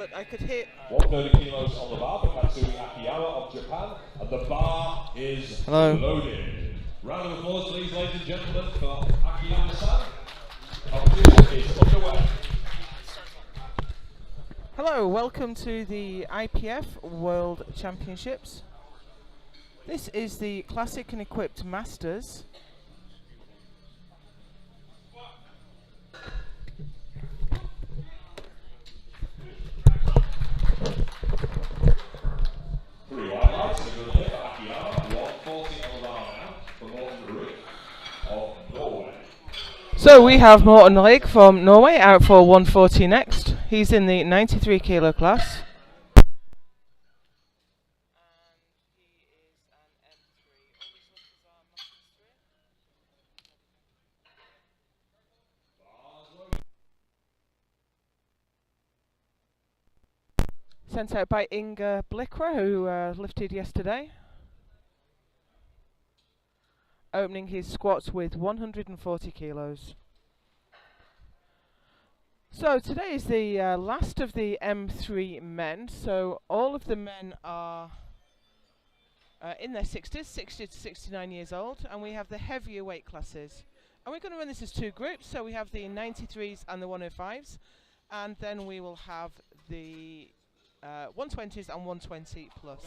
But I could hit 130 kilos on the bar for Katsumi Akiyama of Japan, and the bar is loaded. Round of applause, please, ladies and gentlemen, for Akiyama-san. Competition is underway. Hello, welcome to the IPF World Championships. This is the Classic and Equipped Masters. Three white lights and a good hit for Akiyama, 140 on the bar now for Morten Ruud of Norway. So we have Morten Ruud from Norway out for 140 next. He's in the 93 kilo class. Sent out by Inga Blikra, who lifted yesterday. Opening his squats with 140 kilos. So today is the last of the M3 men. So all of the men are in their 60s, 60 to 69 years old, and we have the heavier weight classes. And we're going to run this as two groups. So we have the 93s and the 105s, and then we will have the 120s and 120 plus.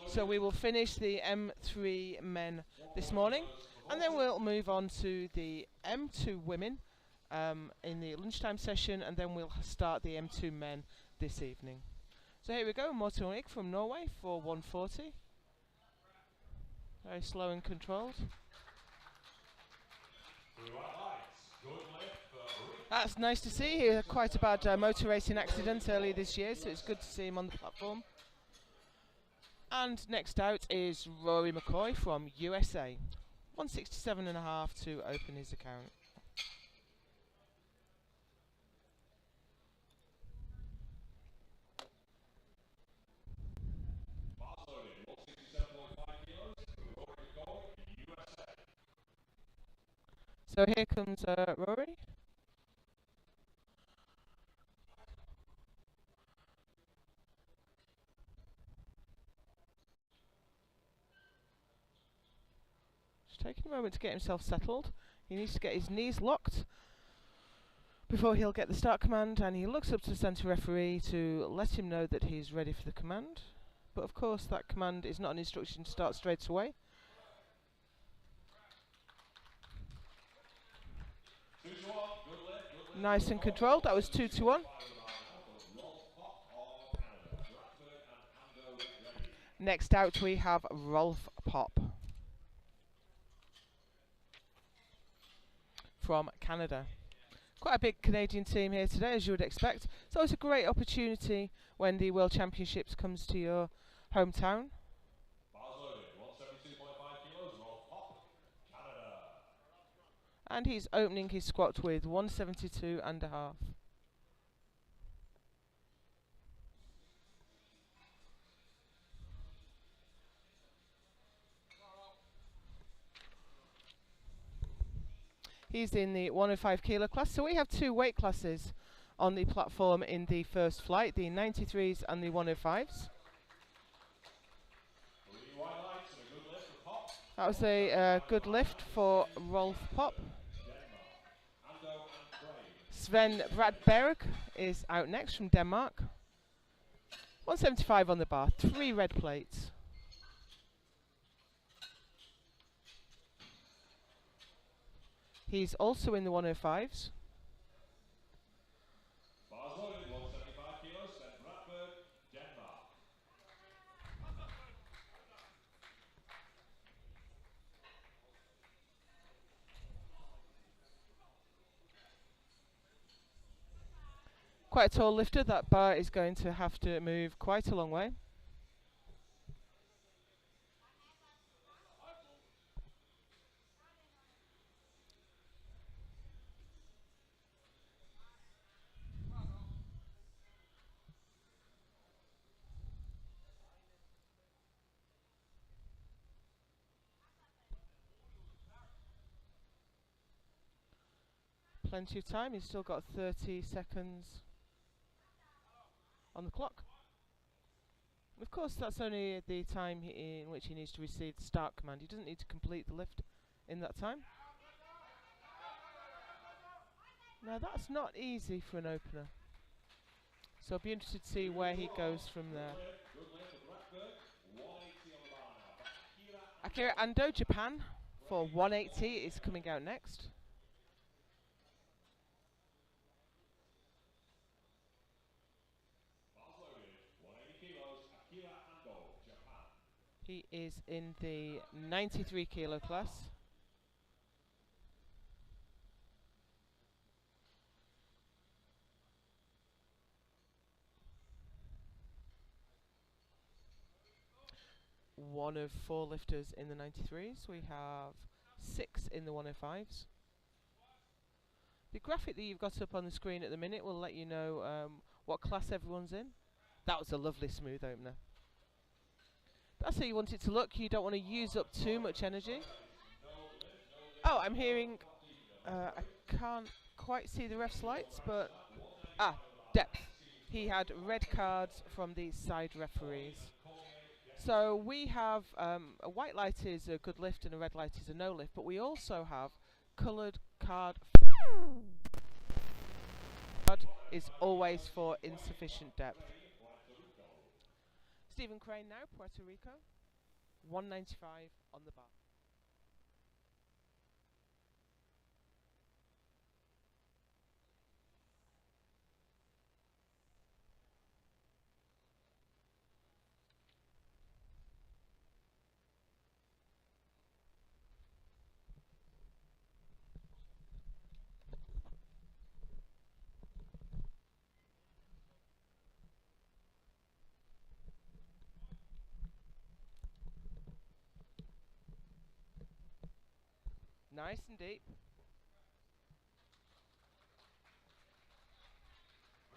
So we will finish the M3 men this morning, and then we'll move on to the M2 women in the lunchtime session, and then we'll start the M2 men this evening. So here we go, Morten Ruud from Norway for 140. Very slow and controlled. That's nice to see. He had quite a bad motor racing accident earlier this year, so it's good to see him on the platform. And next out is Rory McCoy from USA. 167.5 to open his account. So here comes Rory. Just taking a moment to get himself settled. He needs to get his knees locked before he'll get the start command, and he looks up to the centre referee to let him know that he's ready for the command. But of course that command is not an instruction to start straight away. Nice and controlled. That was 2-1. Next out we have Rolf Pop from Canada. Quite a big Canadian team here today, as you would expect. So it's a great opportunity when the World Championships comes to your hometown. And he's opening his squat with 172.5. He's in the 105 kilo class. So we have two weight classes on the platform in the first flight, the 93s and the 105s. That was a good lift for Rolf Pop. Sven Bradberg is out next from Denmark. 175 on the bar, 3 red plates. He's also in the 105s. Quite a tall lifter. That bar is going to have to move quite a long way. Plenty of time. He's still got 30 seconds. on the clock. Of course, that's only the time in which he needs to receive the start command. He doesn't need to complete the lift in that time. Now, that's not easy for an opener. So I'll be interested to see where he goes from there. Akira Ando, Japan, for 180 is coming out next. He is in the 93 kilo class. One of 4 lifters in the 93s. We have 6 in the 105s. The graphic that you've got up on the screen at the minute will let you know what class everyone's in. That was a lovely smooth opener. That's how you want it to look. You don't want to use up too much energy. Oh, I'm hearing, I can't quite see the ref's lights, but, depth. He had red cards from the side referees. So we have, a white light is a good lift and a red light is a no lift, but we also have coloured card. Is always for insufficient depth. Stephen Crane now, Puerto Rico, 195 on the bar. Nice and deep.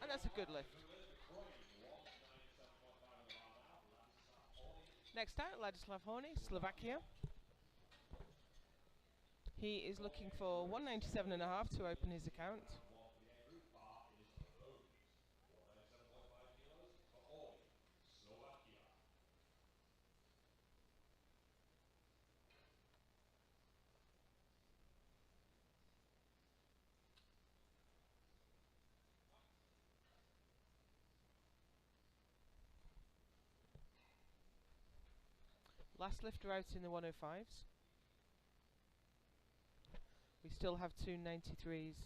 And that's a good lift. Next out, Ladislav Horny, Slovakia. He is looking for 197.5 to open his account. Last lifter out in the 105s. We still have 2 93s.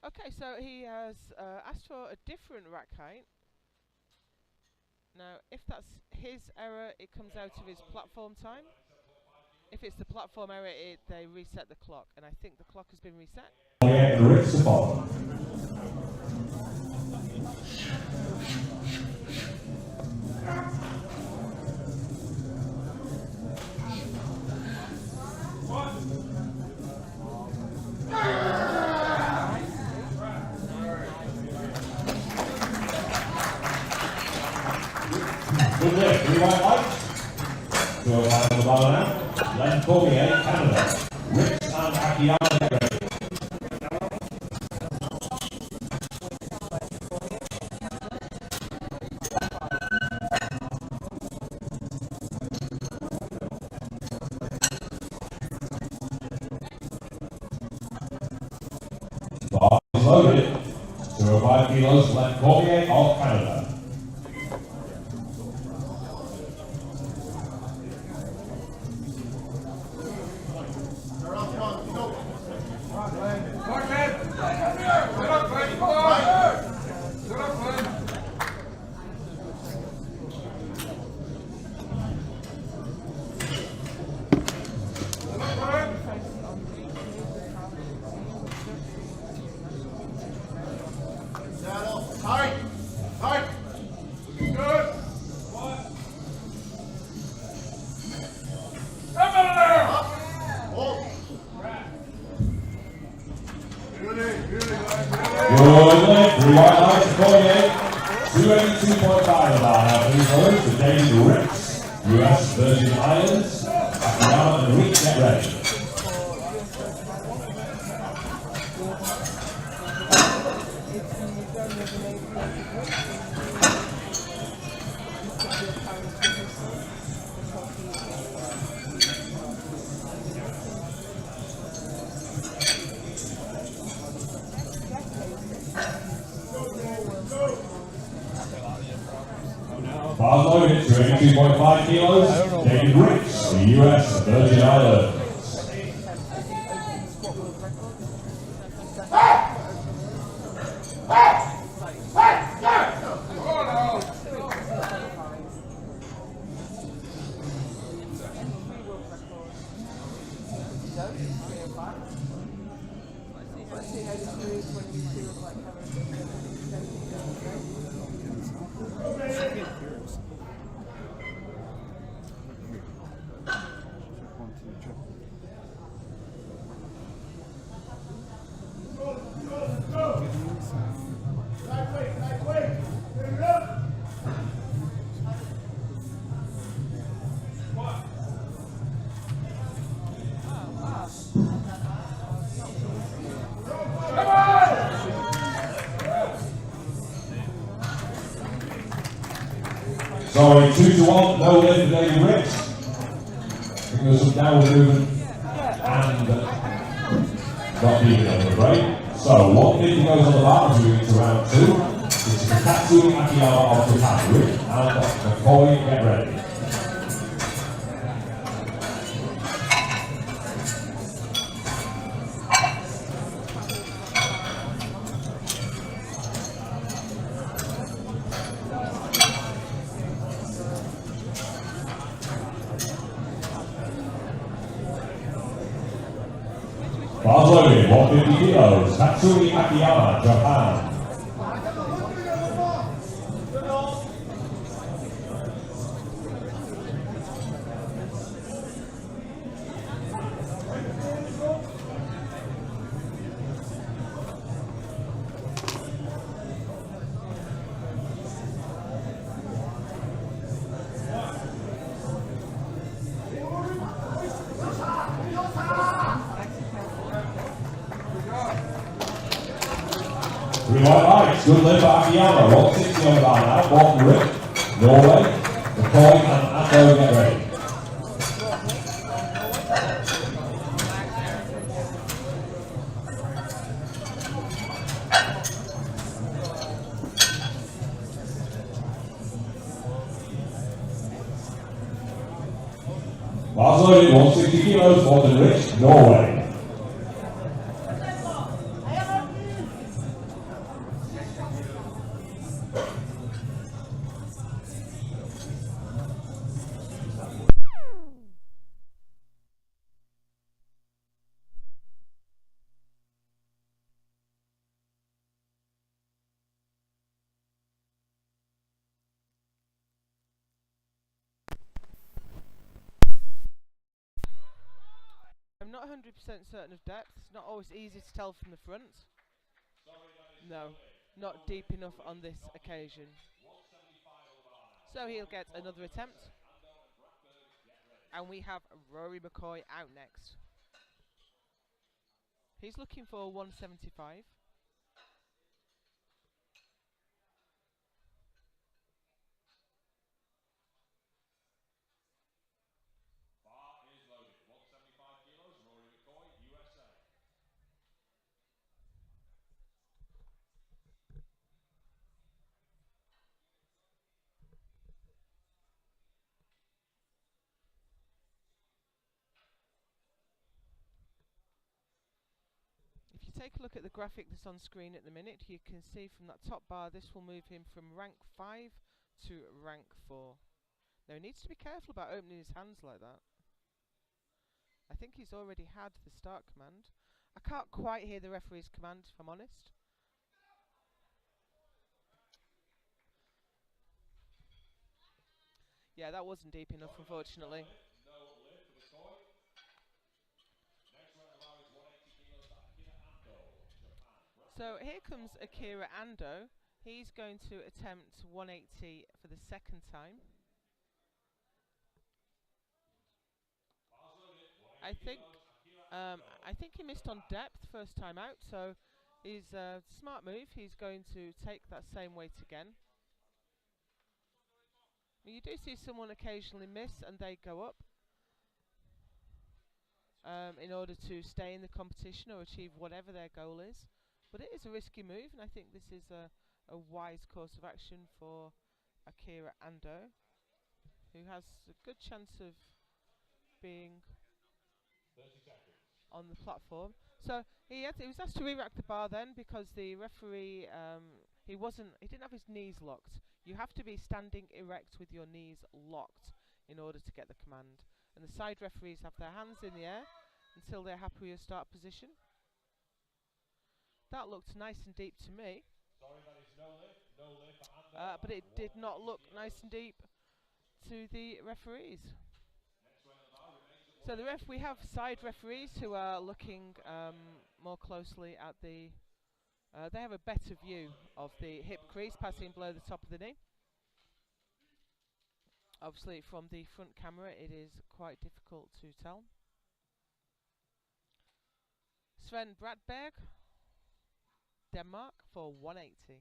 Okay, so he has asked for a different rack height. Now, if that's his error, it comes out of his platform time. If it's the platform error, they reset the clock, and I think the clock has been reset. Good lift, 3 white lights. 2 on the bar now. Len Cormier, Canada. Ricks and Akiyama get ready. Bar is loaded. 205 kilos, Len Cormier of Canada. Bars loaded, 22.5 kilos, David Ricks, the US Virgin Islands. Sorry, 2-1, no lid for David Ricks. I think there's some downward movement and not deep enough, I'm afraid. So, 150 goes on the bar as we move to round 2. This is the Tatsumi Akiyama of Japan. Rick and McCoy, get ready. Bars loaded, 150 kilos, Tatsumi Akiyama, Japan. Three white lights, good lift for Akiyama, 160 on the bar now, bottom Rick, Norway, McCoy and Ando, get ready. Bars loaded, 160 kilos, bottom Rick, Norway. I'm not 100% certain of depth. It's not always easy to tell from the front. No, not deep enough on this occasion. So he'll get another attempt. And we have Rory McCoy out next. He's looking for 175. If you take a look at the graphic that's on screen at the minute, you can see from that top bar this will move him from rank 5 to rank 4. Now he needs to be careful about opening his hands like that. I think he's already had the start command. I can't quite hear the referee's command, if I'm honest. Yeah, that wasn't deep enough, unfortunately. So here comes Akira Ando. He's going to attempt 180 for the second time. I think I think he missed on depth first time out, so he's a smart move. He's going to take that same weight again. You do see someone occasionally miss and they go up in order to stay in the competition or achieve whatever their goal is. But it is a risky move, and I think this is a wise course of action for Akira Ando, who has a good chance of being 30 seconds. on the platform. So he was asked to re-rack the bar then, because the referee he didn't have his knees locked. You have to be standing erect with your knees locked in order to get the command. And the side referees have their hands in the air until they're happy with your start position. That looked nice and deep to me. Sorry, that is no lift for Ando. But it did not look nice and deep to the referees. So we have side referees who are looking more closely at the. They have a better view of the hip crease passing below the top of the knee. Obviously, from the front camera, it is quite difficult to tell. Sven Bradberg, Denmark, for 180.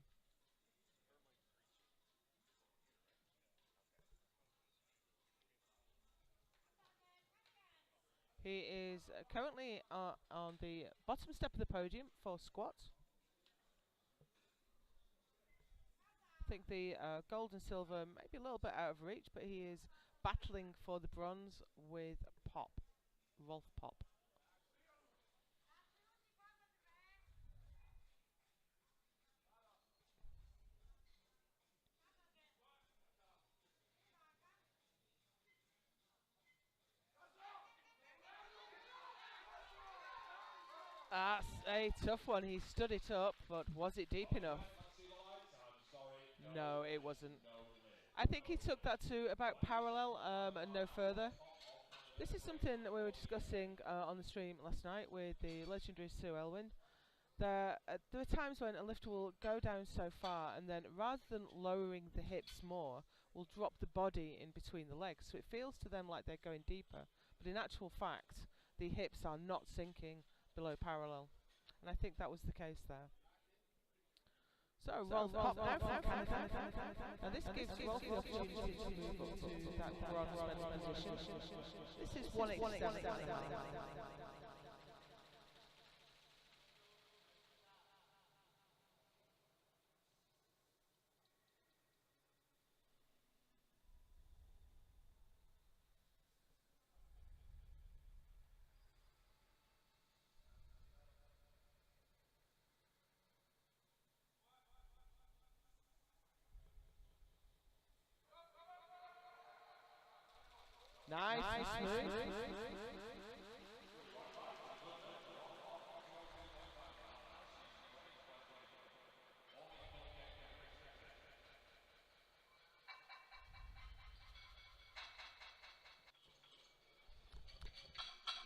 He is currently on the bottom step of the podium for squat. I think the gold and silver may be a little bit out of reach, but he is battling for the bronze with Rolf Pop. That's a tough one. He stood it up, but was it deep enough? No, it wasn't. I think he took that to about parallel and no further. This is something that we were discussing on the stream last night with the legendary Sue Elwyn. There are times when a lifter will go down so far and then, rather than lowering the hips more, will drop the body in between the legs. So it feels to them like they're going deeper, but in actual fact, the hips are not sinking below parallel. And I think that was the case there. So Rolf Pop now from Canada. Now this gives Rolf the opportunity to move up to that bronze medal position. This is 187. Nice move.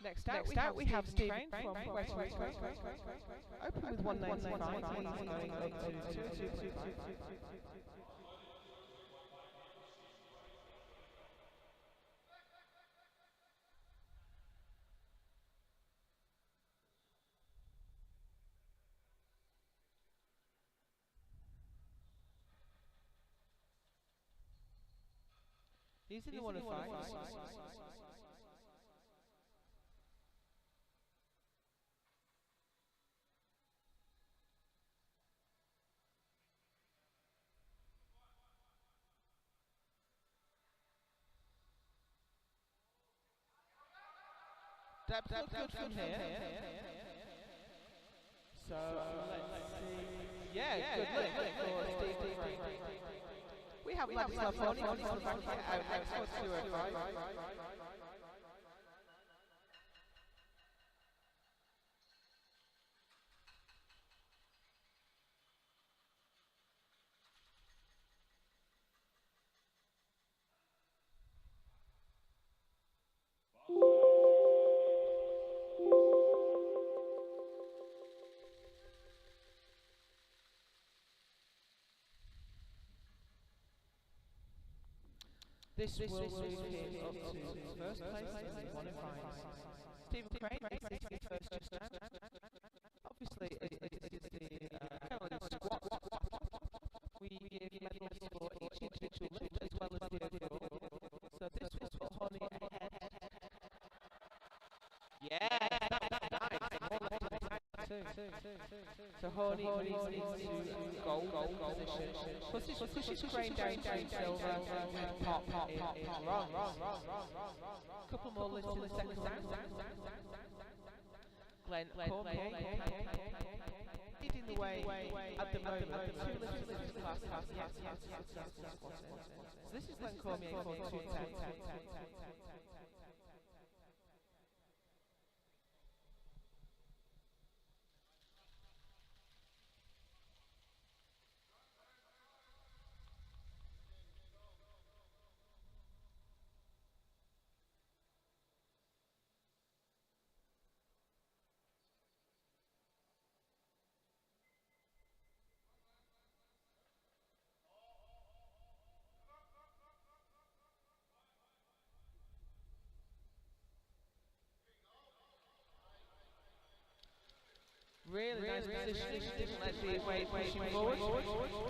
Next out, we have Steve Crane from Puerto Rico. Open with 195. Going up to 225. He's in the 105. Depth good from here. So let's see. Yeah, good lift for Steve Crane. We have Ladislav Foni on the back out next for 205. This will move him up to first place in the 105. Stephen Crane is first just now. Obviously, it is the Powerlifting squat. We give medals for each individual lift as well as the overall. So this will put Honey ahead. Yeah, that's nice. More left than so Honey needs to gold position. Pushes Crane down to silver. Pop is wrong. Couple more lifts in the second round. Glenn Cormier leading the way at the moment. Two lifts in this class. Yes. So this is Glenn Cormier for 210. Really nice position. Didn't let the weight pushing forward.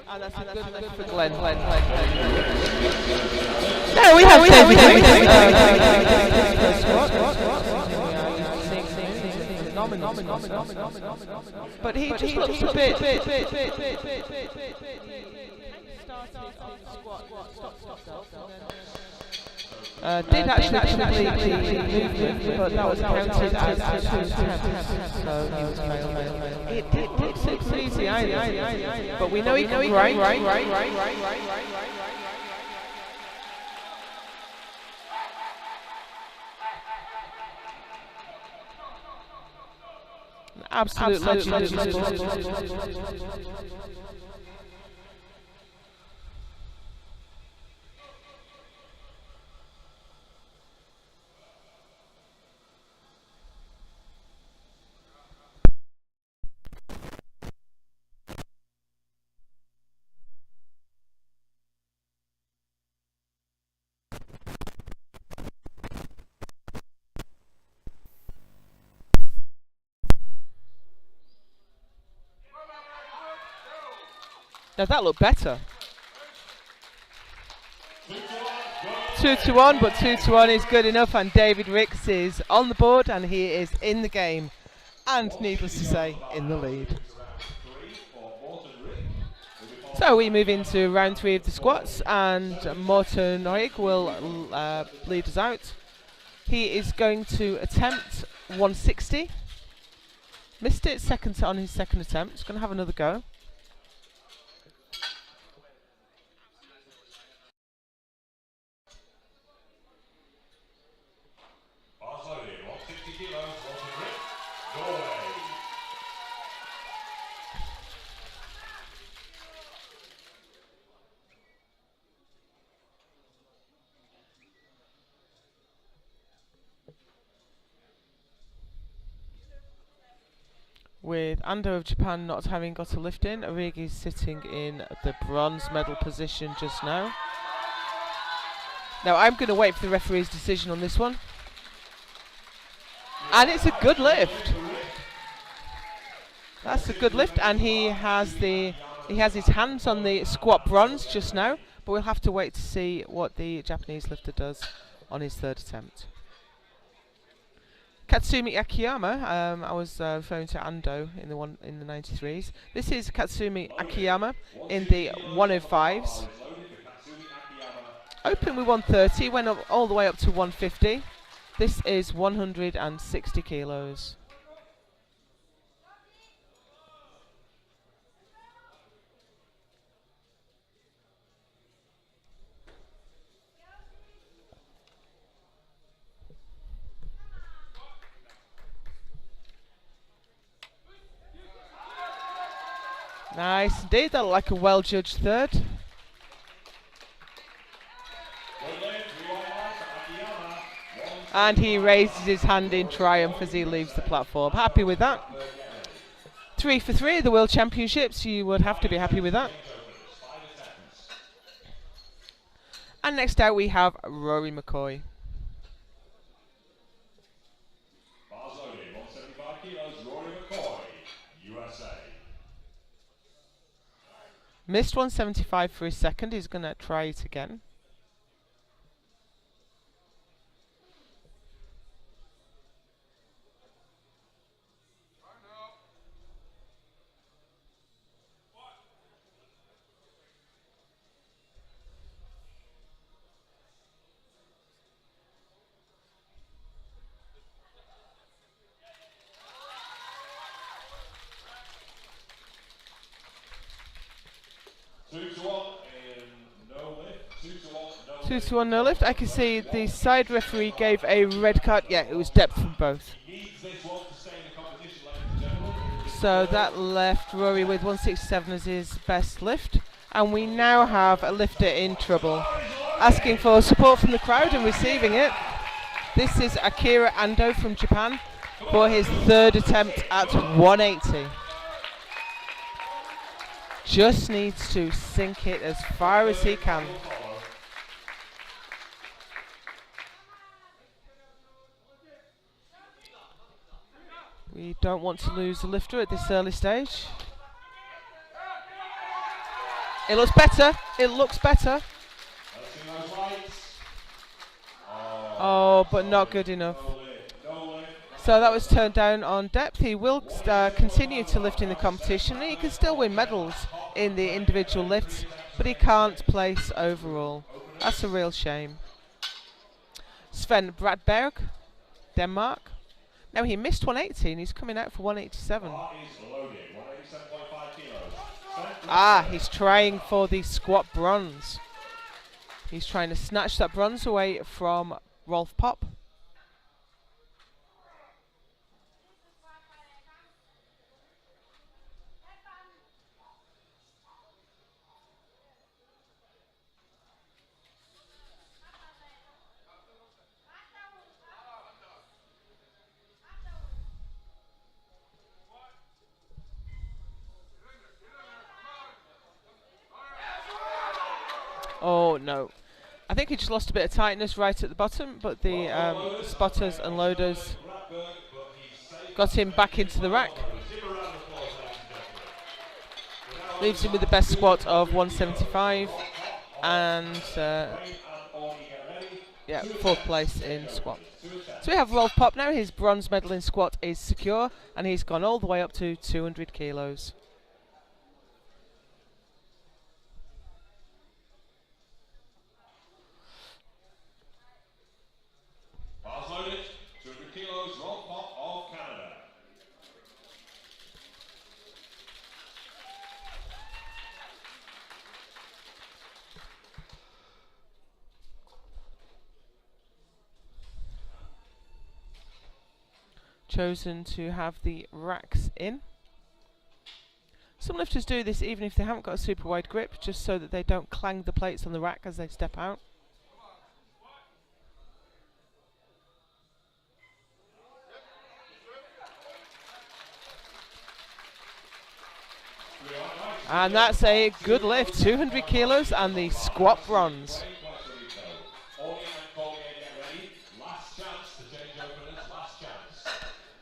And that's a good lift for Glenn. No, we have but he just looks a bit. Did actually complete the movement, but that was counted as 2 attempts, so he was failed. It did look easy, but we know he can grind. Absolute legend. Now that looked better. 2-1, but 2-1 is good enough, and David Ricks is on the board, and he is in the game, and needless to say, in the lead. So we move into round 3 of the squats, and Morten Noig will lead us out. He is going to attempt 160. Missed it on his second attempt. He's going to have another go. With Ando of Japan not having got a lift in, Origi is sitting in the bronze medal position just now. Now I'm going to wait for the referee's decision on this one. And it's a good lift. That's a good lift, and he has his hands on the squat bronze just now, but we'll have to wait to see what the Japanese lifter does on his third attempt. Katsumi Akiyama, I was referring to Ando in the 93s. This is Katsumi Akiyama in the 105s. Open with 130, went up all the way up to 150. This is 160 kilos. Nice indeed, that looked like a well-judged third. And he raises his hand in triumph as he leaves the platform. Happy with that. 3 for 3 at the World Championships, you would have to be happy with that. And next out we have Rory McCoy. Missed 175 for his second. He's going to try it again. Two to one no lift. I can see the side referee gave a red card. Yeah, it was depth from both. So that left Rory with 167 as his best lift. And we now have a lifter in trouble. Asking for support from the crowd and receiving it. This is Akira Ando from Japan for his third attempt at 180. Just needs to sink it as far as he can. We don't want to lose the lifter at this early stage. It looks better. It looks better. Oh, but not good enough. So that was turned down on depth. He will continue to lift in the competition. He can still win medals in the individual lifts, but he can't place overall. That's a real shame. Sven Bradberg, Denmark. Now he missed 180 and he's coming out for 187. Ah, he's trying for the squat bronze. He's trying to snatch that bronze away from Rolf Pop. Oh no. I think he just lost a bit of tightness right at the bottom, but the spotters and loaders got him back into the rack. Leaves him with the best squat of 175 and yeah, fourth place in squat. So we have Rolf Pop now. His bronze medal in squat is secure and he's gone all the way up to 200 kilos. Chosen to have the racks in. Some lifters do this even if they haven't got a super wide grip, just so that they don't clang the plates on the rack as they step out. And that's a good lift, 200 kilos and the squat bronze.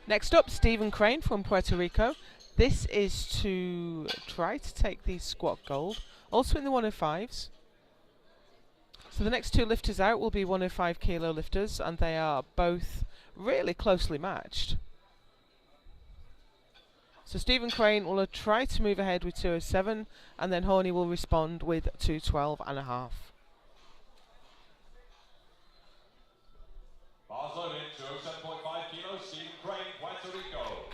Next up, Stephen Crane from Puerto Rico. This is to try to take the squat gold, also in the 105s. So the next two lifters out will be 105 kilo lifters, and they are both really closely matched. So Stephen Crane will try to move ahead with 207, and then Horney will respond with 212.5. Bars loaded, 207.5 kilos, Stephen Crane, Puerto Rico.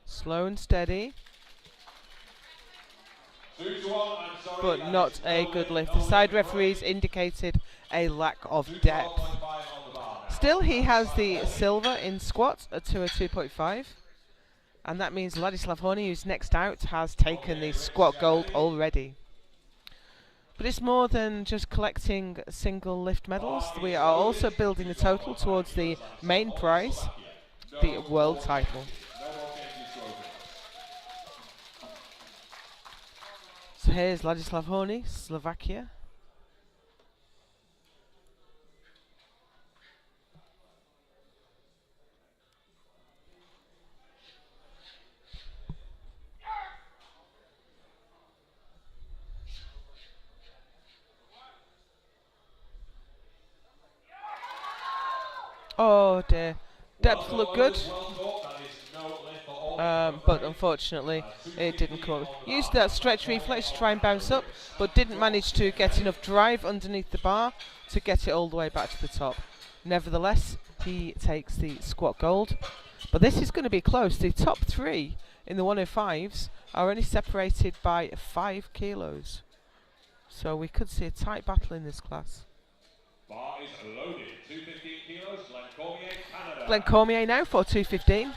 Slow and steady, but not a good lift. The side referees indicated a lack of depth. still he has the silver in squat at 202.5. And that means Ladislav Horny, who's next out, has taken the squat gold already. But it's more than just collecting single lift medals. We are also building the total towards the main prize, the world title. So here's Ladislav Horny, Slovakia. Oh dear. Depth looked good, but unfortunately it didn't come up. Used that stretch reflex to try and bounce up, but didn't manage to get enough drive underneath the bar to get it all the way back to the top. Nevertheless, he takes the squat gold. But this is going to be close. The top three in the 105s are only separated by 5 kilos. So we could see a tight battle in this class. Bar is loaded. 215 kilos. Glenn Cormier, Canada. Glenn Cormier now for 215.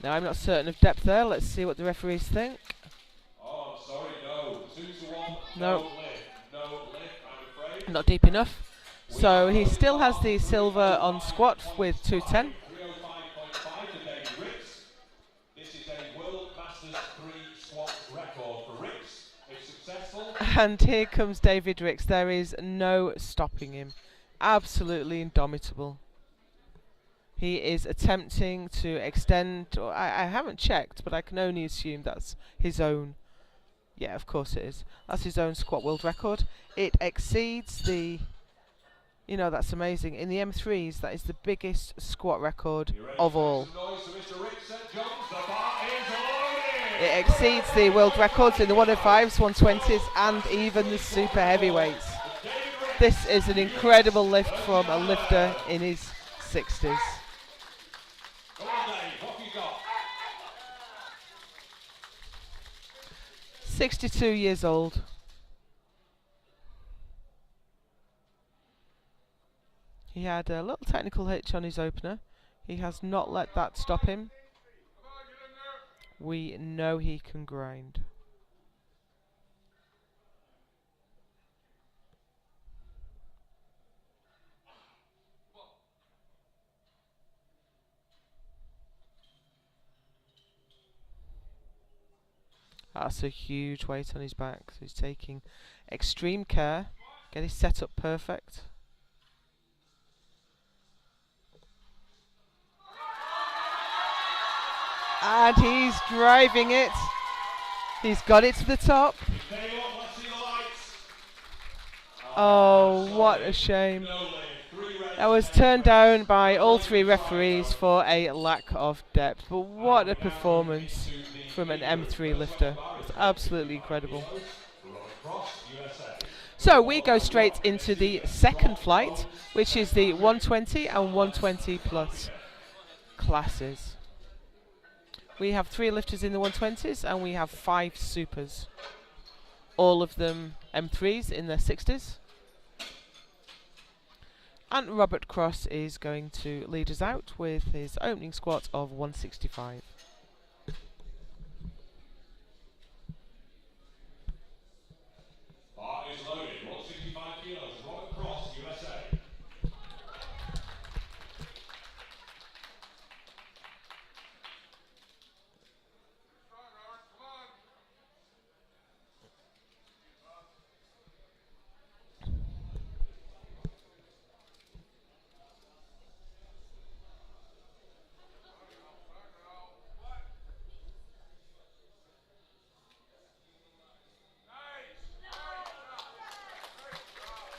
Now I'm not certain of depth there. Let's see what the referees think. Oh, sorry, no. 2 to 1. No. Lift. No lift, I'm afraid. Not deep enough. So he still has the silver on squat with 210. 305.5 to David Ricks. This is a World Masters 3 squat record for Ricks. If successful. And here comes David Ricks. There is no stopping him. Absolutely indomitable. He is attempting to extend, or I haven't checked, but I can only assume that's his own. Yeah, of course it is. That's his own squat world record. It exceeds the, you know, that's amazing. In the M3s, that is the biggest squat record of all. It exceeds the world records in the 105s, 120s, and even the super heavyweights. This is an incredible lift from a lifter in his 60s. 62 years old. He had a little technical hitch on his opener. He has not let that stop him. We know he can grind. That's a huge weight on his back, so he's taking extreme care. Get his setup perfect. And he's driving it. He's got it to the top. Oh, what a shame. That was turned down by all 3 referees for a lack of depth. But what a performance from an M3 lifter. It's absolutely incredible. So we go straight into the second flight, which is the 120 and 120 plus classes. We have 3 lifters in the 120s and we have 5 supers. All of them M3s in their 60s. And Robert Cross is going to lead us out with his opening squat of 165. Bar is loaded, 165 kilos, Robert Cross, USA.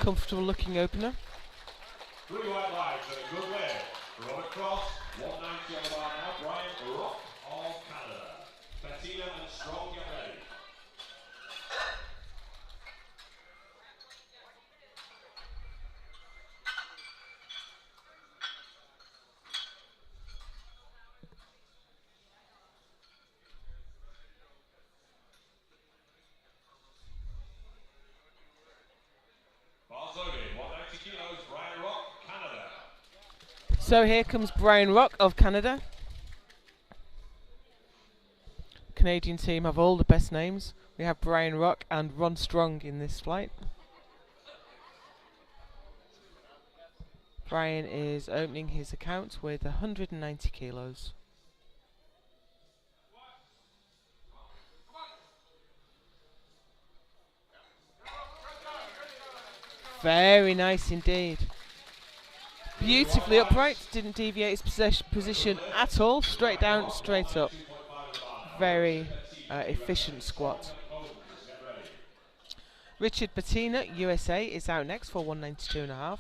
comfortable looking opener. 3 white lights and a good win. Robert Cross, 190 on the bar now. Brian Rock of Canada. Bettina and Strong, get ready. Bars loaded, 190 kilos, Brian Rock, Canada. So here comes Brian Rock of Canada. Canadian team have all the best names. We have Brian Rock and Ron Strong in this flight. Brian is opening his account with 190 kilos. Very nice indeed. Beautifully upright, didn't deviate his position at all, straight down, straight up. Very efficient squat. Richard Bettina, USA, is out next for 192.5.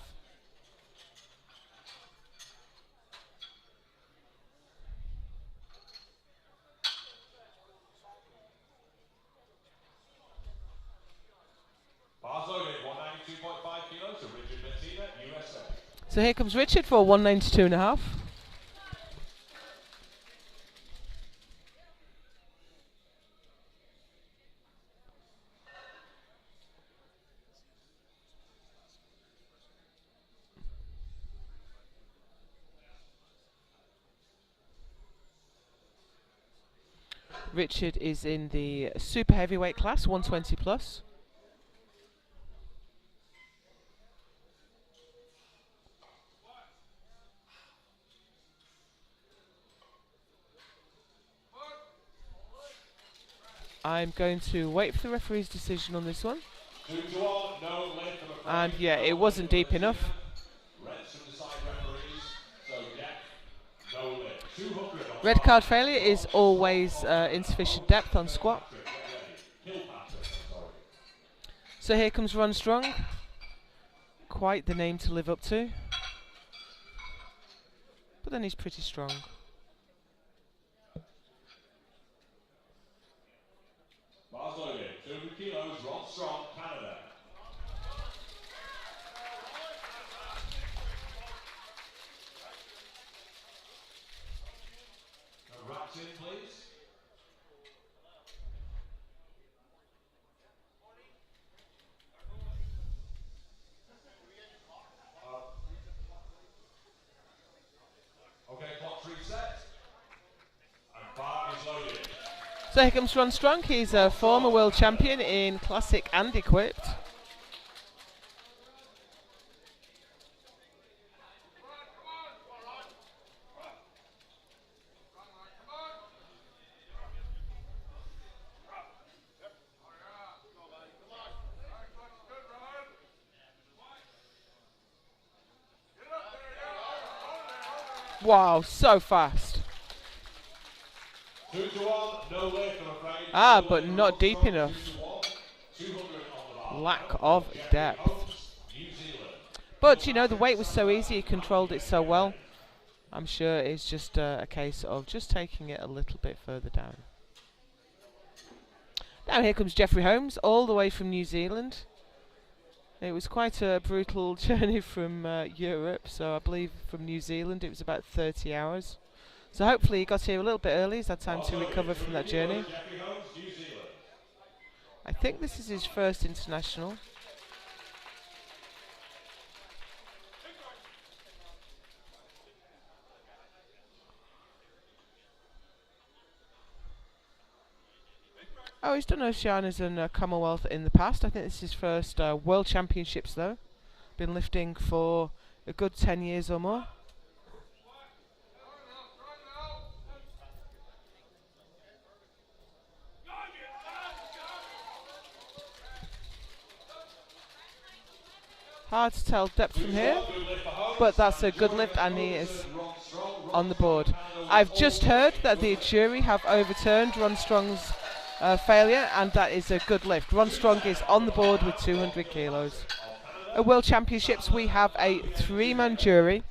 Bars loaded, 192.5 kilos to Richard Bettina, USA. So here comes Richard for 192.5. Richard is in the super heavyweight class, 120 plus. I'm going to wait for the referee's decision on this one. 2 to 1, no length of a And yeah, it wasn't deep enough. Reds from the side referees, so depth, no length. 200 on Red card failure is always insufficient depth on squat. So here comes Ron Strong. Quite the name to live up to. But then he's pretty strong. Bars loaded, 200 kilos, Ron Strong, Canada. Wraps in, please. Okay, clock's reset. And bar is loaded. So here comes Ron Strong. He's a former world champion in classic and equipped. Wow, so fast. 2 to 1, no length, I'm afraid. Ah, No but length, not Ron deep Strong, enough. 2 to 1, 200 on the bar. Lack of depth. Hosts, New Zealand. But, you know, the weight was so easy, he controlled it so well. I'm sure it's just a case of just taking it a little bit further down. Now here comes Jeffrey Holmes, all the way from New Zealand. It was quite a brutal journey from Europe, so I believe from New Zealand it was about 30 hours. So hopefully he got here a little bit early, he's had time to recover from that journey. Jeffrey Holmes, New Zealand. I think this is his first international. Oh, he's done Oceanias and Commonwealth in the past. I think this is his first World Championships though. Been lifting for a good 10 years or more. Hard to tell depth from here, but that's a good lift and he is on the board. I've just heard that the jury have overturned Ron Strong's failure, and that is a good lift. Ron Strong is on the board with 200 kilos. At World Championships we have a 3-man jury,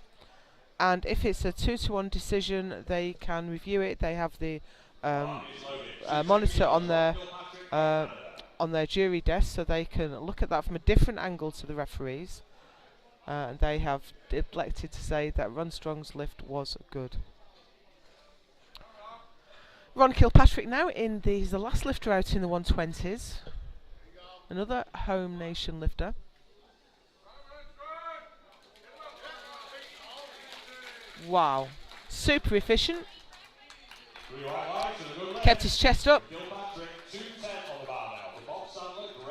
and if it's a 2-to-1 decision they can review it. They have the monitor on their jury desk, so they can look at that from a different angle to the referees, and they have elected to say that Ron Strong's lift was good. Ron Kilpatrick now he's the last lifter out in the 120s. Another home nation lifter. Wow, super efficient. Kept his chest up.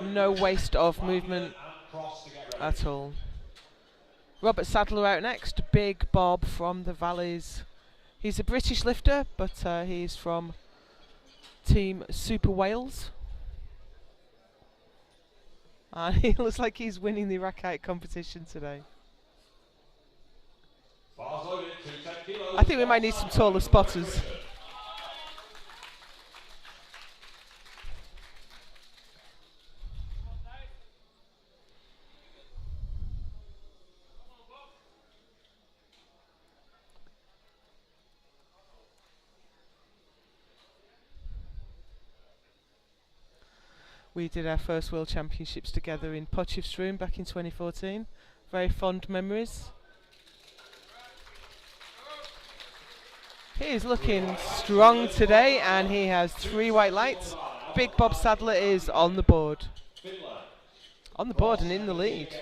No waste of movement at all. Robert Sadler out next. Big Bob from the Valleys. He's a British lifter, but he's from Team Super Wales. And he looks like he's winning the racket competition today. I think we might need some taller spotters. We did our first World Championships together in Potchefstroom back in 2014. Very fond memories. He is looking strong today, and he has 3 white lights. Big Bob Sadler is on the board. On the board and in the lead.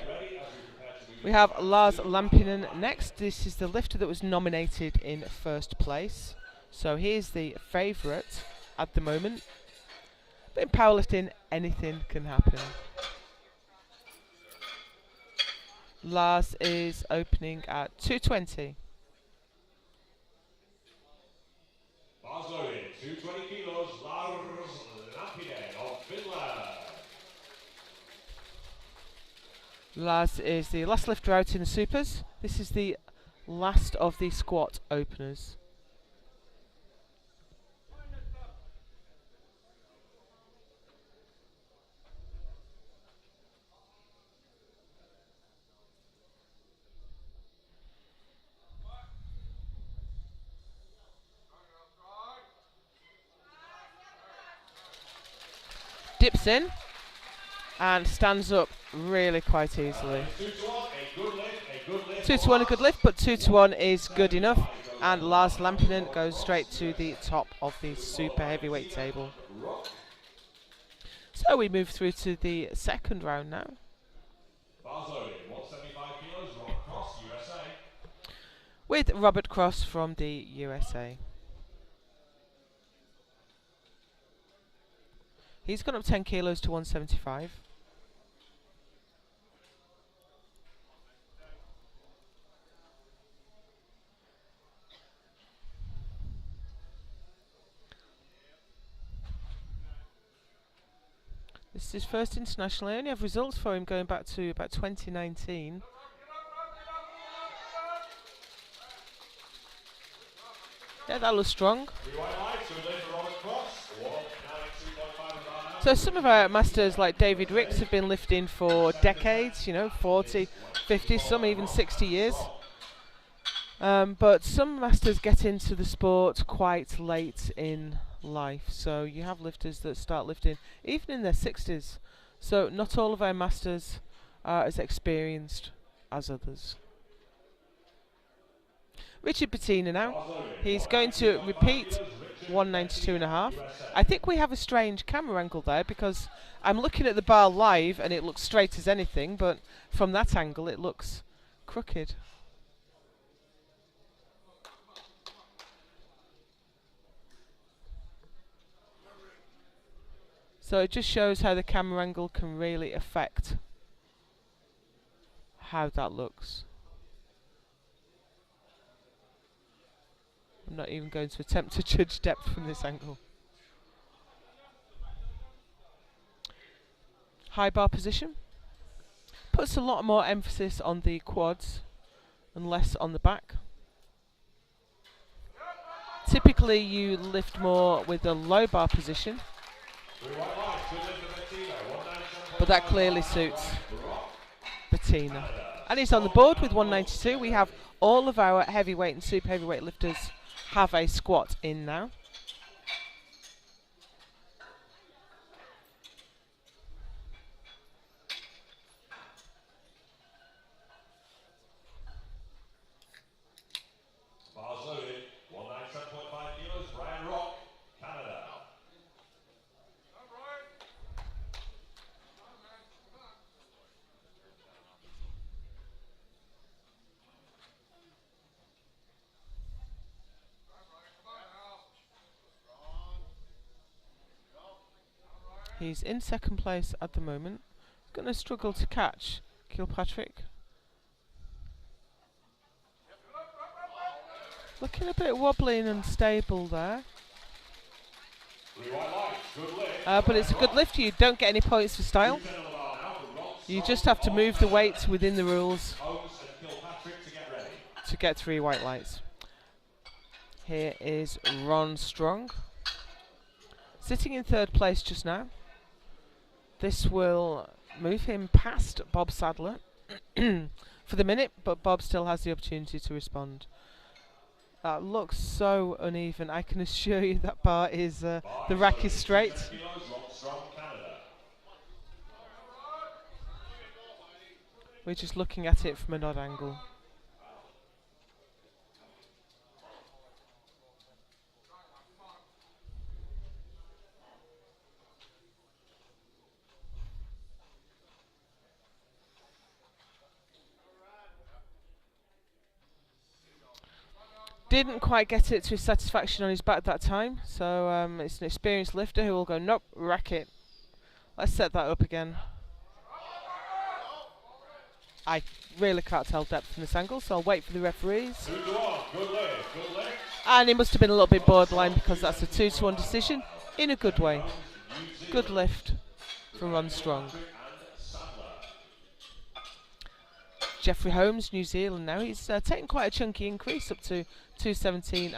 We have Lars Lampinen next. This is the lifter that was nominated in first place. So he is the favourite at the moment. But in powerlifting, anything can happen. Lars is opening at 220. Lars loaded, 220 kilos, Lars Lampinen of Finland. Lars is the last lifter out in the supers. This is the last of the squat openers. Dips in and stands up really quite easily. 2-to-1 a good lift, but 2-to-1 is good enough, and Lars Lampinen goes straight to the top of the super heavyweight table. So we move through to the second round now. With Robert Cross from the USA. He's gone up 10 kilos to 175. This is his first international. I only have results for him going back to about 2019. Yeah, that looks strong. So some of our masters like David Ricks have been lifting for decades, 40, 50, some even 60 years. But some masters get into the sport quite late in life. So you have lifters that start lifting even in their 60s. So not all of our masters are as experienced as others. Richard Bettina now. He's going to repeat 192.5. I think we have a strange camera angle there because I'm looking at the bar live and it looks straight as anything, but from that angle it looks crooked. So it just shows how the camera angle can really affect how that looks. I'm not even going to attempt to judge depth from this angle. High bar position. Puts a lot more emphasis on the quads and less on the back. Typically you lift more with a low bar position, but that clearly suits 119. And he's on the board with 192. We have all of our heavyweight and super heavyweight lifters have a squat in now. Bars loaded, 197.5 kilos, Brian Rock, Canada. He's in second place at the moment. Going to struggle to catch Kilpatrick. Looking a bit wobbly and unstable there. But it's a good lift. You don't get any points for style. You just have to move the weights within the rules to get 3 white lights. Here is Ron Strong, sitting in third place just now. This will move him past Bob Sadler for the minute, but Bob still has the opportunity to respond. That looks so uneven. I can assure you that bar is, the rack is straight. We're just looking at it from an odd angle. Didn't quite get it to his satisfaction on his back that time, so it's an experienced lifter who will go, nope, rack it. Let's set that up again. I really can't tell depth from this angle, so I'll wait for the referees. And he must have been a little bit borderline because that's a 2-1 decision in a good way. Good lift from Ron Strong. Jeffrey Holmes, New Zealand now. He's taken quite a chunky increase up to 217.5.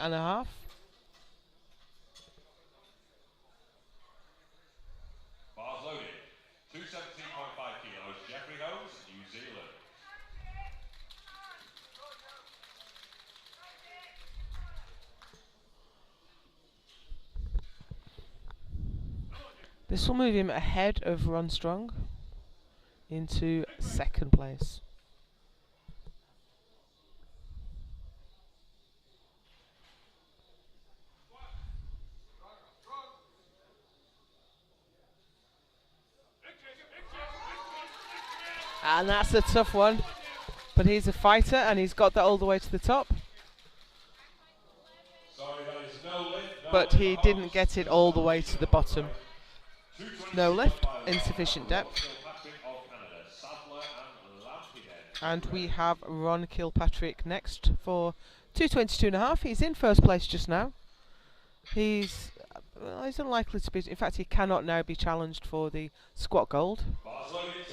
Bars loaded, 217.5 kilos, Jeffrey Holmes, New Zealand. This will move him ahead of Ron Strong into second place. And that's a tough one, but he's a fighter and he's got that all the way to the top. But he didn't get it all the way to the bottom. No lift, insufficient depth. And we have Ron Kilpatrick next for 222.5. He's in first place just now. He's unlikely to be, in fact he cannot now be challenged for the squat gold.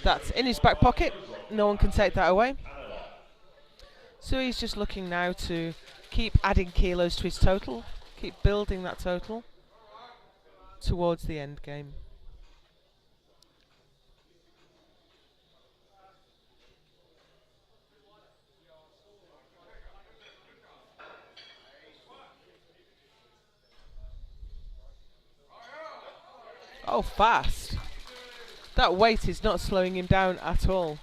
That's in his back pocket, no one can take that away. So he's just looking now to keep adding kilos to his total, keep building that total towards the end game. Oh, fast. That weight is not slowing him down at all.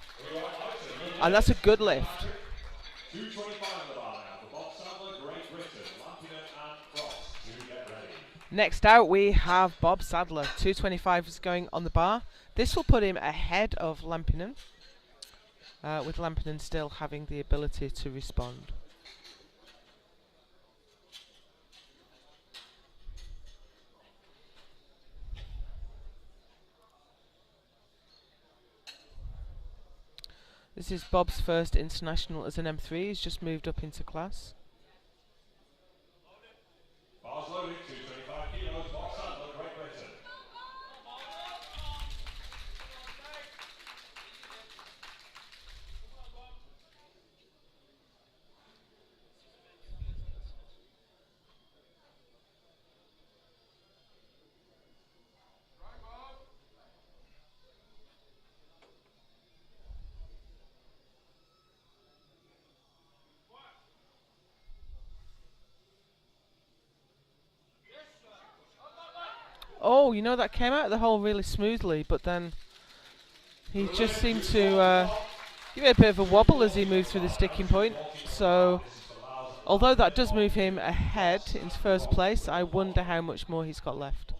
And that's a good lift. Next out we have Bob Sadler. 225 is going on the bar. This will put him ahead of Lampinen, with Lampinen still having the ability to respond. This is Bob's first international as an M3. He's just moved up into class. Bars loaded, 225 kilos, Bob Sadler, Great Britain. Oh, you know, that came out of the hole really smoothly, but then he just seemed to give it a bit of a wobble as he moved through the sticking point. So, although that does move him ahead in first place, I wonder how much more he's got left.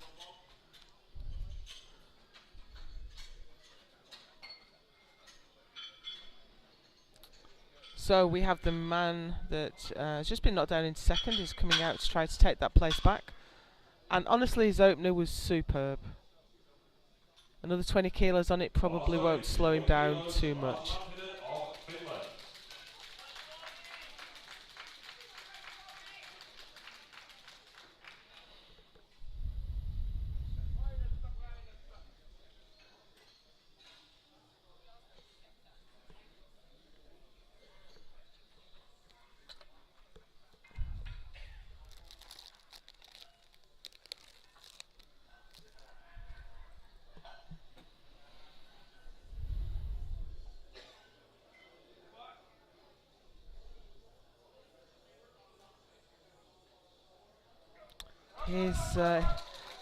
So we have the man that has just been knocked down in second is coming out to try to take that place back. And honestly, his opener was superb. Another 20 kilos on it probably won't slow him down too much.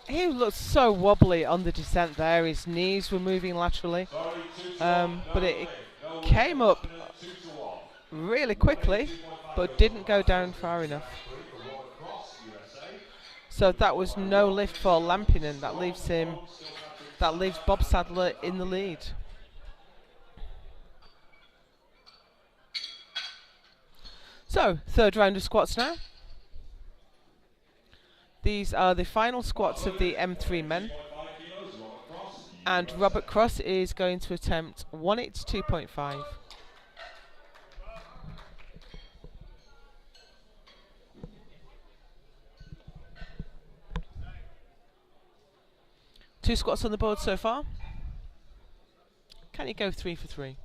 He looked so wobbly on the descent there. His knees were moving laterally, but it came up really quickly, but didn't go down far enough. So that was no lift for Lampinen. That leaves Bob Sadler in the lead. So, third round of squats now. These are the final squats of the M3 men. And Robert Cross is going to attempt 182.5. Two squats on the board so far. Can you go 3 for 3?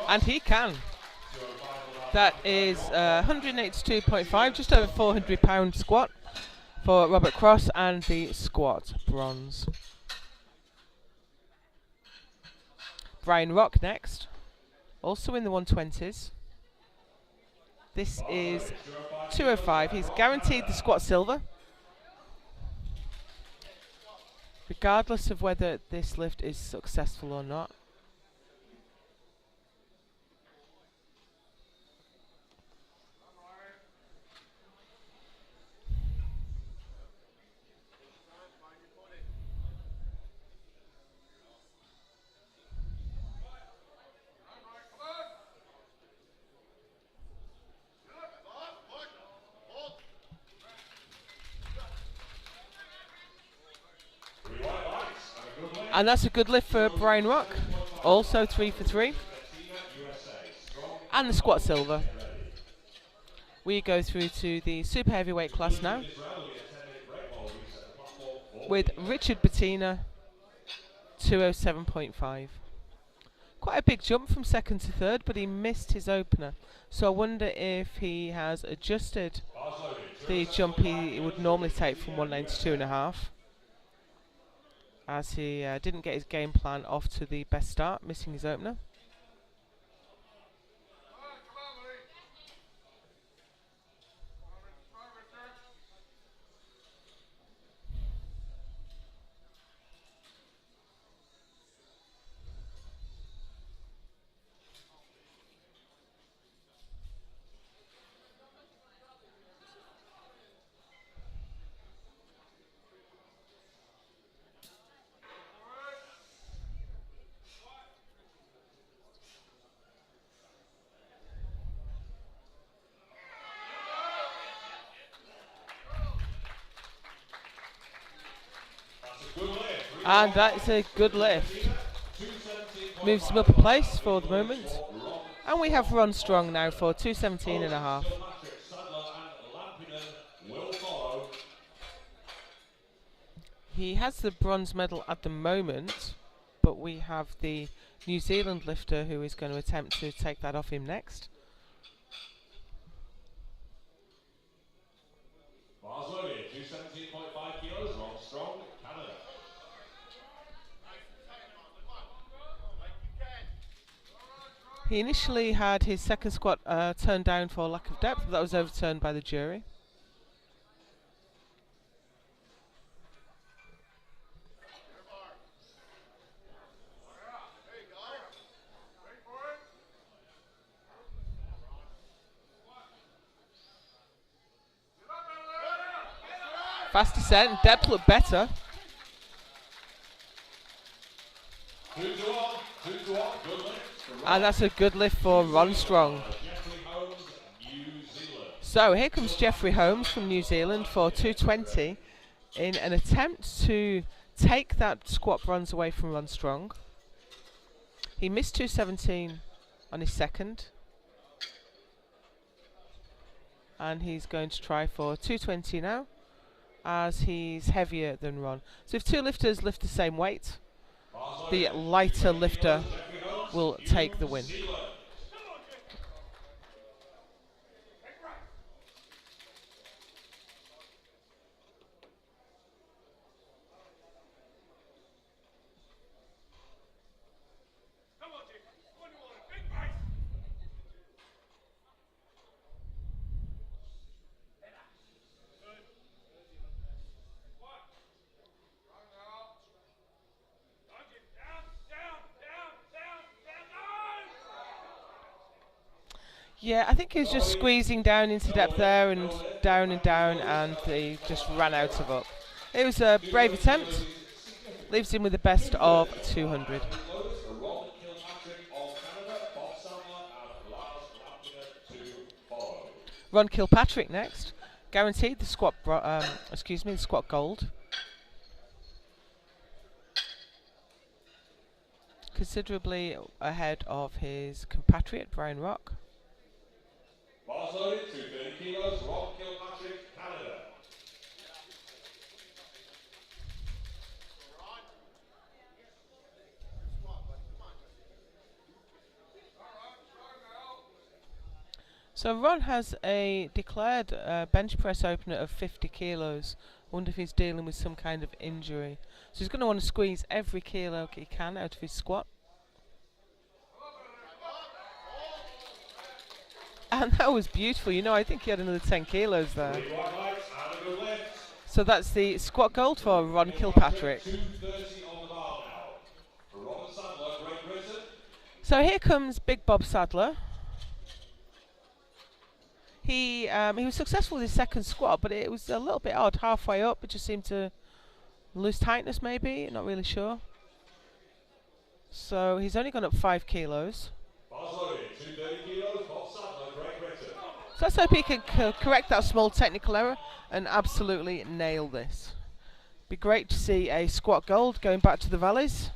And he can. That is 182.5, just over 400 pound squat for Robert Cross, and the squat bronze. Brian Rock next, also in the 120s. This is 205. He's guaranteed the squat silver, regardless of whether this lift is successful or not. And that's a good lift for Brian Rock. Also 3 for 3. And the squat silver. We go through to the super heavyweight class now, with Richard Bettina, 207.5. Quite a big jump from second to third, but he missed his opener. So I wonder if he has adjusted the jump he would normally take from 192.5. As he didn't get his game plan off to the best start, missing his opener. And that's a good lift. Moves him up a place for the moment. And we have Ron Strong now for 217.5. He has the bronze medal at the moment, but we have the New Zealand lifter who is going to attempt to take that off him next. He initially had his second squat turned down for lack of depth, but that was overturned by the jury. Fast descent, depth looked better. 2 to 1, 2 to 1, good lift. And that's a good lift for Ron Strong. So here comes Jeffrey Holmes from New Zealand for 220 in an attempt to take that squat bronze away from Ron Strong. He missed 217 on his second. And he's going to try for 220 now, as he's heavier than Ron. So if two lifters lift the same weight, the lighter lifter will take the win. Yeah, I think he was just squeezing down into depth there and down, and he just ran out of up. It was a brave attempt. Leaves him with the best of 200. Ron Kilpatrick next. Guaranteed the squat, the squat gold. Considerably ahead of his compatriot Brian Rock. Bars loaded, 230 kilos, Ron Kilpatrick, Canada. So Ron has a declared bench press opener of 50 kilos. I wonder if he's dealing with some kind of injury. So he's going to want to squeeze every kilo he can out of his squat. And that was beautiful. You know, I think he had another 10 kilos there. So that's the squat gold for Ron Kilpatrick. So here comes Big Bob Sadler. He was successful with his second squat, but it was a little bit odd. Halfway up, it just seemed to lose tightness maybe, not really sure. So he's only gone up 5 kilos. So let's hope he can correct that small technical error and absolutely nail this. Be great to see a squat gold going back to the valleys.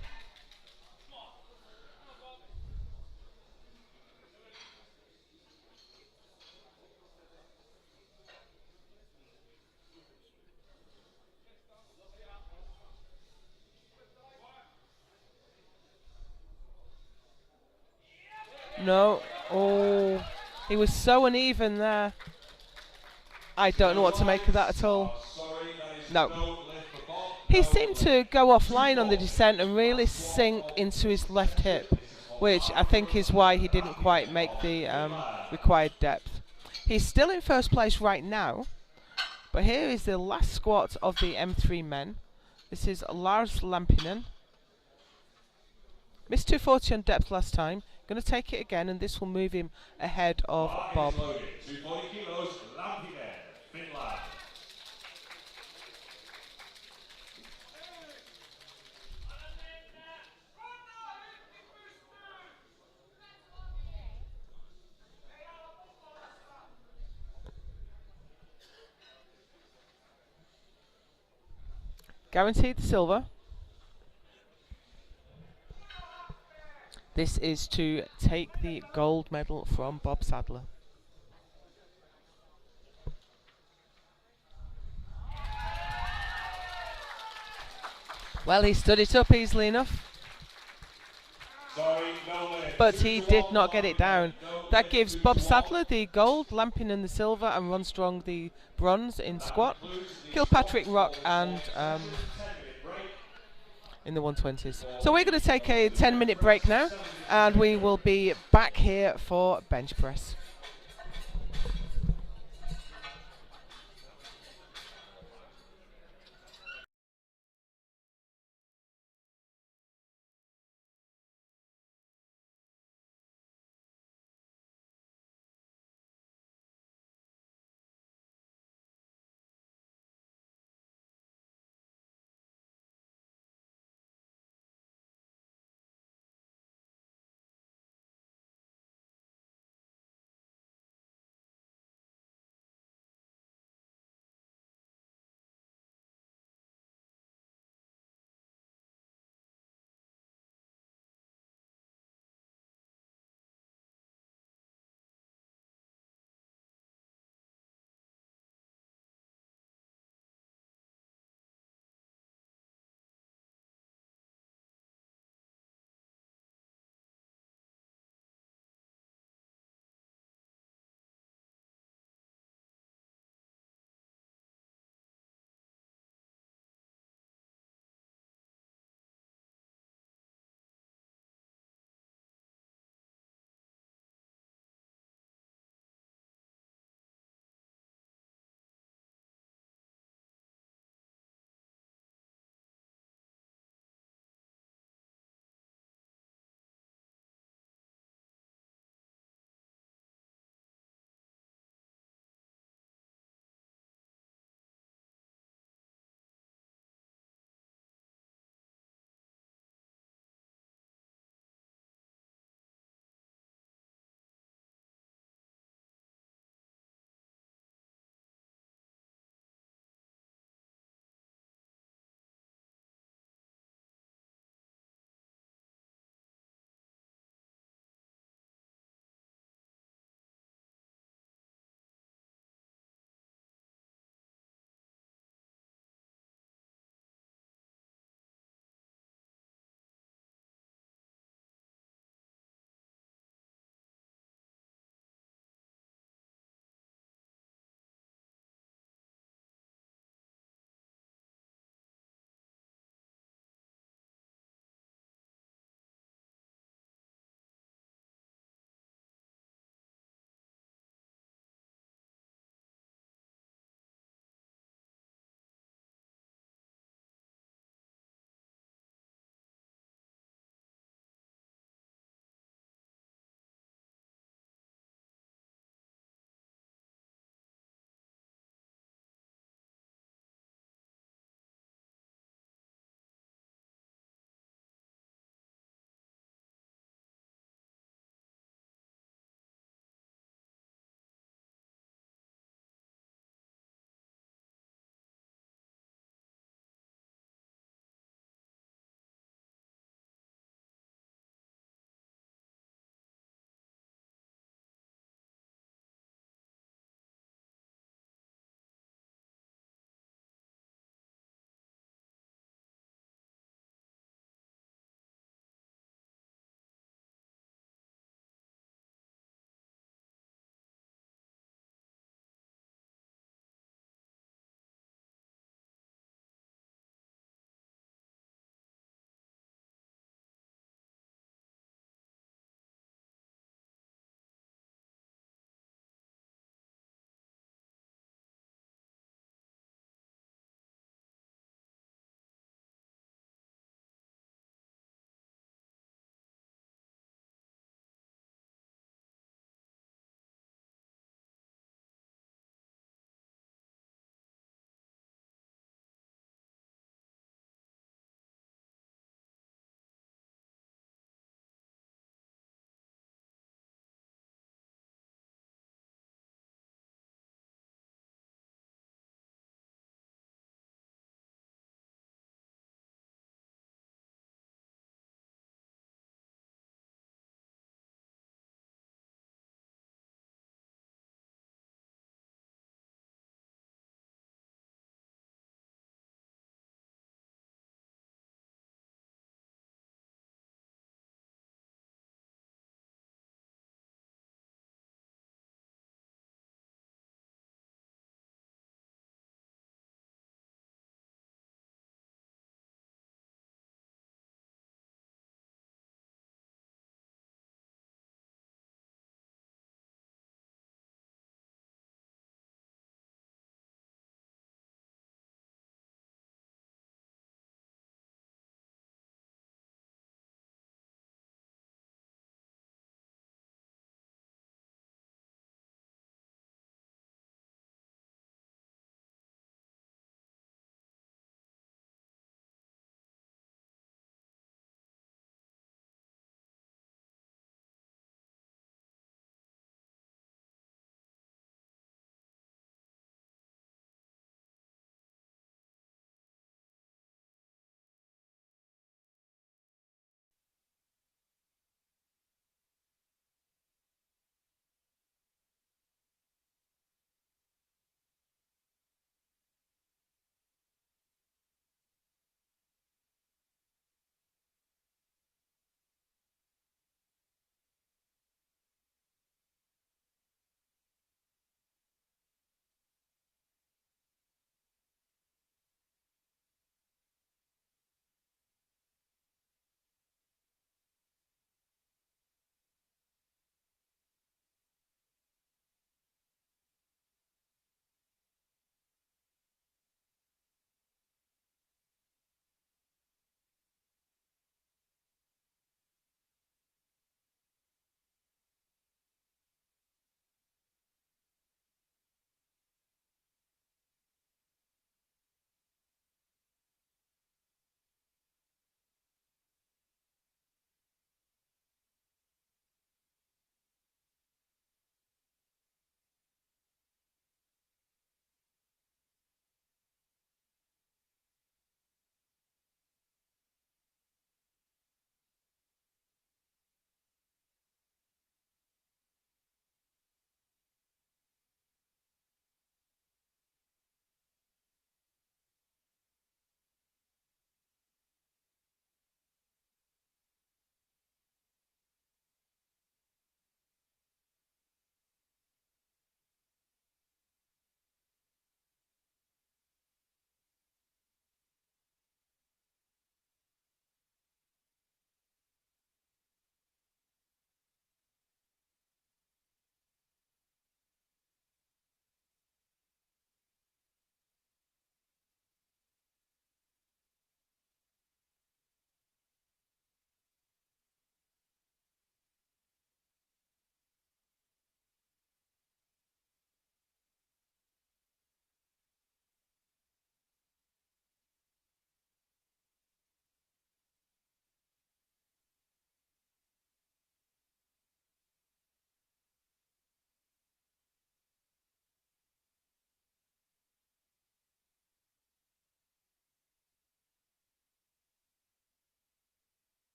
No. Oh, he was so uneven there. I don't know what to make of that at all. No. He seemed to go offline on the descent and really sink into his left hip, which I think is why he didn't quite make the required depth. He's still in first place right now, but here is the last squat of the M3 men. This is Lars Lampinen. Missed 240 on depth last time. Going to take it again, and this will move him ahead of Bob. 240 kilos, Lampinen, Finland. Guaranteed the silver. This is to take the gold medal from Bob Sadler. Well, he stood it up easily enough. But he did not get it down. That gives Bob Sadler the gold, Lampinen the silver, and Ron Strong the bronze in squat. Kilpatrick, Rock, and in the 120s. So we're going to take a 10-minute break now, and we will be back here for bench press.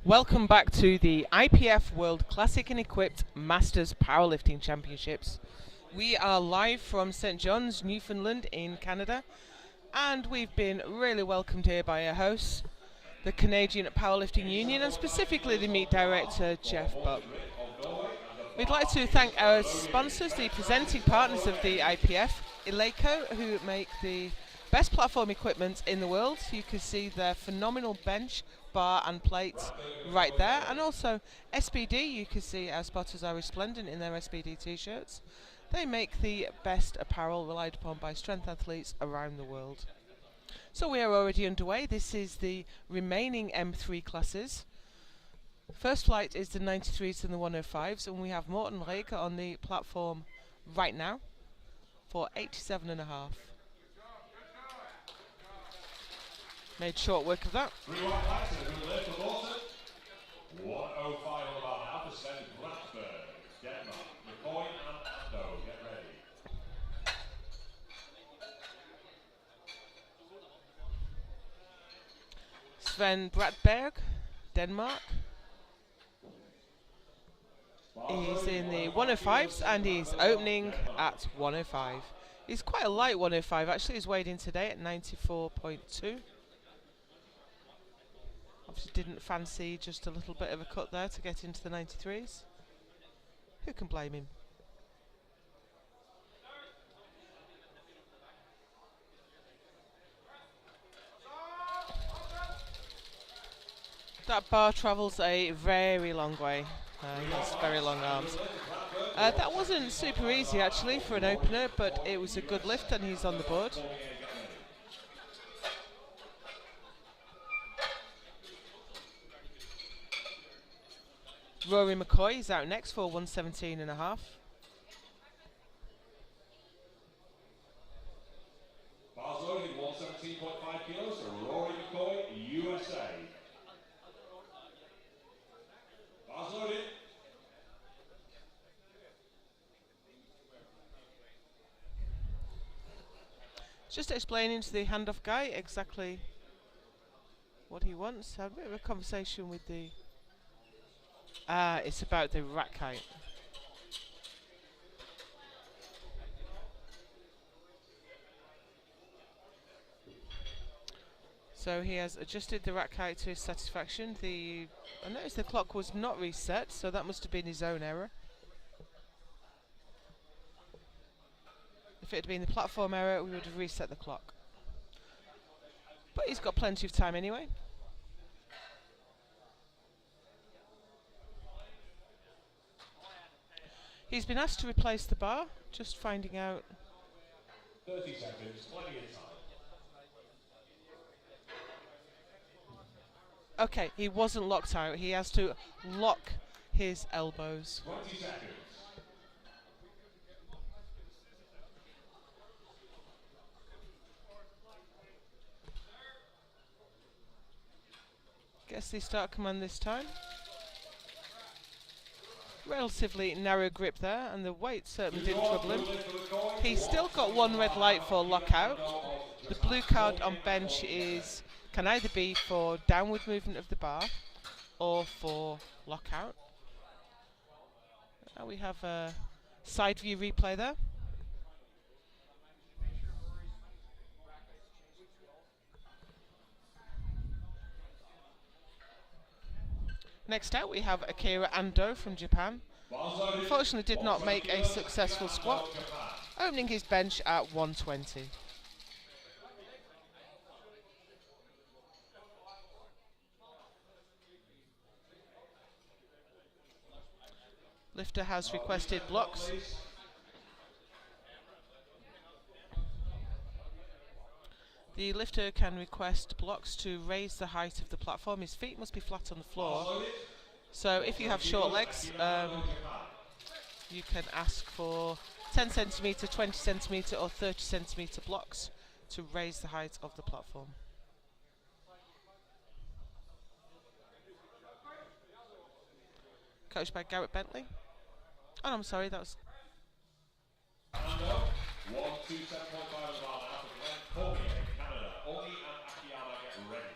Welcome back to the IPF World Classic and Equipped Masters Powerlifting Championships. We are live from St. John's, Newfoundland in Canada, and we've been really welcomed here by our hosts, the Canadian Powerlifting Union, and specifically the meet director, Jeff Buck. We'd like to thank our sponsors, the presenting partners of the IPF, Eleiko, who make the best platform equipment in the world. You can see their phenomenal bench, bar and plates right there, and also SBD. You can see our spotters are resplendent in their SBD t-shirts. They make the best apparel relied upon by strength athletes around the world. So we are already underway. This is the remaining M3 classes. First flight is the 93s and the 105s, and we have Morten Reker on the platform right now for 87.5. Made short work of that. 105 all about now for Sven Bratberg, Denmark. McCoy and Ando, get ready. Sven Bratberg, Denmark. He's in the 105s and he's opening at 105. He's quite a light 105 actually. He's weighed in today at 94.2. Obviously didn't fancy just a little bit of a cut there to get into the 93s. Who can blame him? That bar travels a very long way. He has very long arms. That wasn't super easy actually for an opener, but it was a good lift and he's on the board. Rory McCoy is out next for 117.5. Bars loaded 117.5 kilos for Rory McCoy, USA. Bars loaded. Just explaining to the handoff guy exactly what he wants. Had a bit of a conversation with the... it's about the rack height. So he has adjusted the rack height to his satisfaction. I noticed the clock was not reset, so that must have been his own error. If it had been the platform error, we would have reset the clock. But he's got plenty of time anyway. He's been asked to replace the bar, just finding out. 30 seconds, plenty of time. Okay, he wasn't locked out. He has to lock his elbows. 20 seconds. Guess they start command this time. Relatively narrow grip there, and the weight certainly didn't trouble him. He's still got one red light for lockout. The blue card on bench can either be for downward movement of the bar or for lockout. Now we have a side view replay there. Next out we have Akira Ando from Japan. Unfortunately did not make a successful squat, opening his bench at 120. Lifter has requested blocks. The lifter can request blocks to raise the height of the platform. His feet must be flat on the floor. So if you have short legs, you can ask for 10 centimetre, 20 centimetre or 30 centimetre blocks to raise the height of the platform. Coached by Garrett Bentley. Oh, no, I'm sorry, that was... 127.5 Canada. Ogi and Akiyama get ready.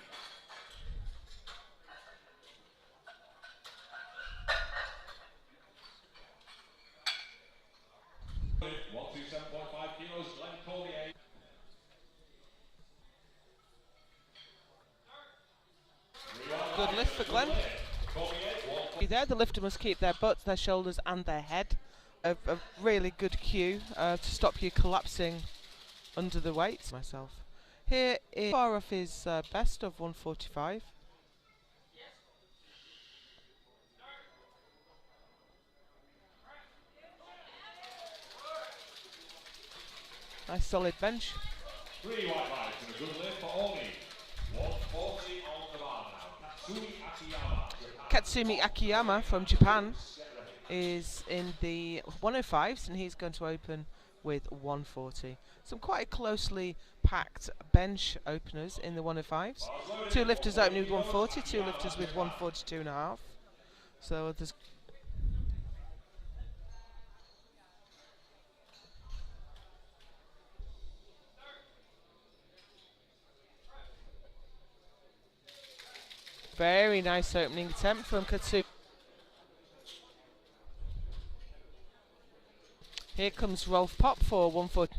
Good lift for Glenn. There, the lifter must keep their butts, their shoulders and their head. A really good cue to stop you collapsing under the weight. Myself. Here is far off his best of 145. Nice solid bench. 3 white lights and a good lift for Oni. 140 on the bar now. Katsumi Akiyama from Japan is in the 105s and he's going to open with 140. Some quite closely packed bench openers in the 105s. 2 lifters opening with 140, 2 lifters with 142.5. So there's very nice opening attempt from Katsumi. Here comes Rolf Pop for 140.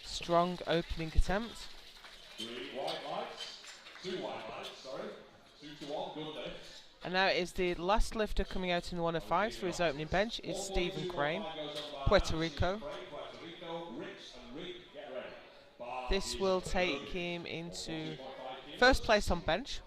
Strong opening attempt. 3 white lights. 2 white lights, sorry. 2 to 1, good lift. And now it is the last lifter coming out in the 105s for his opening bench is Stephen Crane, Puerto Rico. This will take him into first place on bench.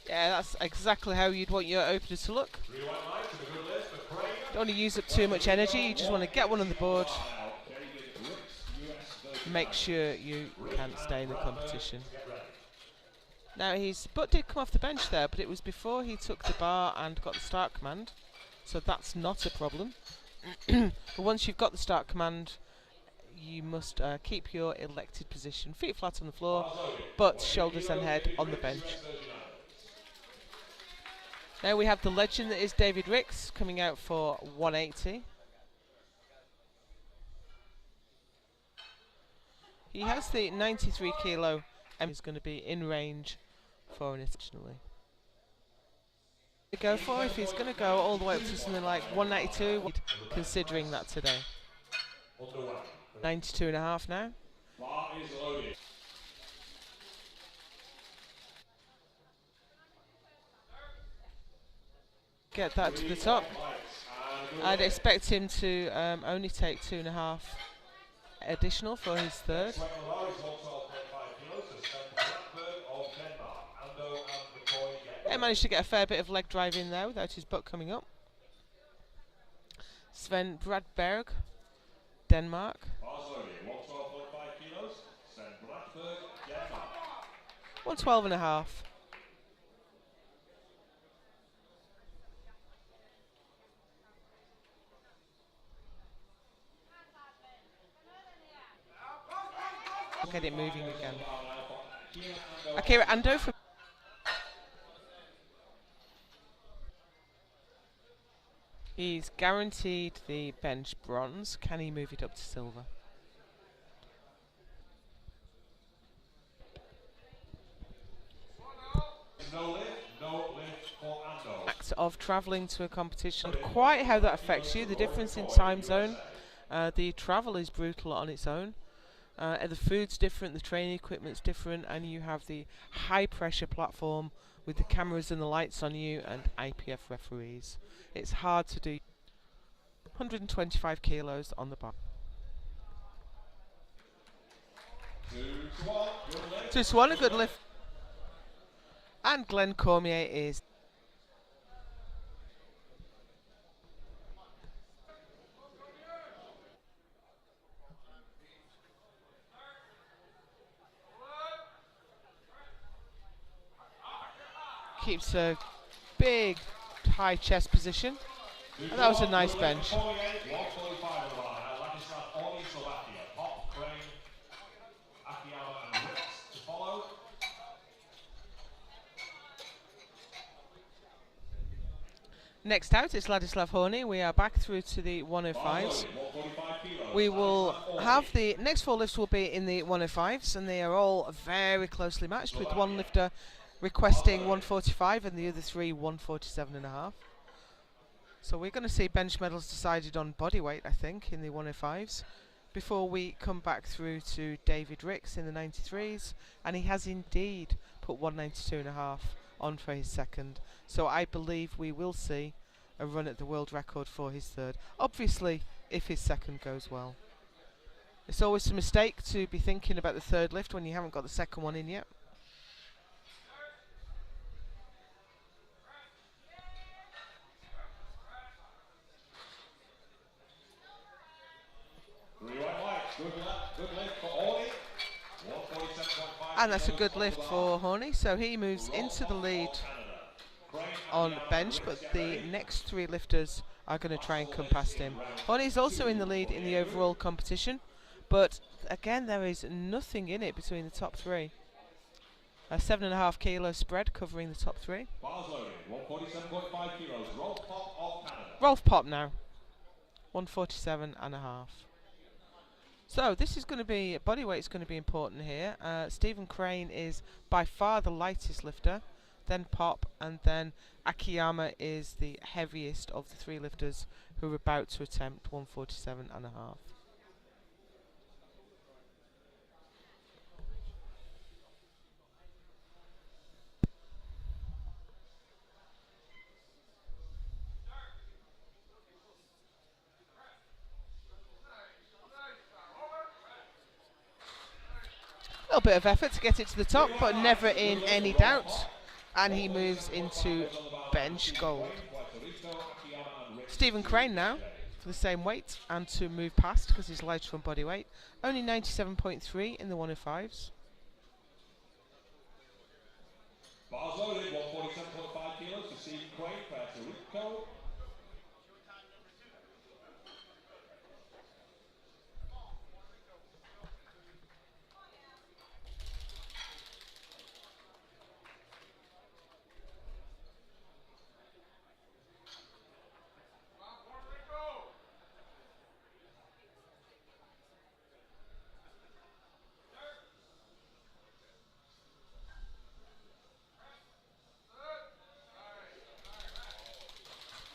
Yeah, that's exactly how you'd want your opener to look. Don't want to use up too much energy, you just want to get one on the board. Make sure you can stay in the competition. Now his butt did come off the bench there, but it was before he took the bar and got the start command. So that's not a problem. But once you've got the start command, you must keep your elected position. Feet flat on the floor, butt, shoulders and head on the bench. Now we have the legend that is David Ricks coming out for 180. He has the 93 kilo and is going to be in range for an additionally. To go for if he's going to go all the way up to something like 192, considering that today. 92.5 now. Get that to the top. I'd expect him to only take 2.5 additional for his third. He managed to get a fair bit of leg drive in there without his butt coming up. Sven Bradberg, Denmark. 112.5. Get it moving again. Akira Ando from he's guaranteed the bench bronze. Can he move it up to silver? No lift for Ando. Act of travelling to a competition. Quite how that affects you. The difference in time zone. The travel is brutal on its own. The food's different, the training equipment's different, and you have the high pressure platform with the cameras and the lights on you and IPF referees. It's hard to do. 125 kilos on the bar. 2 to 1, a good lift. And Glenn Cormier is keeps a big high chest position. And that was a nice bench. Next out, it's Ladislav Horny. We are back through to the 105s. We will have the next 4 lifts will be in the 105s, and they are all very closely matched, with one lifter requesting 145 and the other 3 147.5. So we're going to see bench medals decided on body weight, I think, in the 105s, before we come back through to David Ricks in the 93s, and he has indeed put 192.5 on for his second. So I believe we will see a run at the world record for his third, obviously if his second goes well. It's always a mistake to be thinking about the third lift when you haven't got the second one in yet. And that's a good lift for Horny, so he moves into the lead on bench, but the next 3 lifters are going to try and come past him. Horny's also in the lead in the overall competition, but again there is nothing in it between the top 3. A 7.5 kilo spread covering the top 3. Rolf Pop now, 147.5. So this is going to be, body weight is going to be important here. Stephen Crane is by far the lightest lifter, then Pop, and then Akiyama is the heaviest of the 3 lifters who are about to attempt 147.5. A little bit of effort to get it to the top, but never in any doubt. And he moves into bench gold. Stephen Crane now for the same weight and to move past because he's lighter on body weight. Only 97.3 in the 105s. Bars loaded, 147.5 kilos for Stephen Crane, Puerto Rico.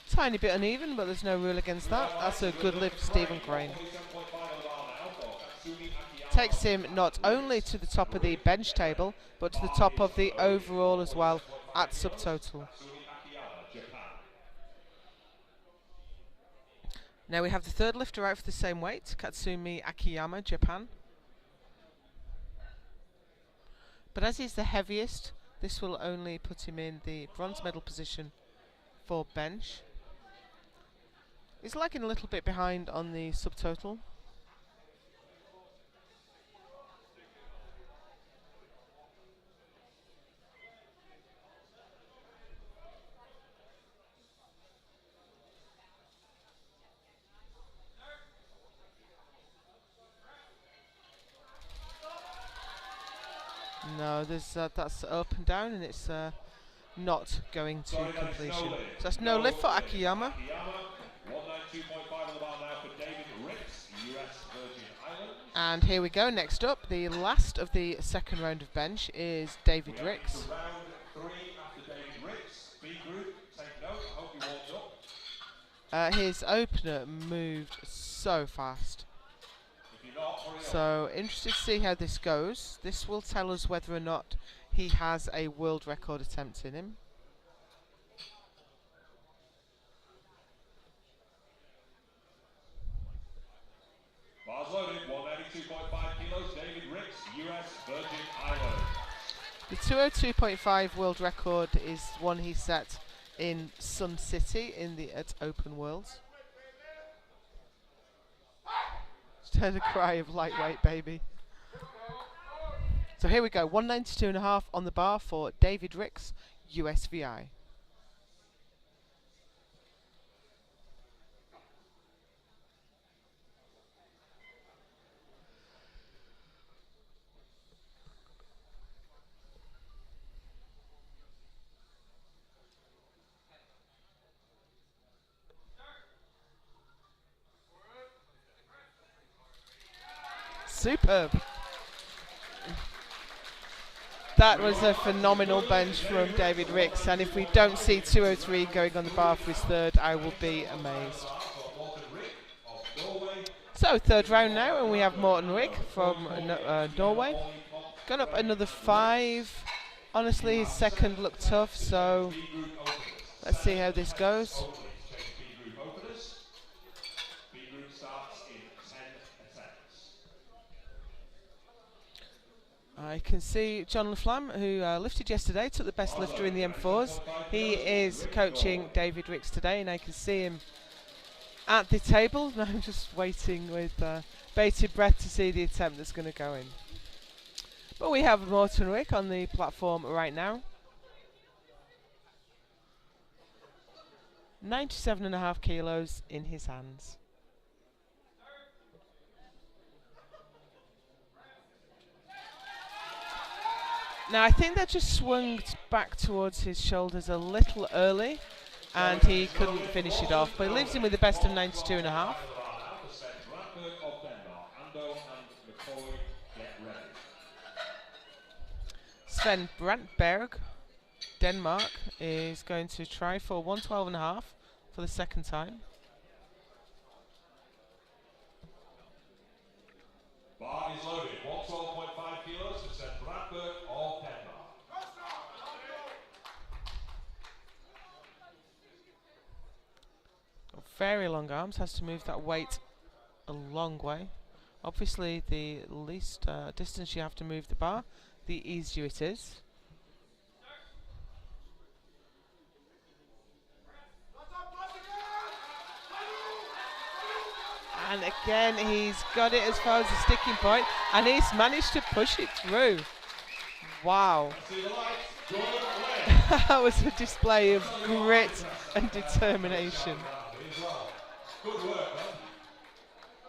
Tiny bit uneven, but there's no rule against that. That's a good lift for Stephen Crane. Takes him not only to the top of the bench table, but to the top of the overall as well at subtotal. Now we have the third lifter out for the same weight, Katsumi Akiyama, Japan. But as he's the heaviest, this will only put him in the bronze medal position for bench. He's lagging a little bit behind on the subtotal. No, there's that's up and down, and it's not going to completion. So that's no lift for Akiyama. 192.5 on the bar now for David Ricks, US Virgin Islands. And here we go, next up, the last of the second round of bench is David Ricks. Round 3 after David Ricks. B group, take note, I hope you warmed up. His opener moved so fast. If you're not, hurry up. So interested to see how this goes. This will tell us whether or not he has a world record attempt in him. Bars loaded, 192.5 kilos, David Ricks, US Virgin Islands. The 202.5 world record is one he set in Sun City at Open Worlds. Just heard a cry of lightweight baby. So here we go, 192.5 on the bar for David Ricks, USVI. Superb. That was a phenomenal bench from David Ricks, and if we don't see 203 going on the bar for his third, I will be amazed. So third round now, and we have Morten Rick from Norway. Gone up another 5. Honestly, his second looked tough, so let's see how this goes. I can see John LaFlamme, who lifted yesterday, took the best lifter in the M4s. He is coaching David Ricks today, and I can see him at the table. Now I'm just waiting with bated breath to see the attempt that's going to go in. But we have Morten Rick on the platform right now. 97.5 kilos in his hands. Now I think that just swung back towards his shoulders a little early, and he couldn't finish it off. But he leaves him with the best of 92.5. Sven Brandberg, Denmark, is going to try for 112.5 for the second time. Bar is loaded, 112.5 kilos for Sven Brandberg of Denmark. Very long arms, has to move that weight a long way. Obviously, the least distance you have to move the bar, the easier it is. And again, he's got it as far as the sticking point, and he's managed to push it through. Wow. That was a display of grit and determination. Good work, man.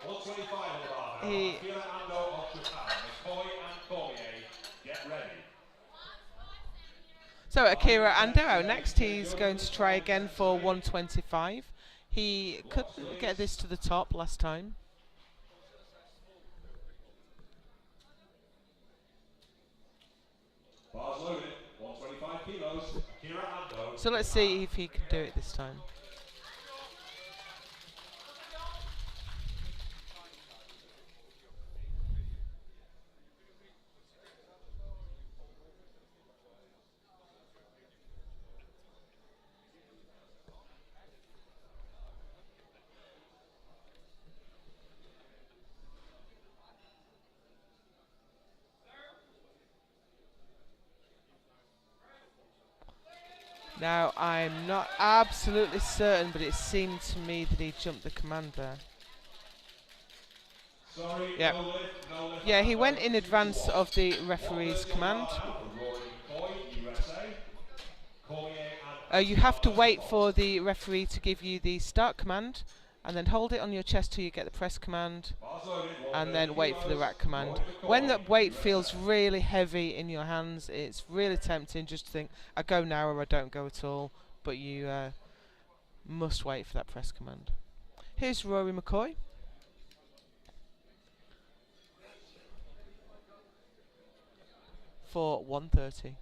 125 on the bar now. Akira Ando of Japan. McCoy and Cormier, get ready. So Akira Ando out next. He's going to try again for 125. He couldn't get this to the top last time. Bars loaded, 125 kilos. Akira Ando. So let's see if he can do it this time. Now, I'm not absolutely certain, but it seemed to me that he jumped the command there. Sorry, yeah. No lift, Yeah, he went in advance of the referee's command. You have to wait for the referee to give you the start command, and then hold it on your chest till you get the press command, and then wait for the rack command. When the weight feels really heavy in your hands, it's really tempting just to think, I go now or I don't go at all, but you must wait for that press command. Here's Rory McCoy. For 130.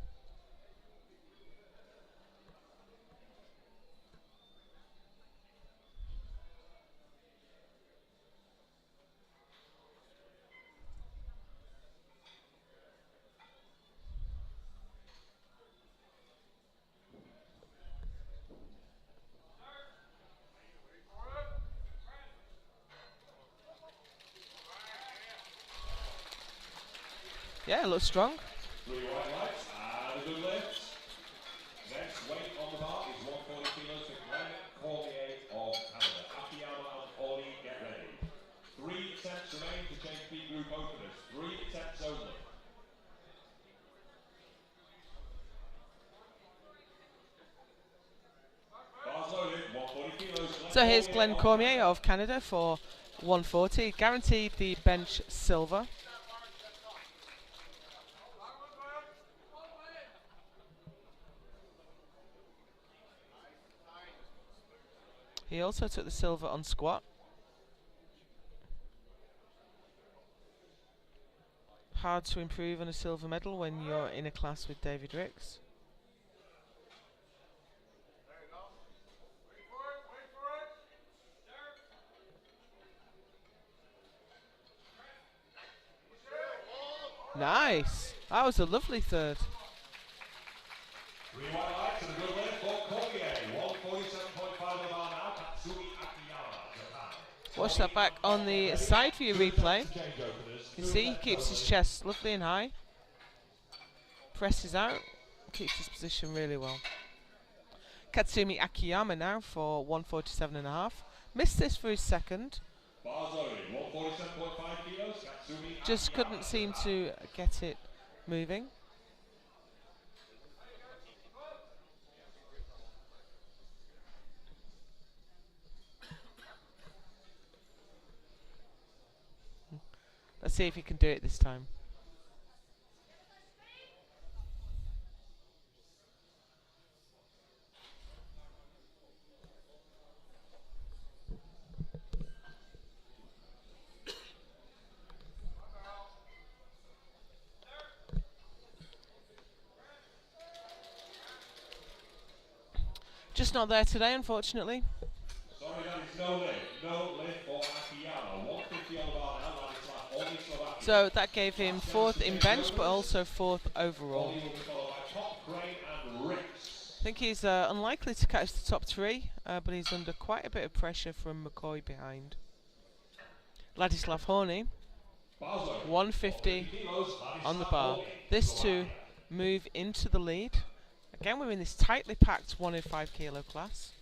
Yeah, it looks strong. 3 white lights and a good lift. Next weight on the bar is 140 kilos for Glenn Cormier of Canada. Akiyama and Oli, get ready. 3 attempts remain to change B group openers. 3 attempts only. So here's Glenn Cormier of Canada for 140, guaranteed the bench silver. He also took the silver on squat. Hard to improve on a silver medal when you're in a class with David Ricks. Nice! That was a lovely third. Watch that back on the side view replay. You can see he keeps his chest lovely and high. Presses out, keeps his position really well. Katsumi Akiyama now for 147.5. Missed this for his second. Just couldn't seem to get it moving. Let's see if he can do it this time. Just not there today, unfortunately. Sorry, that is no lift. No lift for Akiyama. 150 on the bar now. So that gave him 4th in bench, but also 4th overall. I think he's unlikely to catch the top 3, but he's under quite a bit of pressure from McCoy behind. Ladislav Horny, 150 on the bar. This to move into the lead. Again, we're in this tightly packed 105 kilo class.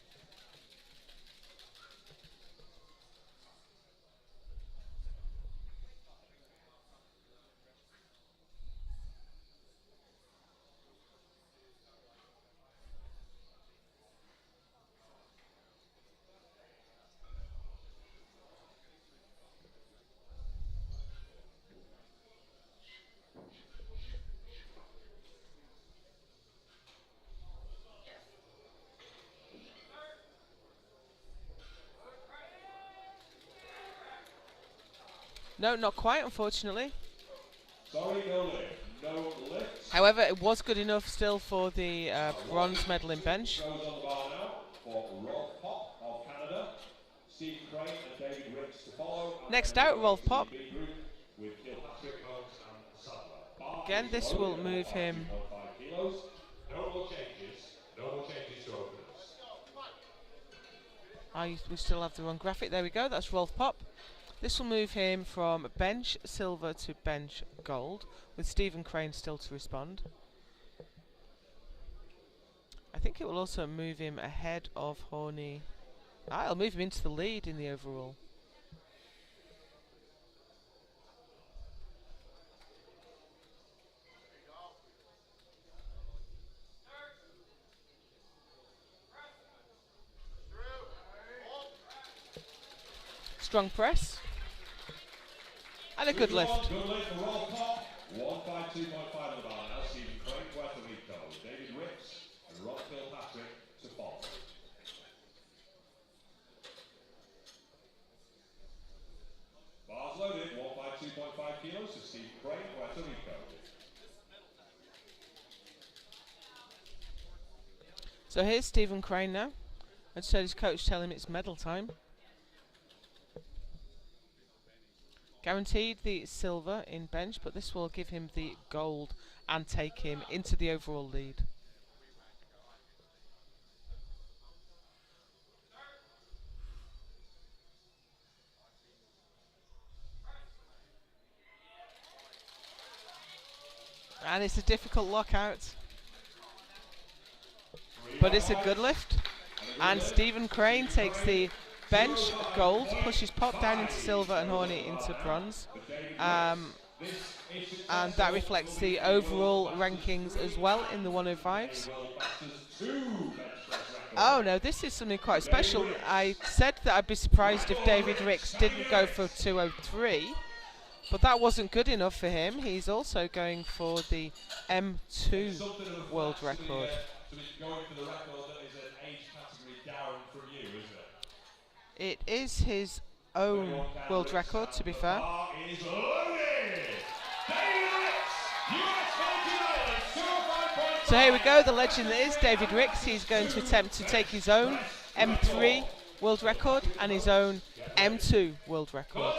No, not quite, unfortunately. Sorry, no lift. No lift. However, it was good enough still for the bronze medal in bench. Goes on the bar now for Rolf Pop of Canada, Steve Crane and David Ricks to follow. Next out, Rolf Pop. With Patrick Holmes and Sadler. Again, this will move him. No more changes. No more changes to openers. We still have the wrong graphic. There we go. That's Rolf Pop. This will move him from bench silver to bench gold, with Stephen Crane still to respond. I think it will also move him ahead of Horny. It'll move him into the lead in the overall. Strong press. And a good lift. Good lift for Rolf Pop. 152.5 on the bar now. Stephen Crane, Puerto Rico. David Ricks and Rob Kilpatrick to follow. Bars loaded. 152.5 kilos to Stephen Crane, Puerto Rico. So here's Stephen Crane now. I just heard his coach tell him it's medal time. Guaranteed the silver in bench, but this will give him the gold and take him into the overall lead. And it's a difficult lockout, but it's a good lift. And Stephen Crane takes the bench gold, pushes Pop down into silver and Horny into bronze. And that reflects the overall rankings as well in the 105s. Oh no, this is something quite special. I said that I'd be surprised if David Ricks didn't go for 203, but that wasn't good enough for him. He's also going for the M2 world record. It is his own world record, to be fair. So here we go, the legend that is David Ricks. He's going to attempt to take his own M3 world record and his own M2 world record.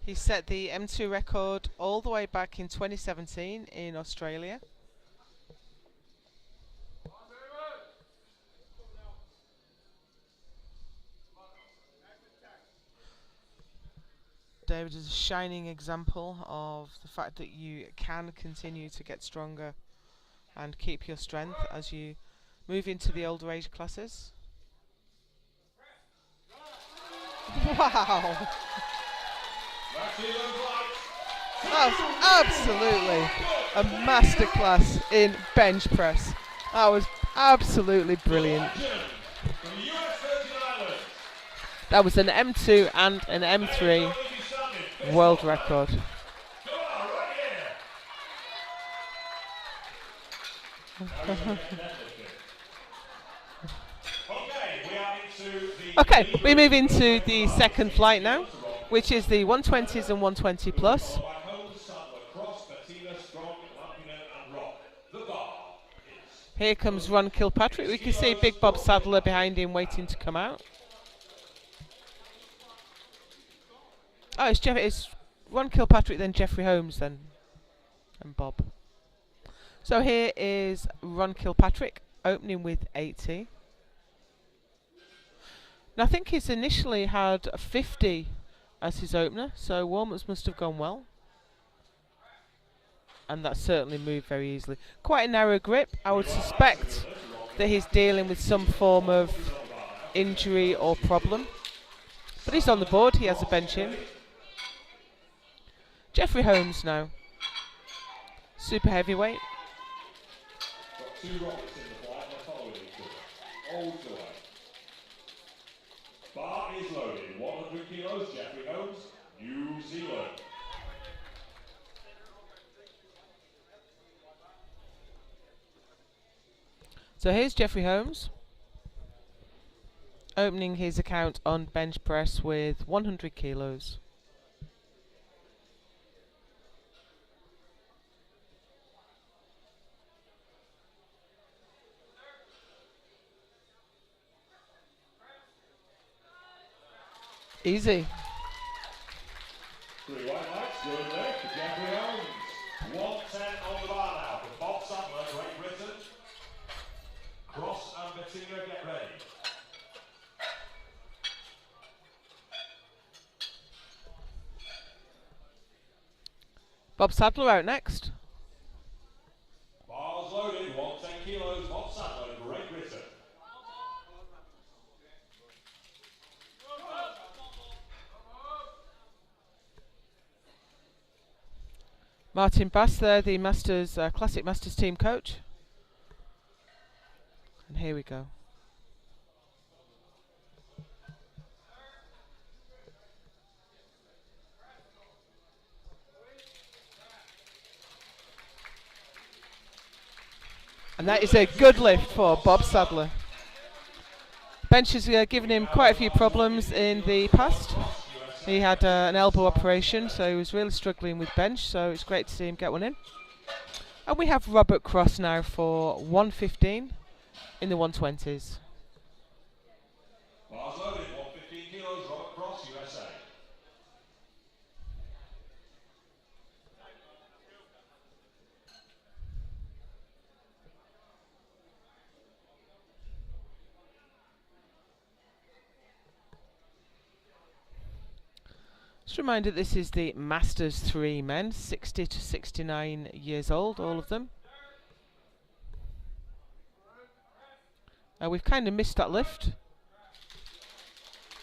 He set the M2 record all the way back in 2017 in Australia. David is a shining example of the fact that you can continue to get stronger and keep your strength as you move into the older age classes. Wow! That was absolutely a masterclass in bench press. That was absolutely brilliant. That was an M2 and an M3 world record. Okay, we move into the second flight now, which is the 120s and 120 plus. Here comes Ron Kilpatrick. We can see Big Bob Sadler behind him waiting to come out. Oh, it's Ron Kilpatrick, then Jeffrey Holmes, then and Bob. So here is Ron Kilpatrick opening with 80. Now I think he's initially had a 50 as his opener, so warm-ups must have gone well. And that certainly moved very easily. Quite a narrow grip. I would suspect that he's dealing with some form of injury or problem. But he's on the board, he has a bench in. Jeffrey Holmes now. Super heavyweight. Bar is loaded. 100 kilos, Jeffrey Holmes, New Zealand. So here's Jeffrey Holmes opening his account on bench press with 100 kilos. Easy. 3 white lights, good leg for Jeffrey Holmes. 110 on the bar now for Bob Sadler, Great Britain. Cross and Bettina, get ready. Bob Sadler out next. Bars loaded, 110 kilos, Bob Sadler, Great Britain. Martin Bass there, the Masters, Classic Masters team coach. And here we go. And that is a good lift for Bob Sadler. Bench has given him quite a few problems in the past. He had an elbow operation, so he was really struggling with bench, so it's great to see him get one in. And we have Robert Cross now for 115 in the 120s. Bars loaded, 115 kilos, Robert Cross, USA. Just a reminder, this is the Masters 3 men, 60 to 69 years old, all of them. We've kind of missed that lift,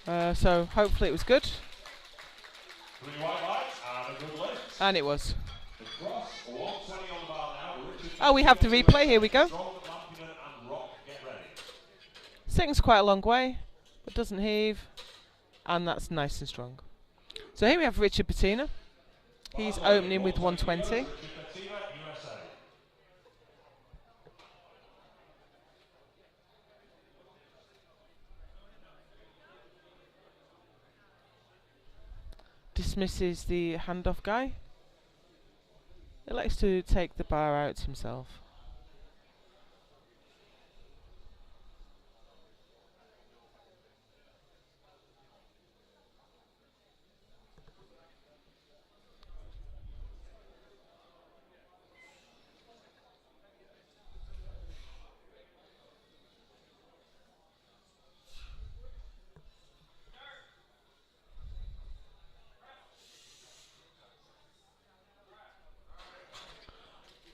so hopefully it was good. 3 white lights and a good lift. And it was. The Cross, 120 on the bar now, Richard Oh, we have the replay. Here we go. Sings quite a long way, but doesn't heave, and that's nice and strong. So here we have Richard Patina. He's opening with 120. Dismisses the handoff guy. He likes to take the bar out himself.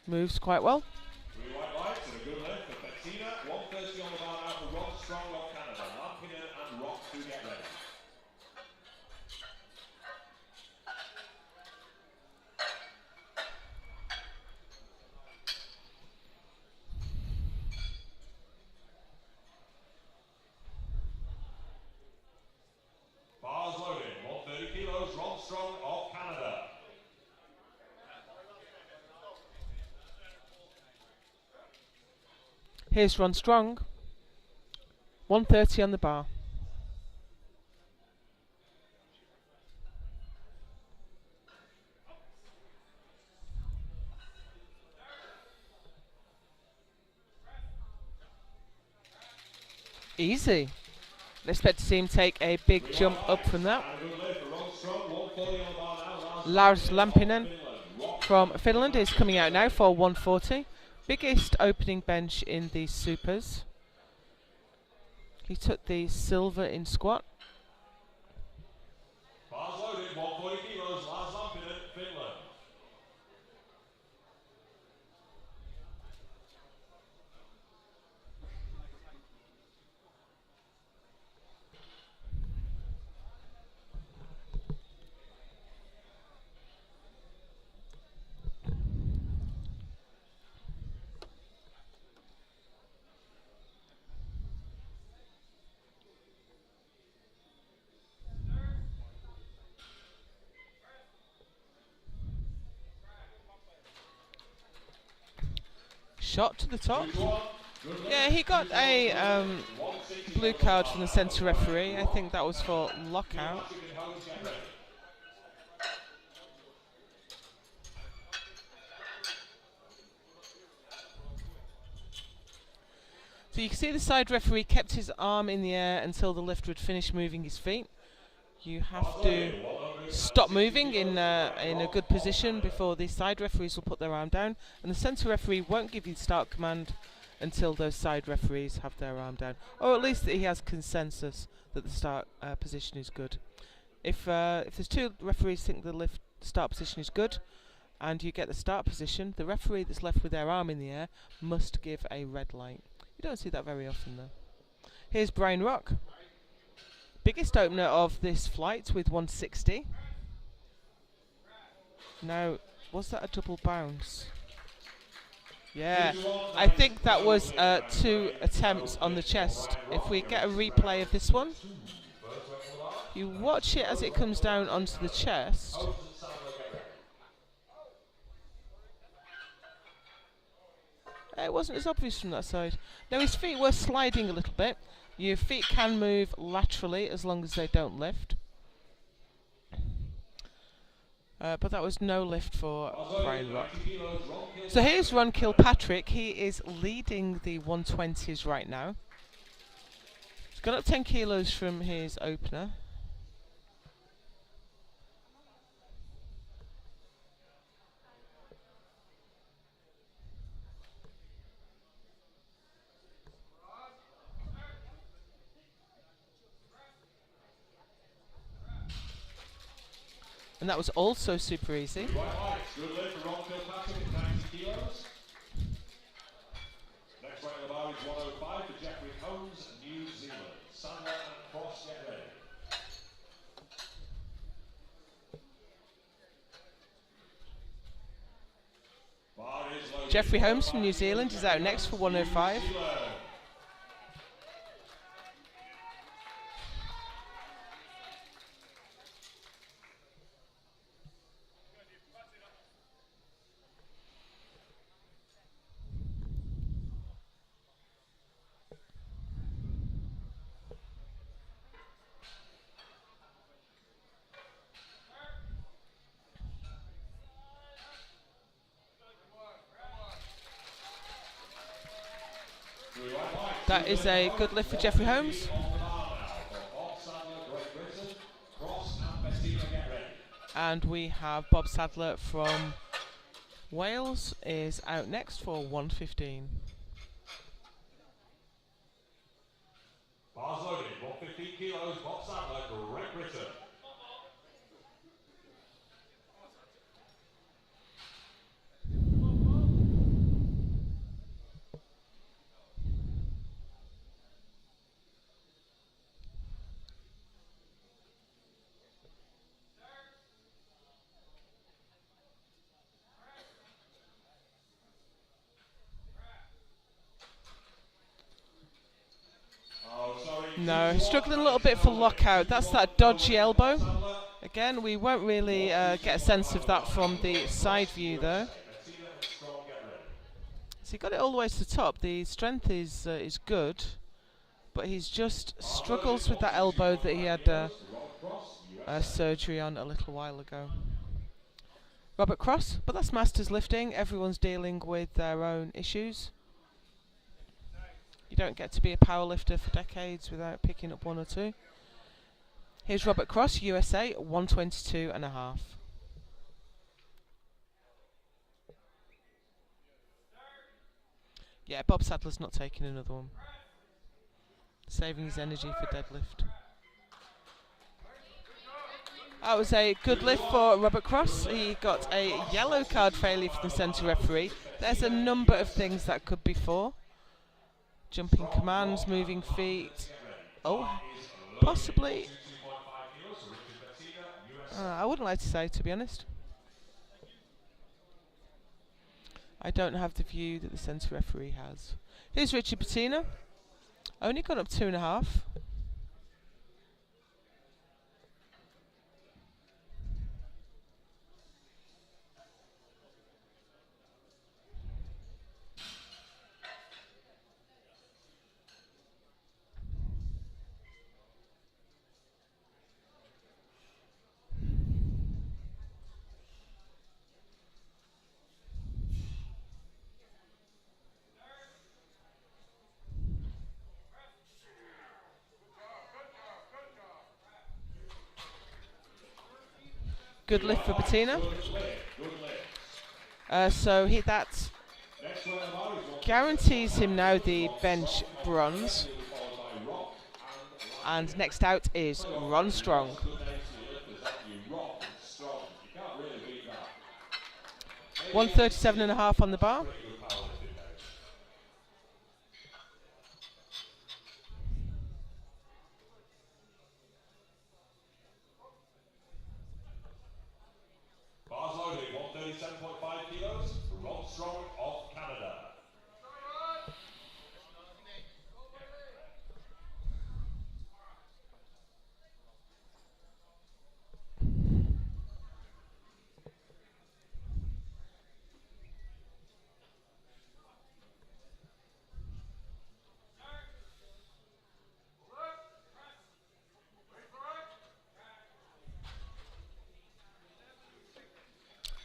Moves quite well. Three white lights and a good lift for Bettina. 130 on the bar now for Ron Strong of Canada. Lampinen and Rock to get ready. Bars loaded. 130 kilos. Ron Strong of Canada. Here's Ron Strong. 130 on the bar. Easy. Expect to see him take a big jump up from that. Lars Lampinen from Finland is coming out now for 140. Biggest opening bench in the supers. He took the silver in squat. Bars loaded, 140 kilos, Lars Lampinen, Finland. Shot to the top. Yeah, he got a blue card from the centre referee. I think that was for lockout. So you can see the side referee kept his arm in the air until the lifter had finished moving his feet. You have to stop moving in a good position before the side referees will put their arm down, and the centre referee won't give you the start command until those side referees have their arm down, or at least that he has consensus that the start position is good. If there's two referees think the start position is good, and you get the start position, the referee that's left with their arm in the air must give a red light. You don't see that very often though. Here's Brian Rock. Biggest opener of this flight with 160. Now, was that a double bounce? Yeah, I think that was 2 attempts on the chest. If we get a replay of this one, you watch it as it comes down onto the chest. It wasn't as obvious from that side. Now his feet were sliding a little bit. Your feet can move laterally as long as they don't lift. But that was no lift for Brian Rock. So here's Ron Kilpatrick. He is leading the 120s right now. He's gone up 10 kilos from his opener. And that was also super easy. Good lift for Ron Kilpatrick at 90 kilos. Next weight on the bar is 105 for Jeffrey Holmes, New Zealand. Sandler and Cross, get ready. Jeffrey Holmes from New Zealand is out next for 105. That is a good lift for Jeffrey Holmes. And we have Bob Sadler from Wales is out next for 115. Bars loaded, 115 kilos, Bob Sadler, Great Britain. No, struggling a little bit for lockout. That's that dodgy elbow. Again, we won't really get a sense of that from the side view though. So he got it all the way to the top. The strength is good, but he's just struggles with that elbow that he had surgery on a little while ago. Robert Cross, but that's Masters lifting. Everyone's dealing with their own issues. You don't get to be a powerlifter for decades without picking up one or two. Here's Robert Cross, USA, 122.5. Yeah, Bob Sadler's not taking another one. Saving his energy for deadlift. That was a good lift for Robert Cross. He got a yellow card failure from the centre referee. There's a number of things that could be for. Jumping commands, moving feet. Oh, possibly. I wouldn't like to say, to be honest. I don't have the view that the centre referee has. Here's Richard Bettina. Only gone up 2.5. Good lift for Bettina. So that guarantees him now the bench bronze. And next out is Ron Strong. 137.5 on the bar. Bars loaded, 137.5 kilos, Ron Strong of Canada.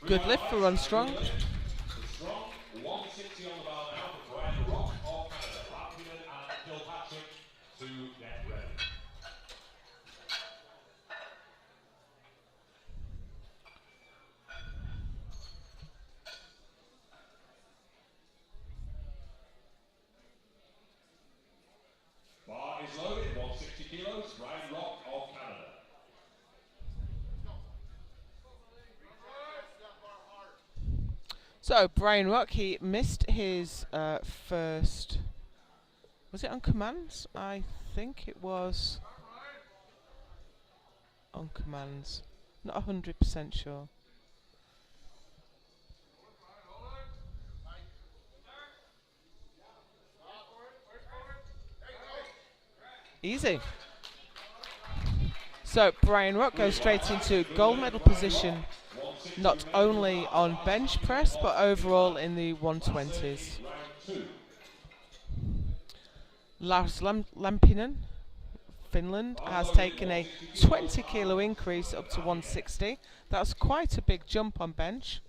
Good lift for Ron Strong. Strong, 160 on the bar now for Brian Rock of Canada. Lapinen and Kilpatrick to get ready. Bar is loaded, 160 kilos, Brian Rock of Canada. So, Brian Rock, he missed his first... Was it on commands? I think it was on commands. Not 100% sure. Easy. So Brian Rock goes straight into gold medal position, not only on bench press but overall in the 120s. Lars Lampinen, Finland, has taken a 20 kilo increase up to 160. That's quite a big jump on bench.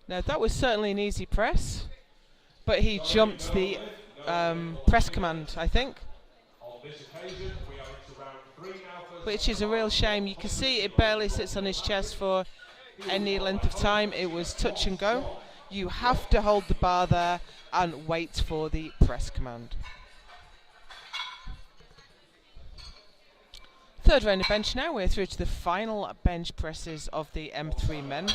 Now that was certainly an easy press, but he jumped the press command, I think, which is a real shame. You can see it barely sits on his chest for any length of time. It was touch and go. You have to hold the bar there and wait for the press command. Third round of bench now. We're through to the final bench presses of the M3 men.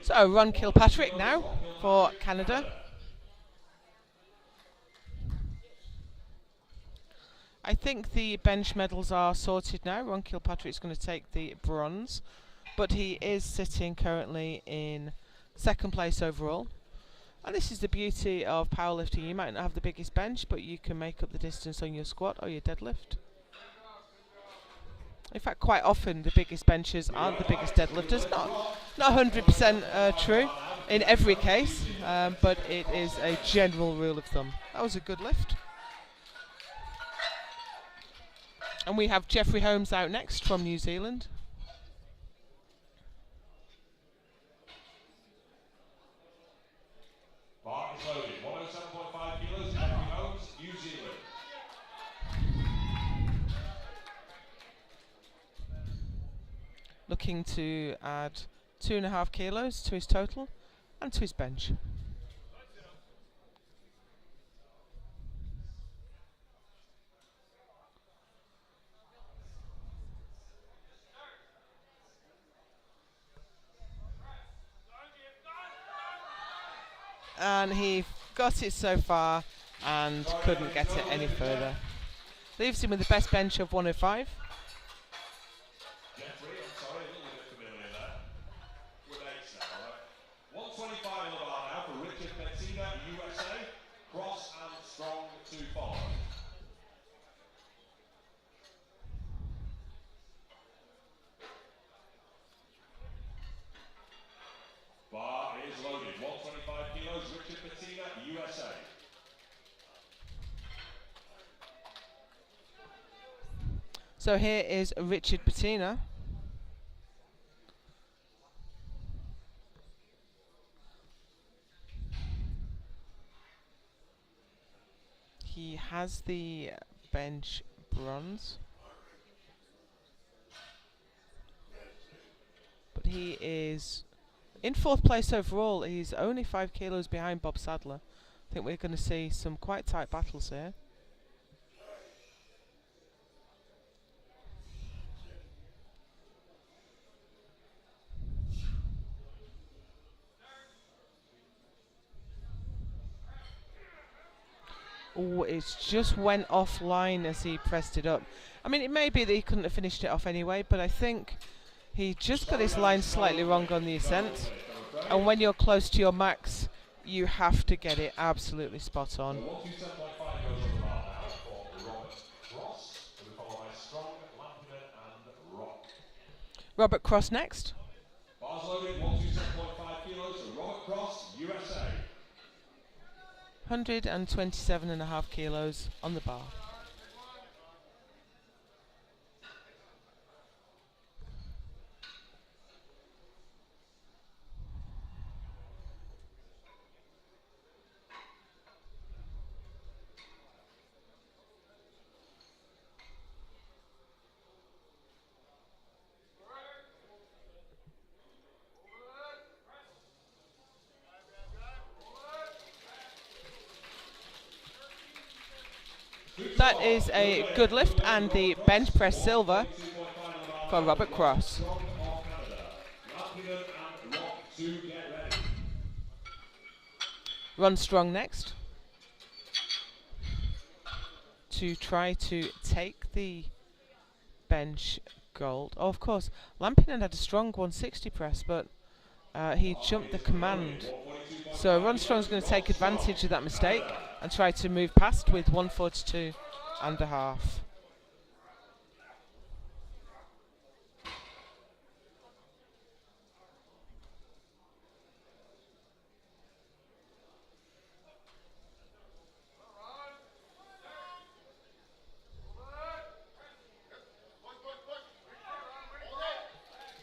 So Ron Kilpatrick now for Canada. I think the bench medals are sorted now. Ron Kilpatrick's going to take the bronze, but he is sitting currently in second place overall. And this is the beauty of powerlifting. You might not have the biggest bench, but you can make up the distance on your squat or your deadlift. In fact, quite often the biggest benchers aren't the biggest deadlifters. Not 100% true in every case, but it is a general rule of thumb. That was a good lift. And we have Jeffrey Holmes out next from New Zealand. Bar is loaded, 107.5 kilos, Jeffrey Holmes, New Zealand. Looking to add 2.5 kilos to his total and to his bench. And he got it so far and couldn't get it any further. Leaves him with the best bench of 105. Jeffrey, I'm sorry, a little bit familiar there. With 8 now, right? 125 on the bar now for Richard Bettina, USA. Cross and strong to follow. Bar is loaded, 125 kilos, Richard Bettina, USA. So here is Richard Bettina. He has the bench bronze, but he is in 4th place overall. He's only 5 kilos behind Bob Sadler. I think we're going to see some quite tight battles here. Oh, it just went offline as he pressed it up. I mean, it may be that he couldn't have finished it off anyway, but I think he just got his line slightly wrong on the ascent. And when you're close to your max, you have to get it absolutely spot on. Robert Cross next. Bars loaded, 127.5 kilos for Robert Cross, USA. 127.5 kilos on the bar. That is a good lift, and the bench press silver for Robert Cross. Ron Strong next to try to take the bench gold. Oh, of course, Lampinen had a strong 160 press, but he jumped the command. So Ron Strong's going to take advantage of that mistake and try to move past with 142 and a half.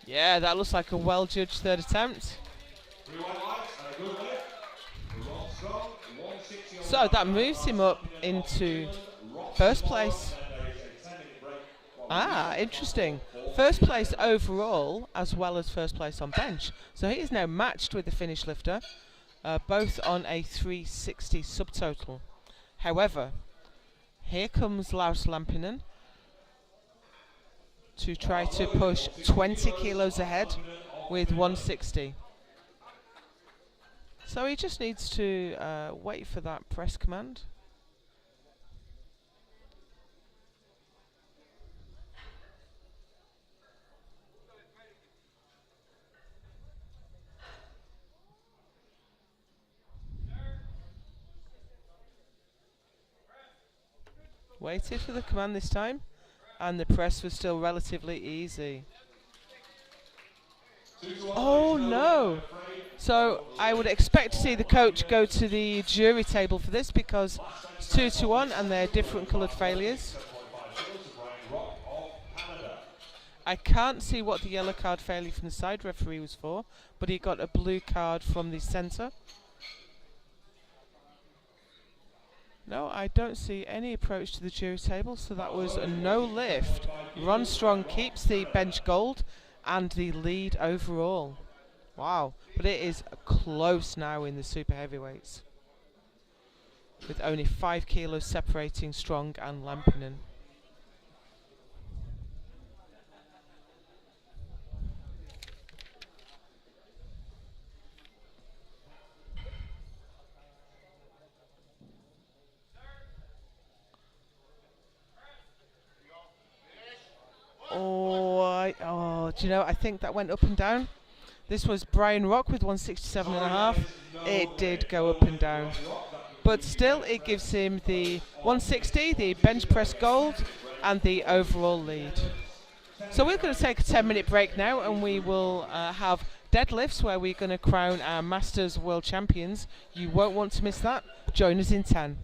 Yeah, that looks like a well-judged third attempt. So that moves him up into first place. Ah, interesting. First place overall, as well as first place on bench. So he is now matched with the Finnish lifter, both on a 360 subtotal. However, here comes Laus Lampinen to try to push 20 kilos ahead with 160. So he just needs to wait for that press command. Waited for the command this time, and the press was still relatively easy. Oh no! So I would expect to see the coach go to the jury table for this, because it's 2-1 and they're different coloured failures. I can't see what the yellow card failure from the side referee was for, but he got a blue card from the centre. No, I don't see any approach to the jury table, so that was a no lift. Ron Strong keeps the bench gold and the lead overall. Wow, but it is close now in the super heavyweights, with only 5 kilos separating Strong and Lampinen. Do you know, I think that went up and down. This was Brian Rock with 167.5. It did go up and down, but still it gives him the 160, the bench press gold, and the overall lead. So we're going to take a 10-minute break now, and we will have deadlifts where we're going to crown our Masters World Champions. You won't want to miss that. Join us in 10.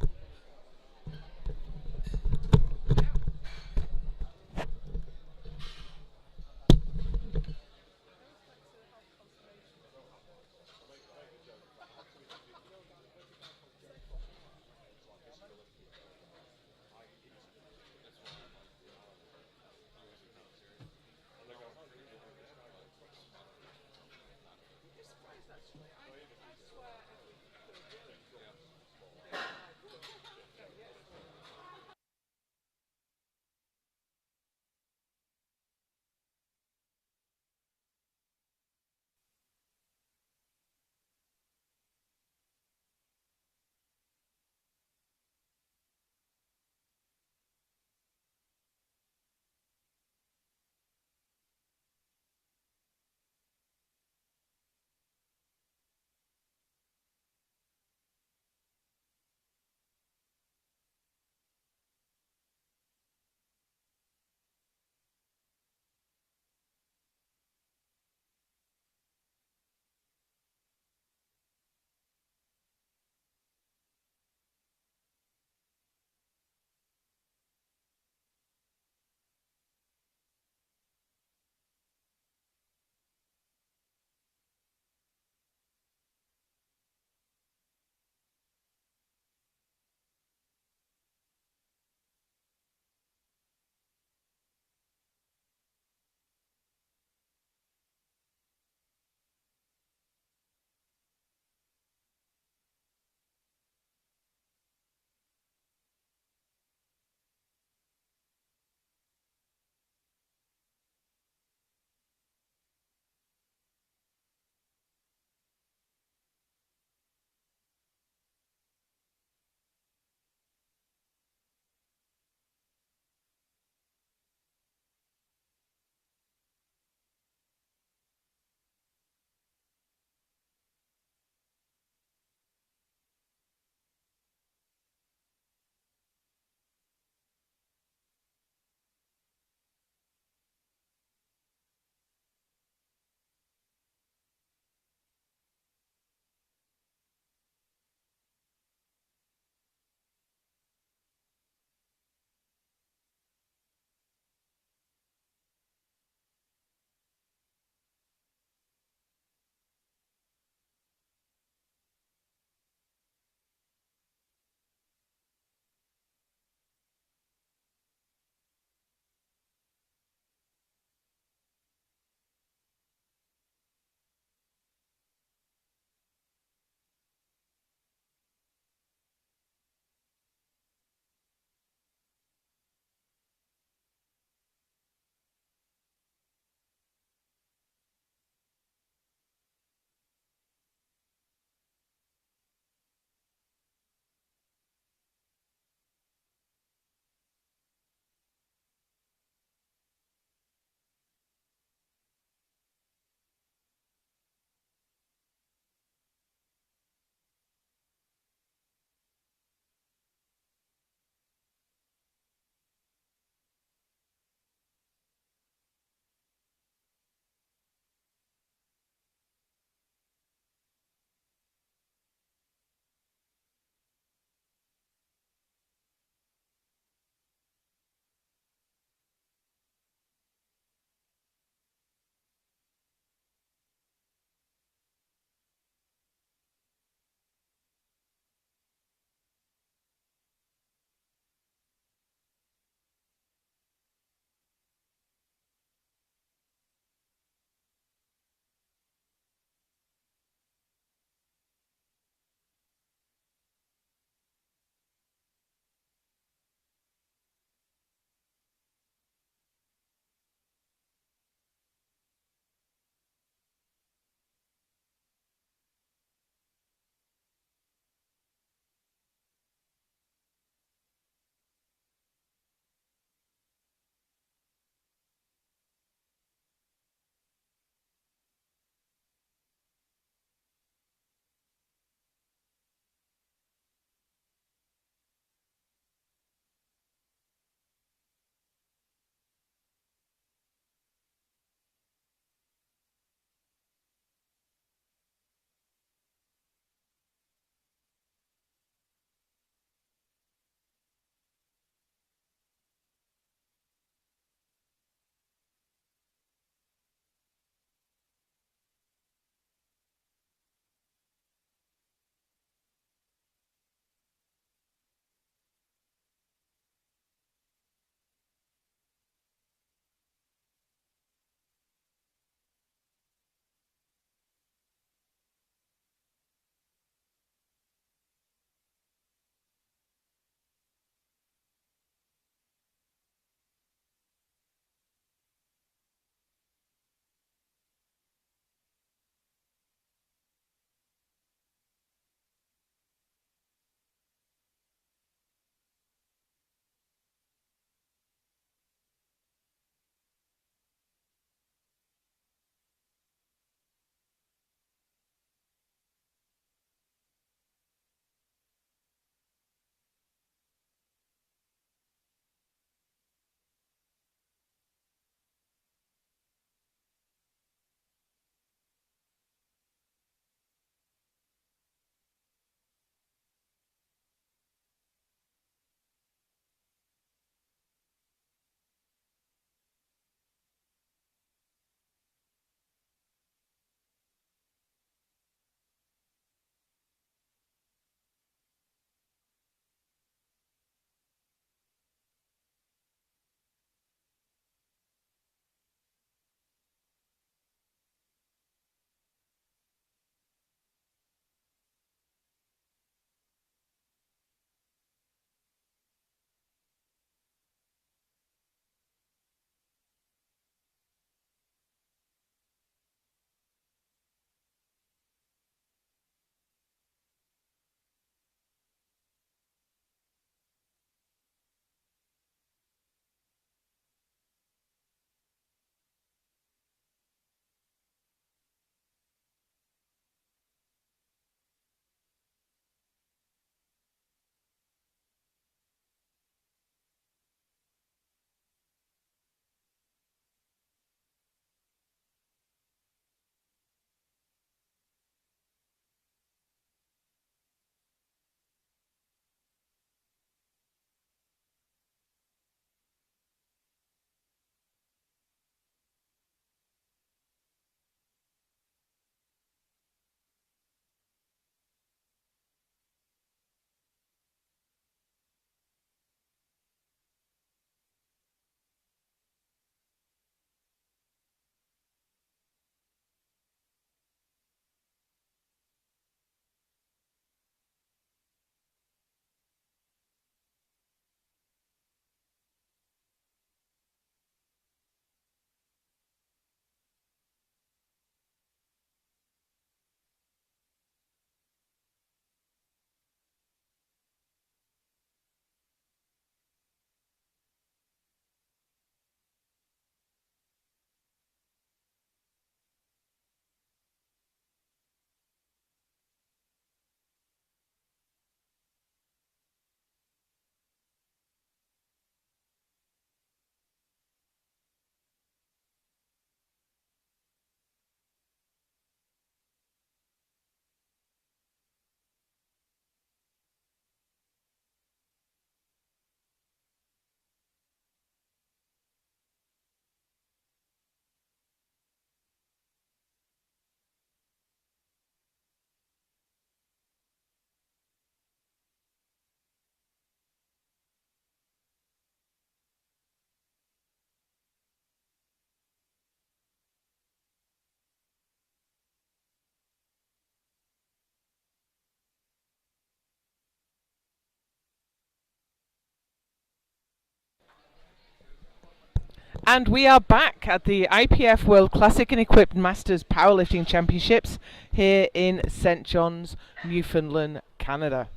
And we are back at the IPF World Classic and Equipped Masters Powerlifting Championships here in St. John's, Newfoundland, Canada.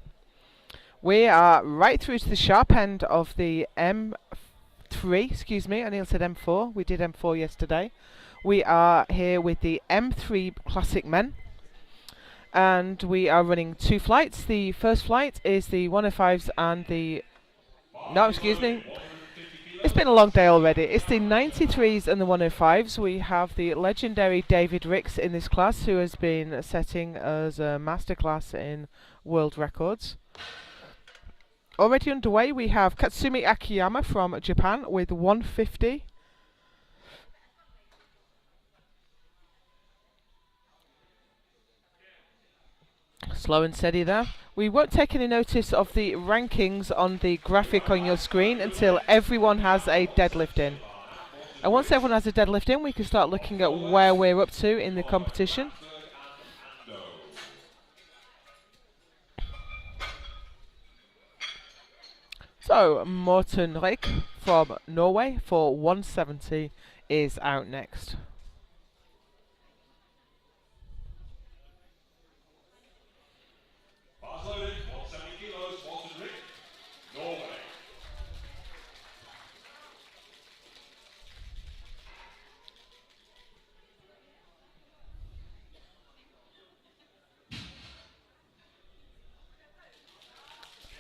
We are right through to the sharp end of the M3, excuse me, I nearly said M4. We did M4 yesterday. We are here with the M3 Classic Men. And we are running 2 flights. The first flight is the 105s and the... No, excuse me. It's been a long day already. It's the 93s and the 105s. We have the legendary David Ricks in this class, who has been setting as a masterclass in world records. Already underway, we have Katsumi Akiyama from Japan with 150. Slow and steady there. We won't take any notice of the rankings on the graphic on your screen until everyone has a deadlift in. And once everyone has a deadlift in, we can start looking at where we're up to in the competition. So, Morten Rik from Norway for 170 is out next.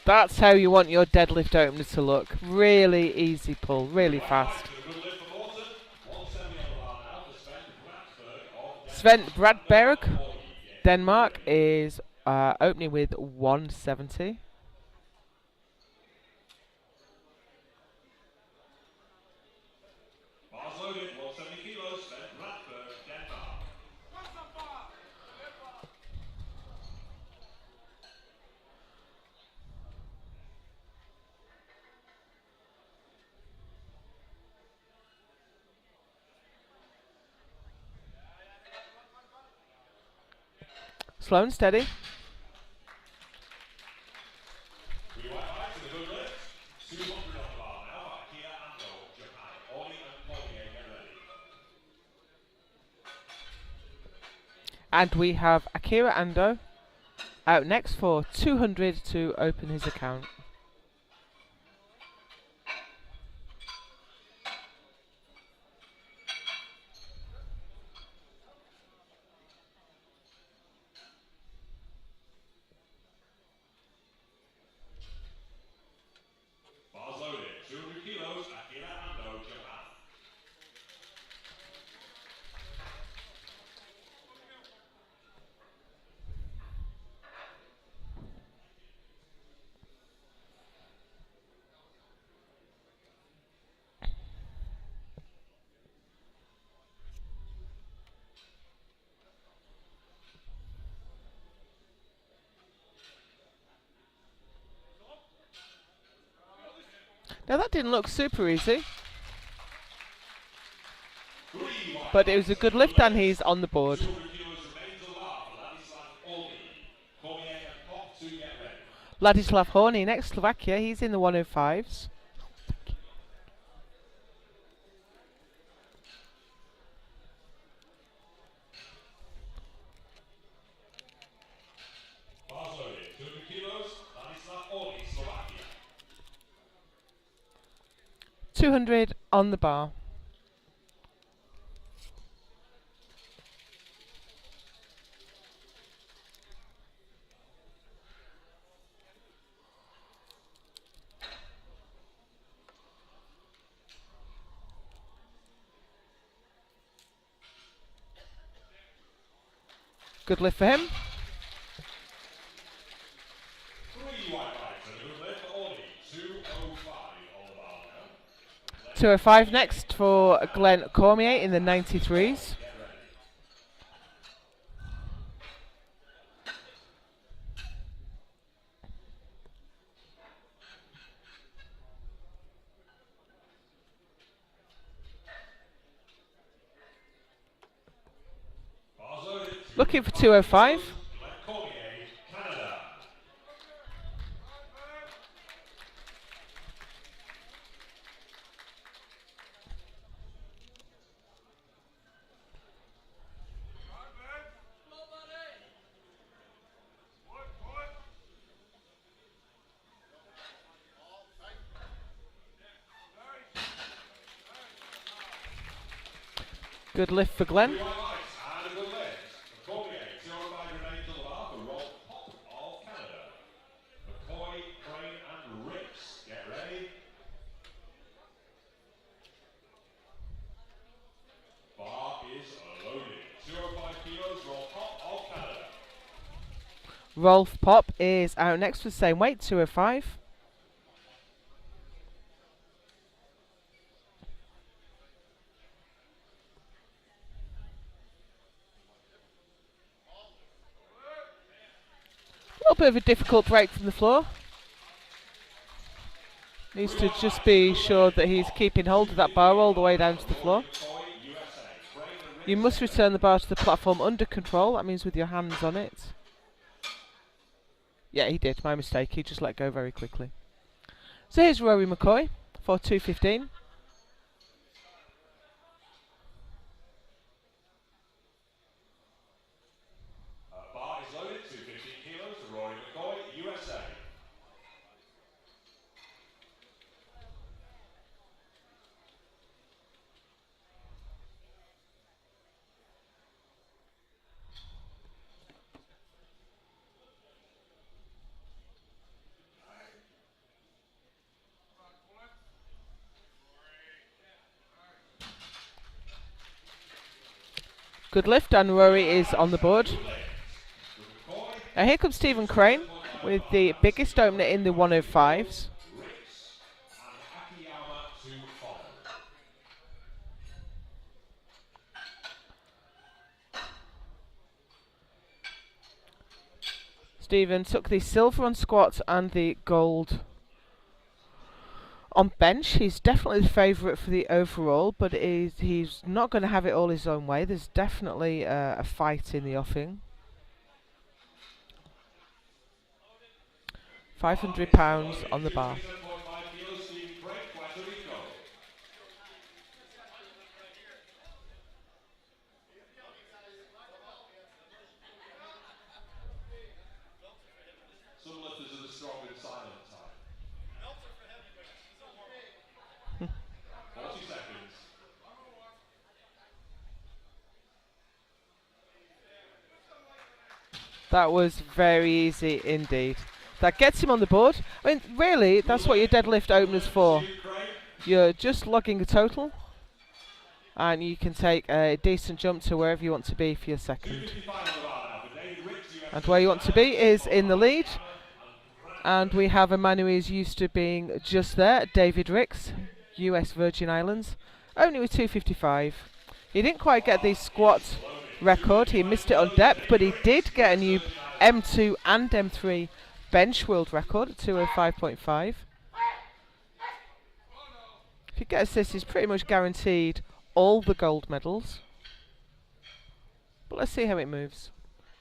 That's how you want your deadlift opener to look. Really easy pull, really fast. Sven Bradberg, Denmark, is opening with 170. Slow and steady. And we have Akira Ando out next for 200 to open his account. Now that didn't look super easy, but it was a good lift and he's on the board. Ladislav Horny next, Slovakia, he's in the 105s. $200 on the bar. Good lift for him. 205 next for Glenn Cormier in the 93s. Looking for 205. Good lift for Glenn. Rolf Pop is out next for the same weight, 205. A little bit of a difficult break from the floor. Needs to just be sure that he's keeping hold of that bar all the way down to the floor. You must return the bar to the platform under control. That means with your hands on it. Yeah, he did. My mistake. He just let go very quickly. So here's Rory McCoy for 215. Bar is loaded, 215 kilos, Rory McCoy, USA. Good lift, and Rory is on the board. Now here comes Stephen Crane with the biggest opener in the 105s. Stephen took the silver on squat and the gold on bench. He's definitely the favourite for the overall, but he's not going to have it all his own way. There's definitely a fight in the offing. £500 on the bar. Some lifters are the strong and silent type. 40 seconds. That was very easy indeed. That gets him on the board. I mean, really, that's what your deadlift opener's for. You're just logging a total, and you can take a decent jump to wherever you want to be for your second. And where you want to be is in the lead. And we have a man who is used to being just there, David Ricks, US Virgin Islands, only with 255. He didn't quite get the squat record. He missed it on depth, but he did get a new M2 and M3 bench world record at 205.5. If he gets this, he's pretty much guaranteed all the gold medals. But let's see how it moves.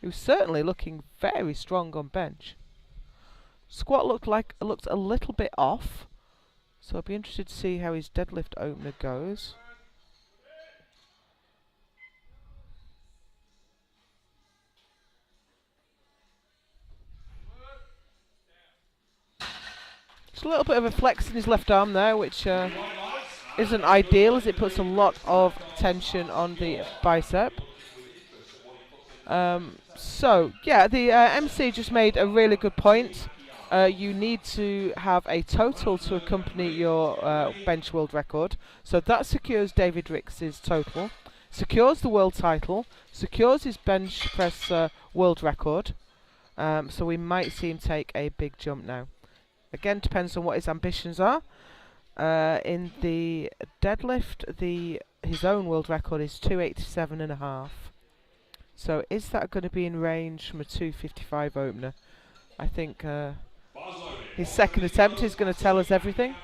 He was certainly looking very strong on bench. Squat looked a little bit off, so I'll be interested to see how his deadlift opener goes. Just a little bit of a flex in his left arm there, which isn't ideal as it puts a lot of tension on the bicep. So, yeah, the MC just made a really good point. You need to have a total to accompany your bench world record. So that secures David Ricks' total, secures the world title, secures his bench press world record. So we might see him take a big jump now. Again, depends on what his ambitions are. In the deadlift, his own world record is 287.5. So is that going to be in range from a 255 opener? I think his second attempt is going to tell us everything.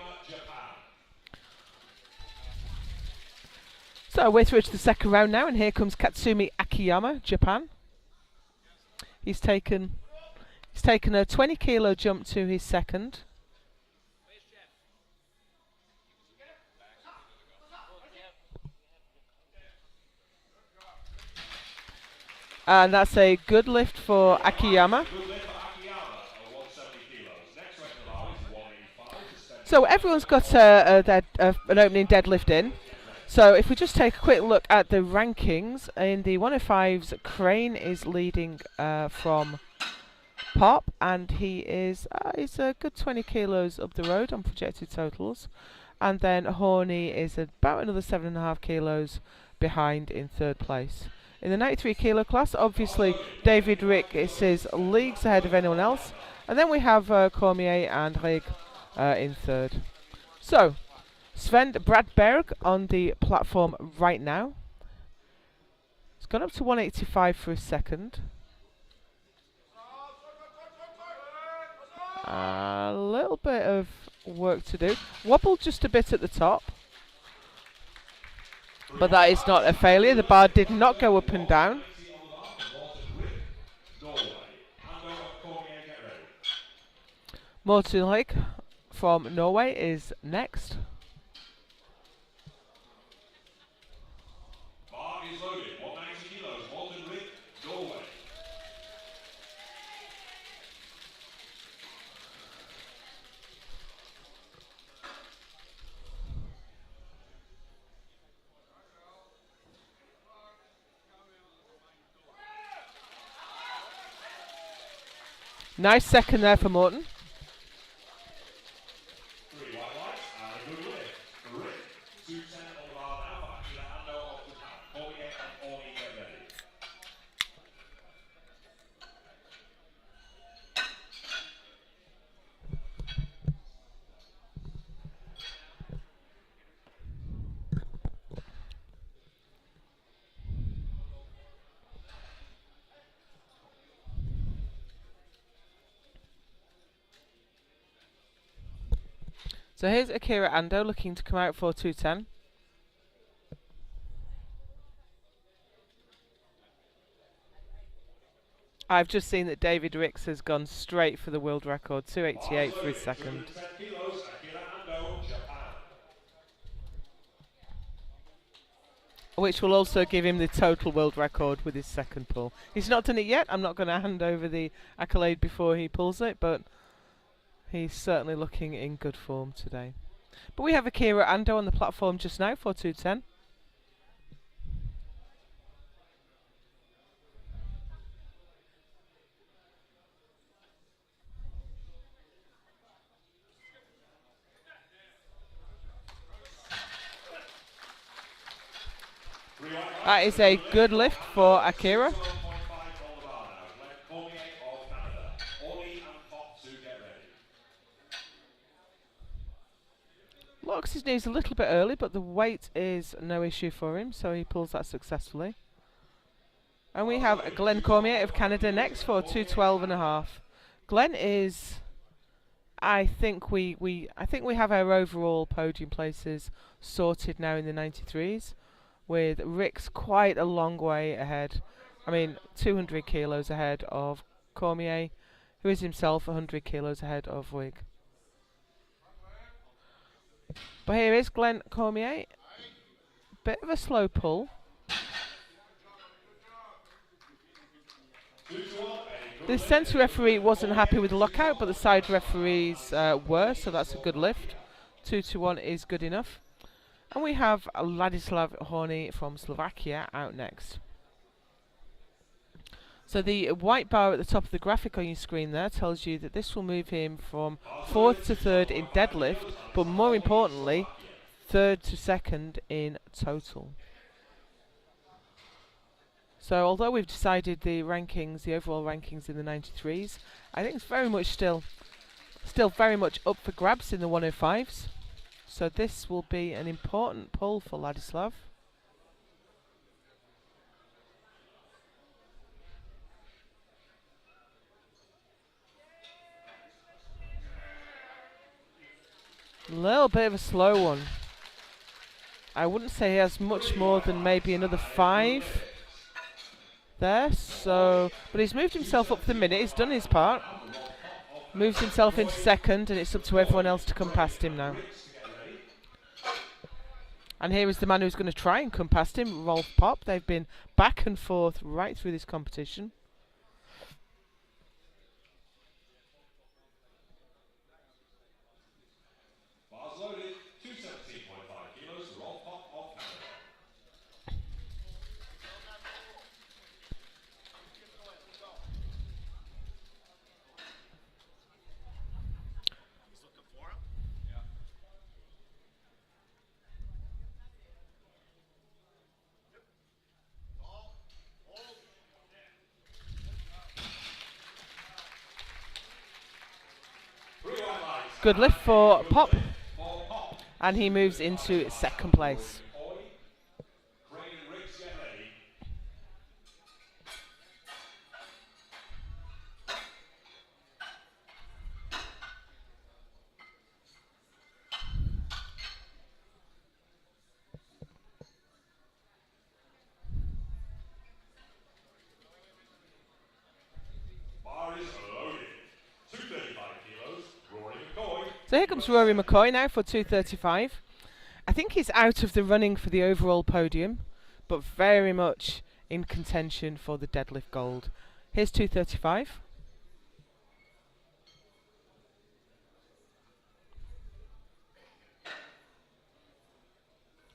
So we're through to the second round now, and here comes Katsumi Akiyama, Japan. He's taken a 20 kilo jump to his second. And that's a good lift for Akiyama. So everyone's got an opening deadlift in. So if we just take a quick look at the rankings, in the 105s, Crane is leading from Pop, and he's a good 20 kilos up the road on projected totals. And then Horny is about another 7.5 kilos behind in third place. In the 93 kilo class, obviously David Rick is leagues ahead of anyone else. And then we have Cormier and Rig in third. So, Sven Bradberg on the platform right now. It's gone up to 185 for a second. A little bit of work to do. Wobbled just a bit at the top. But that is not a failure. The bar did not go up and down. Morten Rig from Norway is next. Bar is loaded, 190 kilos, Morten Rig, Norway. Nice second there for Morten. 3 white lights and a good lift. Rig, 210 on the bar now for Akira Ando of Japan. Cormier and Ormi get ready. So here's Akira Ando looking to come out for 210. I've just seen that David Ricks has gone straight for the world record, 288 for his second. 210 kilos, Akira Ando, Japan. Which will also give him the total world record with his second pull. He's not done it yet. I'm not going to hand over the accolade before he pulls it, but he's certainly looking in good form today. But we have Akira Ando on the platform just now for 210. That is a good lift for Akira. Locks his knees a little bit early, but the weight is no issue for him, so he pulls that successfully. And we have Glenn Cormier of Canada next for 212.5. Glenn is, I think we have our overall podium places sorted now in the 93s, with Rick's quite a long way ahead. I mean, 200 kilos ahead of Cormier, who is himself 100 kilos ahead of Wig. But here is Glenn Cormier. Bit of a slow pull. The centre referee wasn't happy with the lockout, but the side referees were, so that's a good lift. 2-1 is good enough. And we have Ladislav Horny from Slovakia out next. So the white bar at the top of the graphic on your screen there tells you that this will move him from 4th to 3rd in deadlift, but more importantly, 3rd to 2nd in total. So although we've decided the rankings, the overall rankings in the 93s, I think it's very much still very much up for grabs in the 105s. So this will be an important pull for Ladislav. A little bit of a slow one. I wouldn't say he has much more than maybe another 5 there. So, but he's moved himself up for the minute. He's done his part. Moves himself into 2nd, and it's up to everyone else to come past him now. And here is the man who's going to try and come past him, Rolf Pop. They've been back and forth right through this competition. Bars loaded, 217.5 kilos, Rolf Pop of Canada. Good lift for Pop. And he moves into second place. So here comes Rory McCoy now for 235. I think he's out of the running for the overall podium, but very much in contention for the deadlift gold. Here's 235.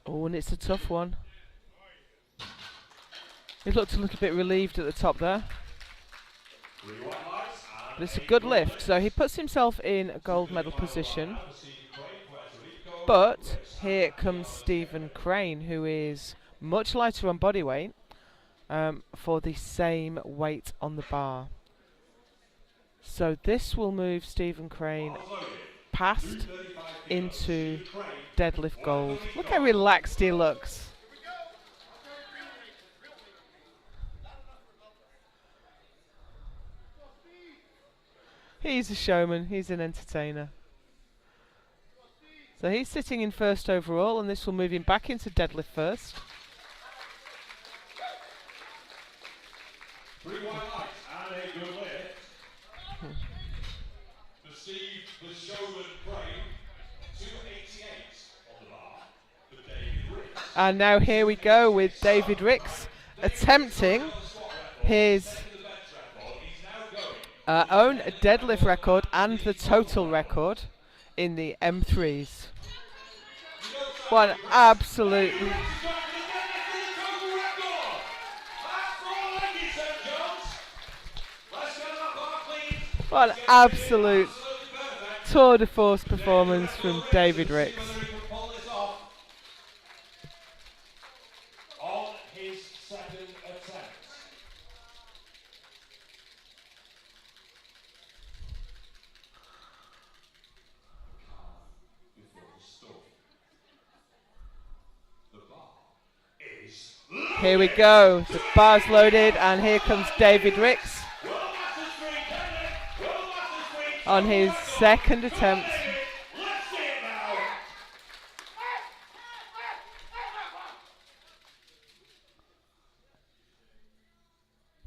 Oh, and it's a tough one. He looked a little bit relieved at the top there. But it's a good lift, so he puts himself in a gold medal position. But here comes Stephen Crane, who is much lighter on body weight for the same weight on the bar. So this will move Stephen Crane past into deadlift gold. Look how relaxed he looks. He's a showman, he's an entertainer. So he's sitting in first overall, and this will move him back into deadlift first. 3 wide lights and a good lift. For Steve, the showman Crane, 288 on the bar for David Ricks. And now here we go with David Ricks attempting his own deadlift record and the total record in the M3s. What an absolute... What an absolute tour de force performance from David Ricks. On his second attempt. Here we go, the bar's loaded, and here comes David Ricks on his second attempt.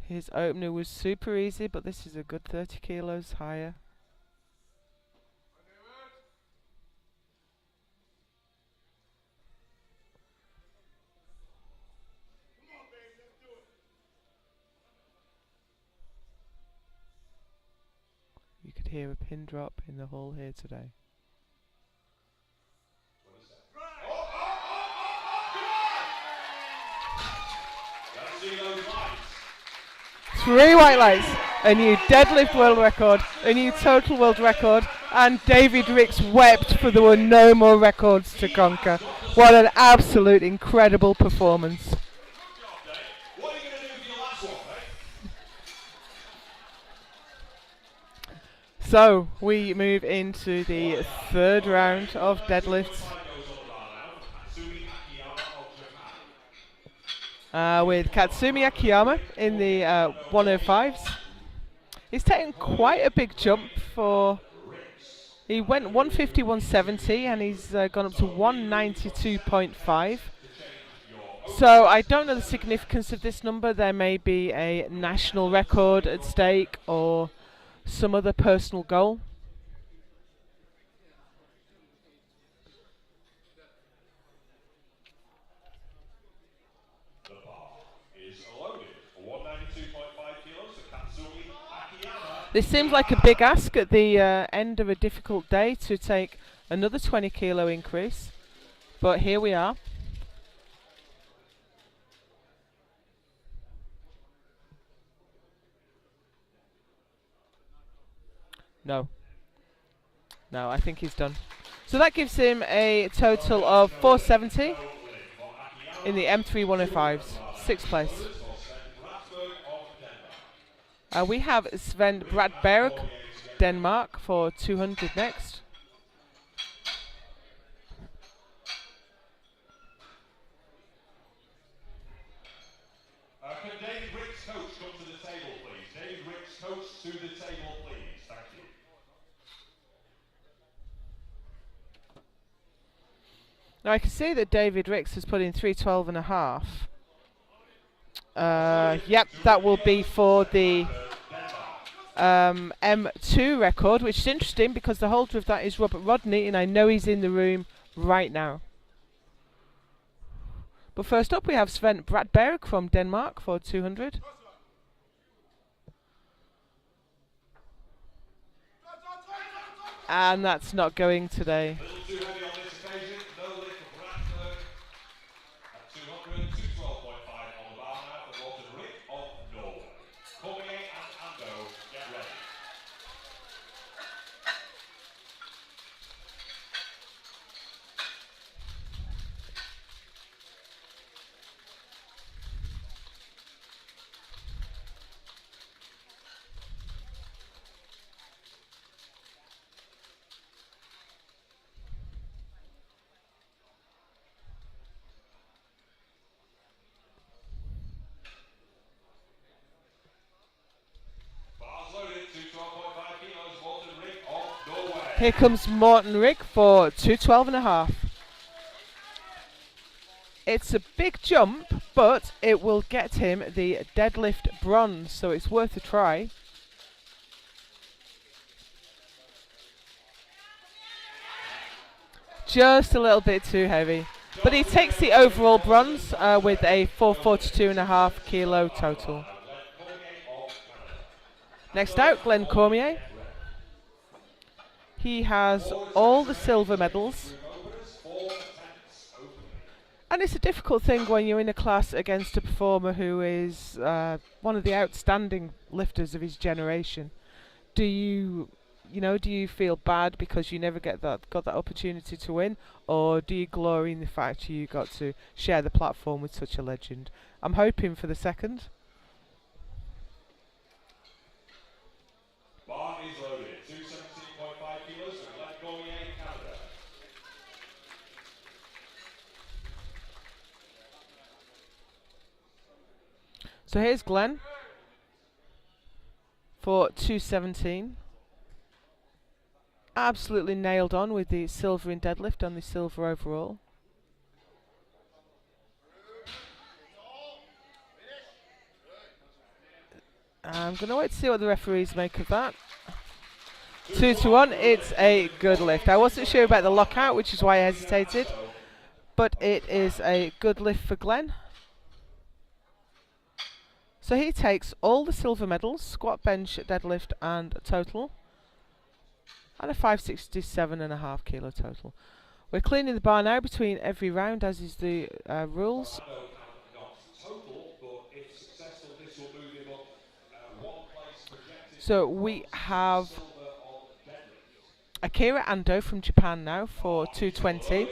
His opener was super easy, but this is a good 30 kilos higher. You could hear a pin drop in the hall here today. Three white lights, a new deadlift world record, a new total world record, and David Ricks wept for there were no more records to conquer. What an absolute incredible performance. So we move into the third round of deadlifts. With Katsumi Akiyama in the 105s. He's taken quite a big jump for... He went 150, 170 and he's gone up to 192.5. So I don't know the significance of this number. There may be a national record at stake or some other personal goal. This seems like a big ask at the end of a difficult day to take another 20 kilo increase, but here we are. No, I think he's done. So that gives him a total of 470 in the M3 105s, 6th place. We have Sven Bradberg, Denmark, for 200 next. the table, please. Thank you. Now I can see that David Ricks has put in 3:12.5. Yep, that will be for the M2 record, which is interesting because the holder of that is Robert Rodney, and I know he's in the room right now. But first up we have Sven Bratberg from Denmark for 200. And that's not going today. Here comes Morten Rig for 2:12.5. It's a big jump, but it will get him the deadlift bronze, so it's worth a try. Just a little bit too heavy. But he takes the overall bronze with a 442.5 kilo total. Next out, Glenn Cormier. He has all the silver medals. And it's a difficult thing when you're in a class against a performer who is one of the outstanding lifters of his generation. Do you feel bad because you never got that opportunity to win, or do you glory in the fact you got to share the platform with such a legend? I'm hoping for the second. Bar is loaded. 217.5 kilos from Glenn Cormier, Canada. So here's Glenn for 217. Absolutely nailed on with the silver in deadlift and the silver overall. I'm going to wait to see what the referees make of that. 2-1, it's a good lift. I wasn't sure about the lockout, which is why I hesitated, but it is a good lift for Glenn. So he takes all the silver medals, squat, bench, deadlift and total, and a 567.5 kilo total. We're cleaning the bar now between every round, as is the rules. So we have Akira Ando from Japan now for 220.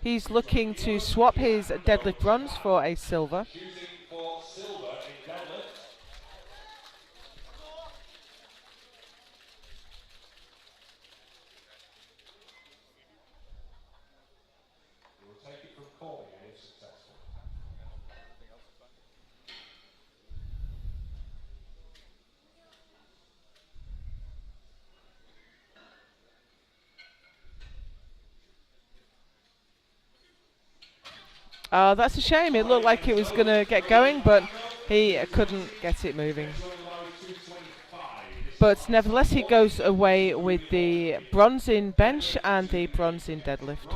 He's looking to swap his deadlift bronze for a silver. That's a shame. It looked like it was going to get going, but he couldn't get it moving. But nevertheless, he goes away with the bronze in bench and the bronze in deadlift.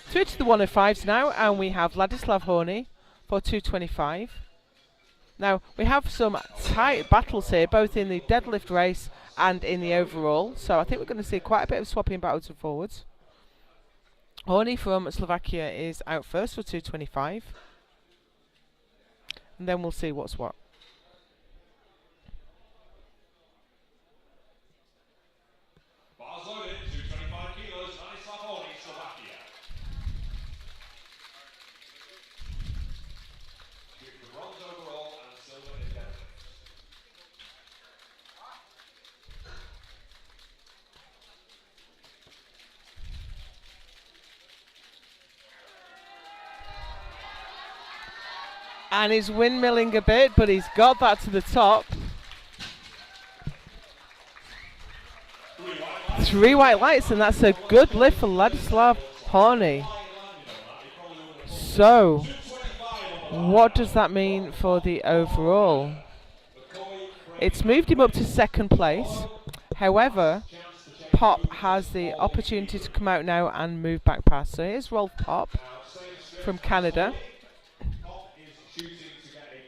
Through to the 105s now, and we have Ladislav Horny for 225. Now, we have some tight battles here, both in the deadlift race and in the overall. So I think we're going to see quite a bit of swapping backwards and forwards. Horny from Slovakia is out first for 225. And then we'll see what's what. Bars loaded, 225 kilos, Ladislav Horny, Slovakia. Shooting for bronze overall and silver in deadlift. And he's windmilling a bit, but he's got that to the top. 3 white lights, and that's a good lift for Ladislav Horny. So, what does that mean for the overall? It's moved him up to second place. However, Pop has the opportunity to come out now and move back past. So here's Rolf Pop from Canada.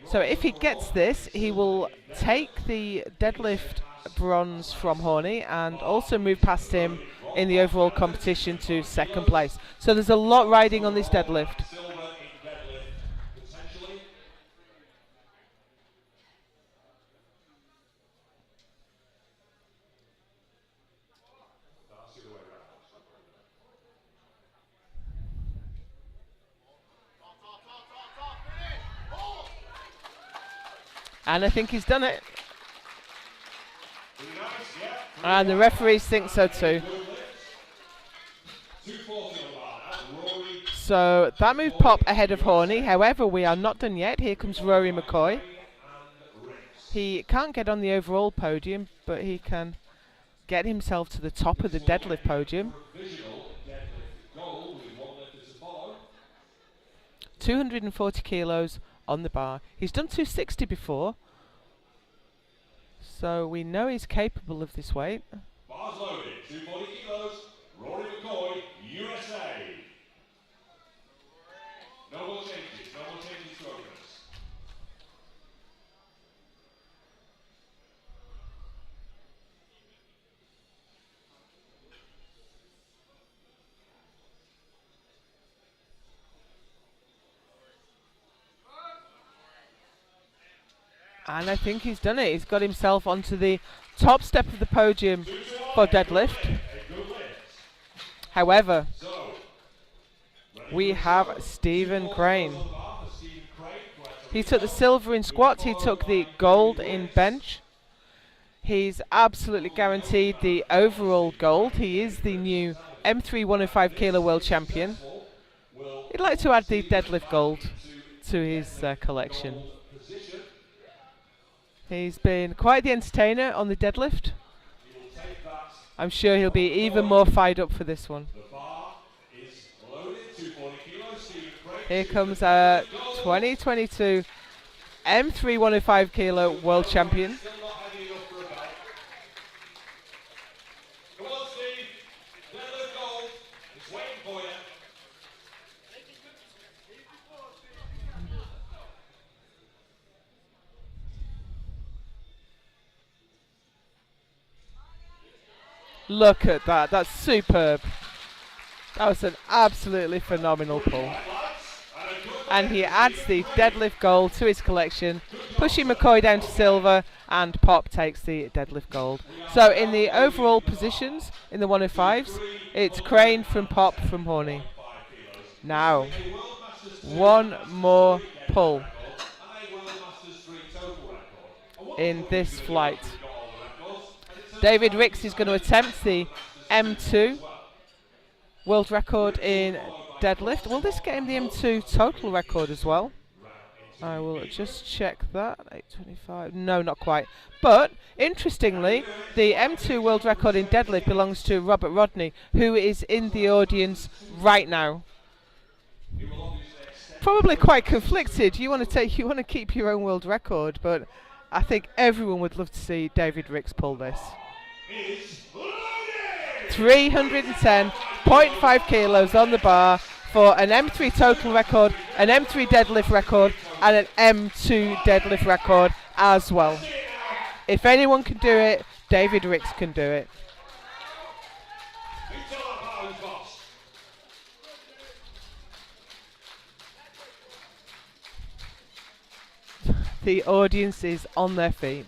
So if he gets this, he will take the deadlift bronze from Horny and also move past him in the overall competition to second place. So there's a lot riding on this deadlift. And I think he's done it. And the referees think so too. So that moved Pop ahead of Horny. However, we are not done yet. Here comes Rory McCoy. He can't get on the overall podium, but he can get himself to the top of the deadlift podium. 240 kilos on the bar. He's done 260 before, so we know he's capable of this weight. Bars loaded, 240 kilos, Rory McCoy, USA. No more changes to openers. And I think he's done it. He's got himself onto the top step of the podium for deadlift. However, we have Stephen Crane. He took the silver in squats. He took the gold in bench. He's absolutely guaranteed the overall gold. He is the new M3 105 kilo world champion. He'd like to add the deadlift gold to his collection. He's been quite the entertainer on the deadlift. I'm sure he'll be even more fired up for this one. Here comes our 2022 M3 105 kilo world champion. Look at that, that's superb. That was an absolutely phenomenal pull. And he adds the deadlift gold to his collection, pushing McCoy down to silver, and Pop takes the deadlift gold. So in the overall positions, in the 105s, it's Crane from Pop from Horny. Now, one more pull in this flight. David Ricks is going to attempt the M2 world record in deadlift. Will this get him the M2 total record as well? I will just check that. 825. No, not quite. But interestingly, the M2 world record in deadlift belongs to Robert Rodney, who is in the audience right now. Probably quite conflicted. You want to keep your own world record, but I think everyone would love to see David Ricks pull this. 310.5 kilos on the bar for an M3 total record, an M3 deadlift record, and an M2 deadlift record as well. If anyone can do it, David Ricks can do it. The audience is on their feet.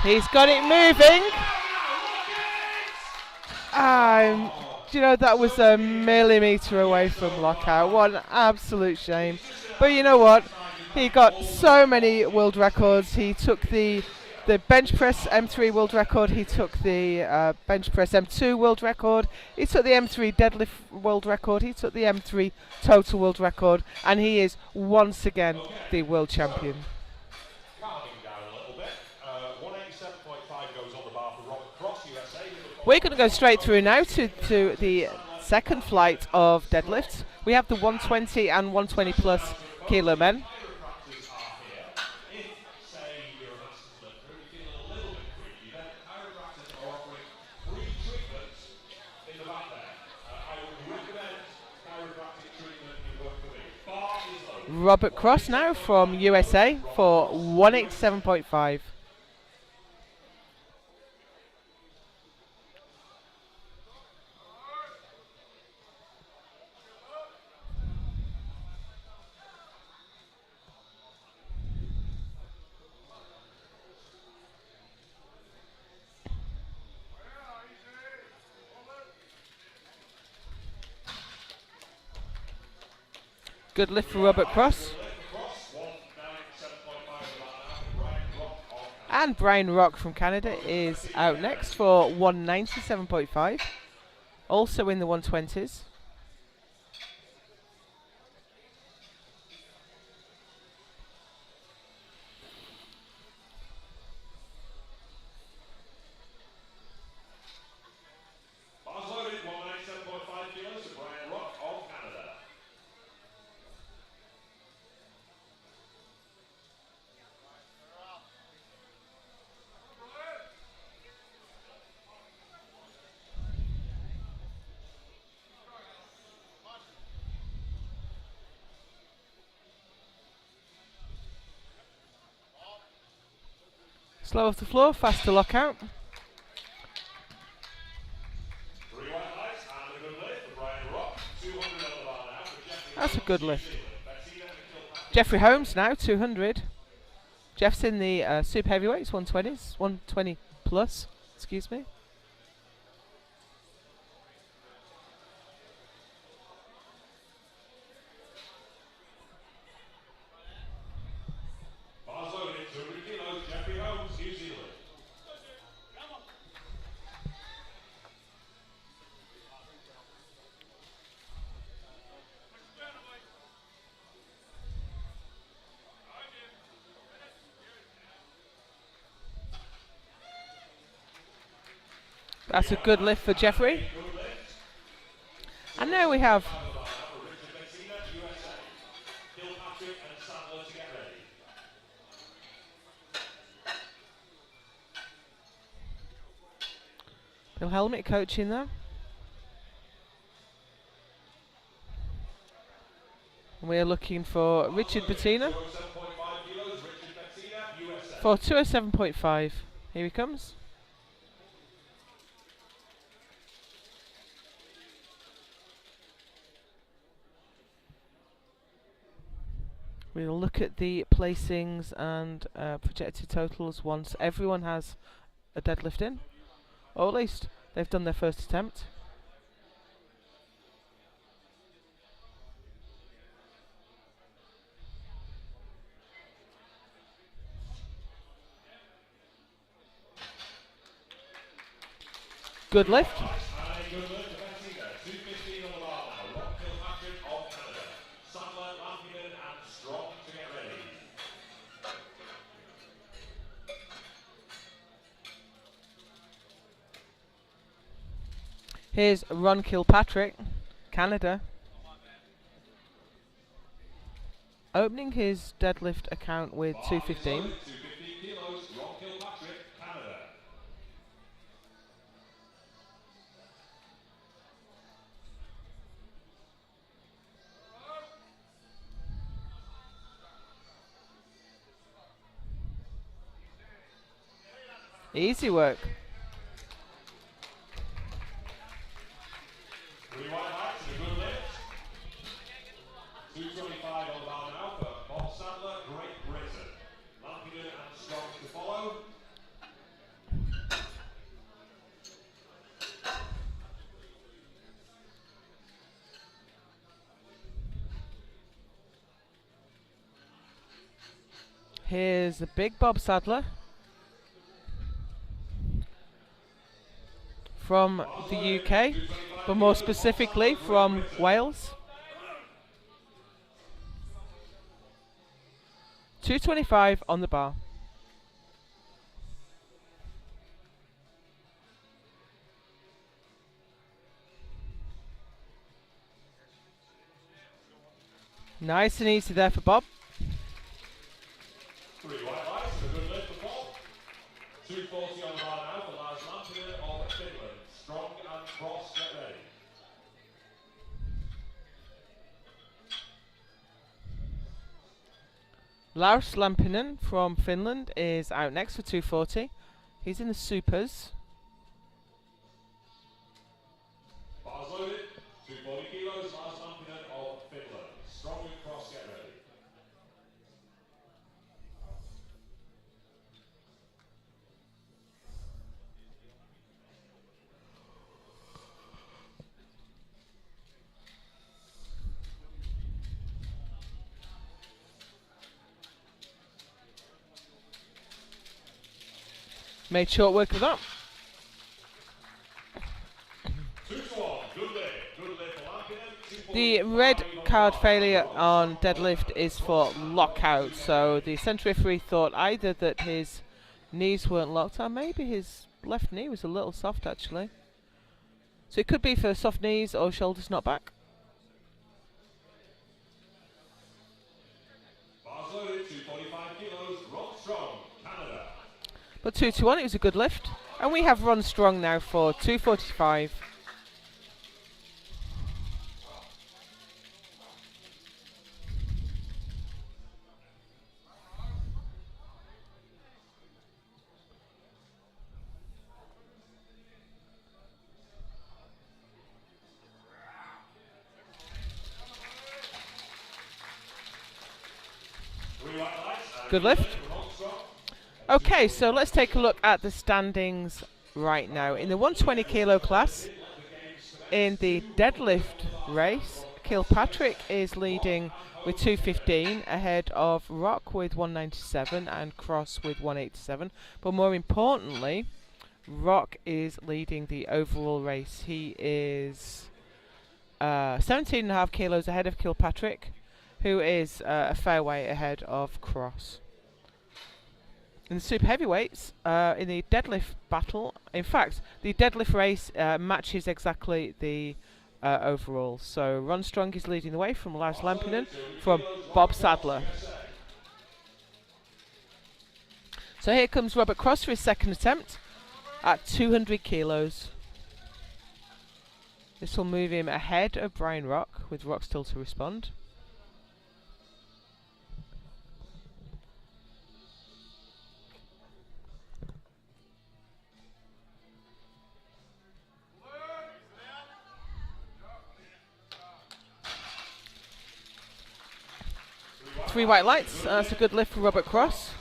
He's got it moving. You know, that was a millimetre away from lockout. What an absolute shame. But you know what? He got so many world records. He took the bench press M3 world record. He took the bench press M2 world record. He took the M3 deadlift world record. He took the M3 total world record, and he is once again the world champion. We're going to go straight through now to the second flight of deadlifts. We have the 120 and 120 plus kilo men. Robert Cross now from USA for 187.5. Good lift for Robert Cross. And Brian Rock from Canada is out next for 197.5. Also in the 120s. Slow off the floor, faster lockout. That's a good lift. Jeffrey Holmes now, 200. Jeff's in the super heavyweights, 120s, 120 plus, excuse me. That's a good lift for Jeffrey. And now we have Bill Helmet coaching there. And we are looking for Richard Bettina for 207.5. Here he comes. We'll look at the placings and projected totals once everyone has a deadlift in, or at least they've done their first attempt. Good lift. Here's Ron Kilpatrick, Canada, opening his deadlift account with 215. Easy work. Here's the big Bob Sadler from the UK, but more specifically from Wales. 225 on the bar. Nice and easy there for Bob. 3 white lights and a good lift for Bob. 240 on the bar now for Lars Lampinen of Finland. Strong and cross, get ready. Lars Lampinen from Finland is out next for 240. He's in the supers. Bars loaded, 240 kilos, Lars Lampinen of Finland. Strong and cross, get ready. Made short work of that. 2 to 1, good lift for Lampinen. The red card failure on deadlift is for lockout, so the centre referee thought either that his knees weren't locked, or maybe his left knee was a little soft actually. So it could be for soft knees or shoulders not back. Bars loaded, 245 kilos, Rob Strong, Canada. But 2 to 1, it was a good lift. And we have Ron Strong now for 245. Good lift. Okay, so let's take a look at the standings right now. In the 120 kilo class, in the deadlift race, Kilpatrick is leading with 215, ahead of Rock with 197 and Cross with 187. But more importantly, Rock is leading the overall race. He is 17.5 kilos ahead of Kilpatrick, who is a fair way ahead of Cross. In the super heavyweights, in the deadlift battle, in fact, the deadlift race matches exactly the overall. So Ron Strong is leading the way from Lars Lampinen, from Bob Sadler. So here comes Robert Cross for his second attempt at 200 kilos. This will move him ahead of Brian Rock, with Rock still to respond. Three white lights, that's a good lift for Robert Cross.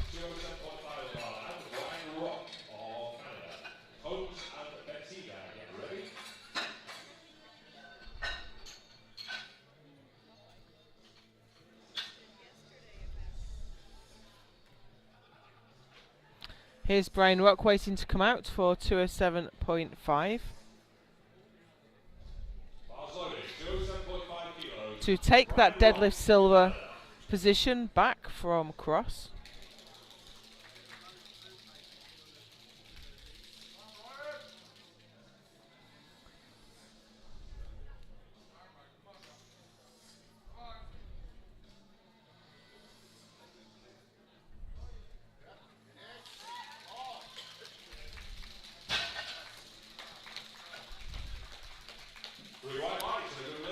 Here's Brian Rock waiting to come out for 207.5. To take that deadlift silver position back from Cross.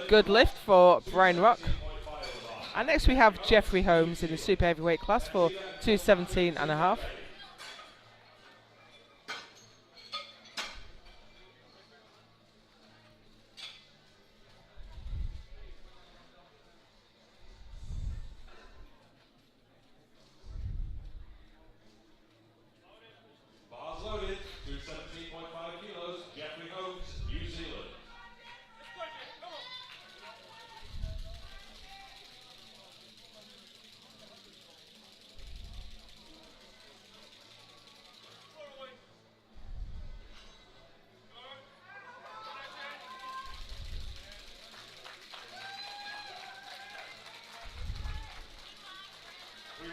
Good lift for Brian Rock. And next we have Jeffrey Holmes in the super heavyweight class for 217.5. Bars loaded, 217.5 kilos, Jeffrey Holmes, New Zealand.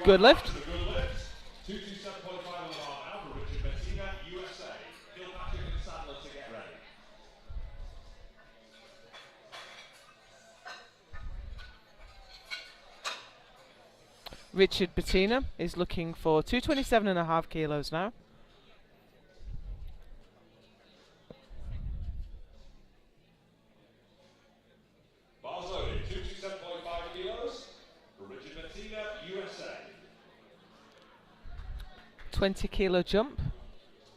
Good lift. 227.5 on the bar now for Richard Bettina, USA. Kilpatrick and Sadler to get ready. Richard Bettina is looking for 227.5 kilos now. Bars loaded, 227.5 kilos for Richard Bettina, USA. 20 kilo jump.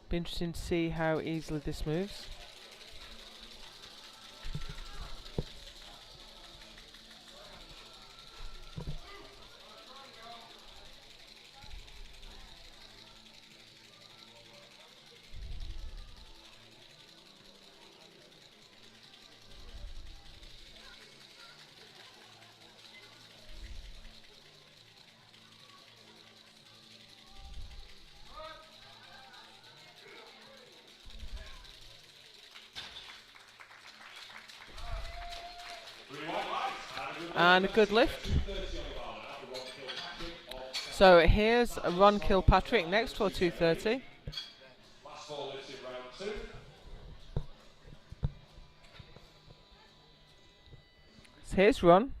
Be interesting to see how easily this moves. And a good lift. So here's Ron Kilpatrick next for 230. Last four lifts in round 2. So here's Ron.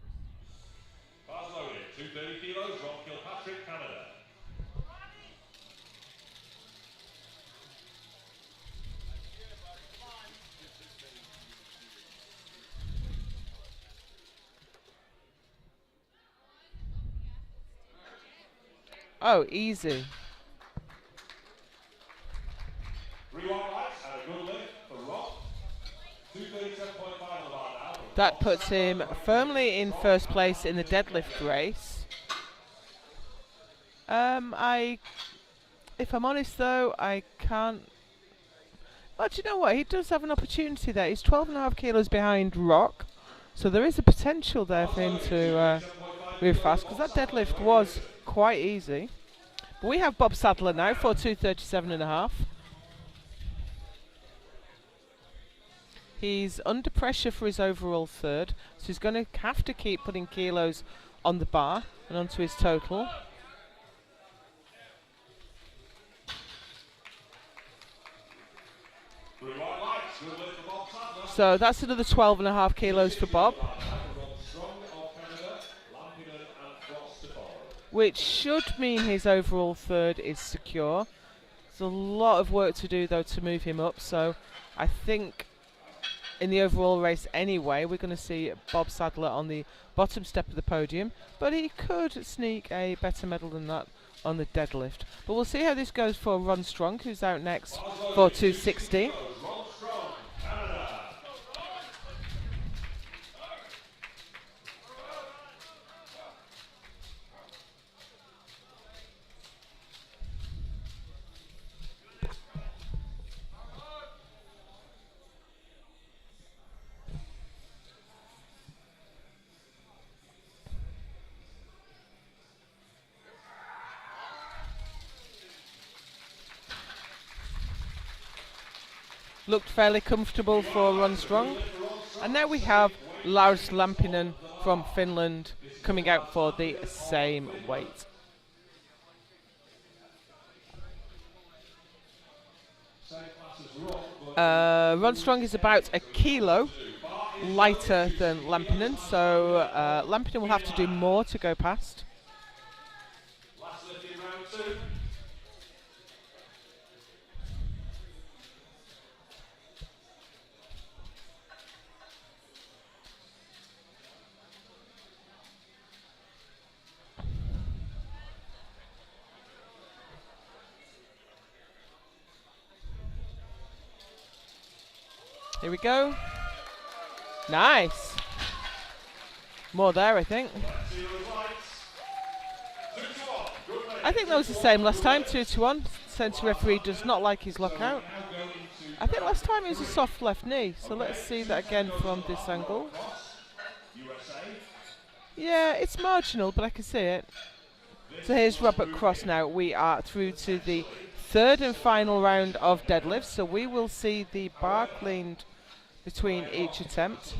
Bars loaded, 230 kilos, Ron Kilpatrick, Canada. Oh, easy. 3-1 lights and a good lift for Ron. 237.5 on the bar now. That puts him firmly in first place in the deadlift race. If I'm honest though, I can't. Well, do you know what? He does have an opportunity there. He's 12.5 kilos behind Rock, so there is a potential there for him to move fast, because that deadlift was quite easy. But we have Bob Sadler now for 237.5. He's under pressure for his overall third, so he's going to have to keep putting kilos on the bar and onto his total. So that's another 12.5 kilos for Bob, which should mean his overall third is secure. There's a lot of work to do though to move him up, so I think in the overall race anyway we're going to see Bob Sadler on the bottom step of the podium, but he could sneak a better medal than that on the deadlift. But we'll see how this goes for Ron Strong, who's out next for 260. Looked fairly comfortable for Ron Strong. And now we have Lars Lampinen from Finland coming out for the same weight. Ron Strong is about a kilo lighter than Lampinen, so Lampinen will have to do more to go past. Last lift in round 2. Here we go. Nice. More there, I think. I think that was the same last time, 2-1. Centre referee does not like his lockout. I think last time it was a soft left knee, so let's see that again from this angle. Yeah, it's marginal, but I can see it. So here's Robert Cross now. We are through to the third and final round of deadlifts, so we will see the bar cleaned between each attempt.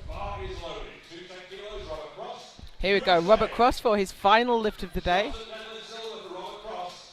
Bar is loaded. 210 kilos, Robert Cross. Here we go, Robert Cross for his final lift of the day. Silver for Robert Cross.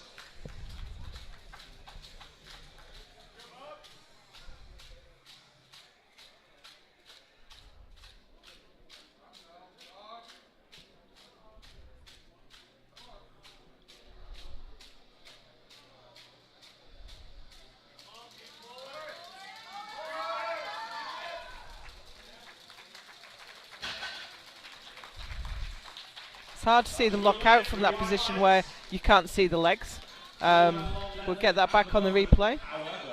It's hard to see them lock out from that position where you can't see the legs. We'll get that back on the replay.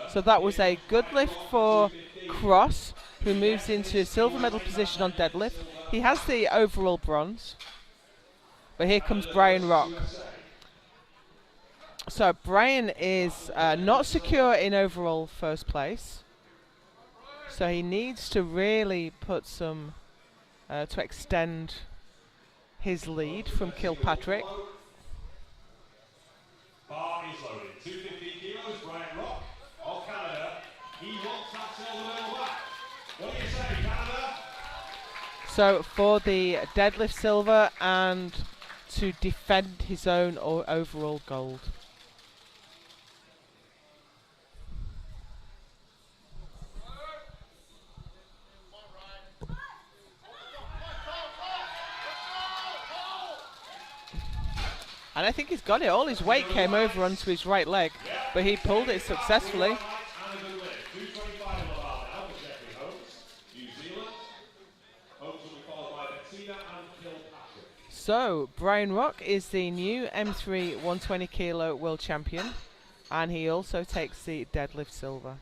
So that was a good lift for Cross, who moves into a silver medal position on deadlift. He has the overall bronze. But here comes Brian Rock. So Brian is not secure in overall first place. So he needs to really put some, to extend his lead from Kilpatrick. Bar is loaded. 250 kilos, Brian Rock of Canada. He wants that silver medal back. What do you say, Canada? So for the deadlift silver and to defend his own overall gold. And I think he's got it. All his weight came over onto his right leg, but he pulled it successfully. So Brian Rock is the new M3 120 kilo world champion, and he also takes the deadlift silver.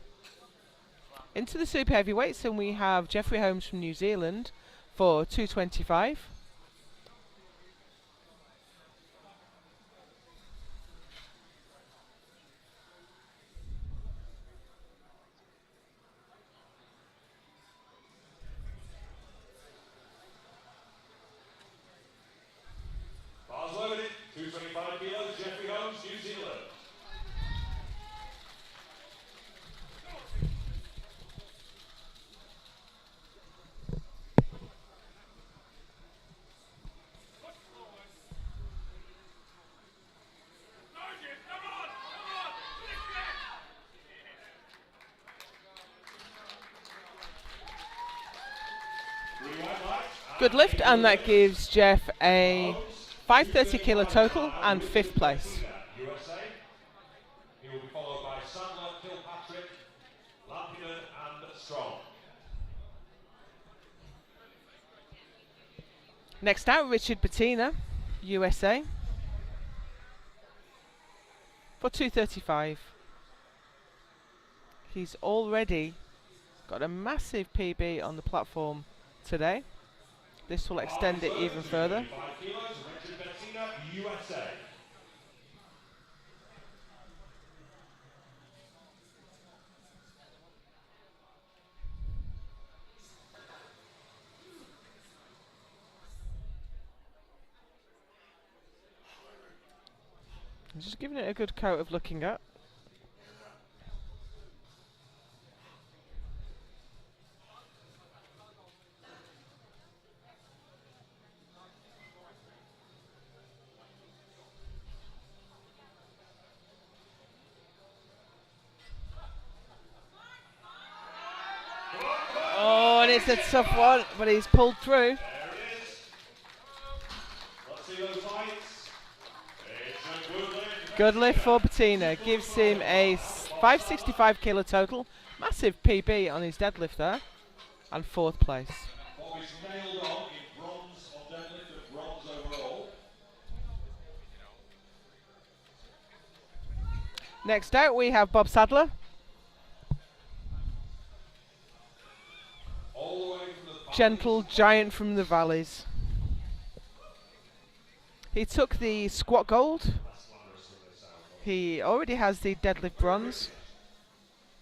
Into the super heavyweights, and we have Jeffrey Holmes from New Zealand for 225. Bars loaded. 225 kilos, Jeffrey Holmes, New Zealand. Good lift, and that gives Jeff a 530 kilo total and 5th place. USA. He will be followed by Sandler, Kilpatrick, Lampinen and Strong. Next out, Richard Bettina, USA, for 235. He's already got a massive PB on the platform today. This will extend it even further. 5 kilos, Richard Bettina, USA. I'm just giving it a good coat of looking at. Oh, and it's a tough one, but he's pulled through. There it is. Let's see those heights. It's a good lift. Good lift for Bettina. Gives him a 565 kilo total. Massive PB on his deadlift there. And 4th place. Bobby's nailed on in bronze on deadlift and bronze overall. Next out we have Bob Sadler. All the way from the Gentle giant from the valleys. He took the squat gold. He already has the deadlift bronze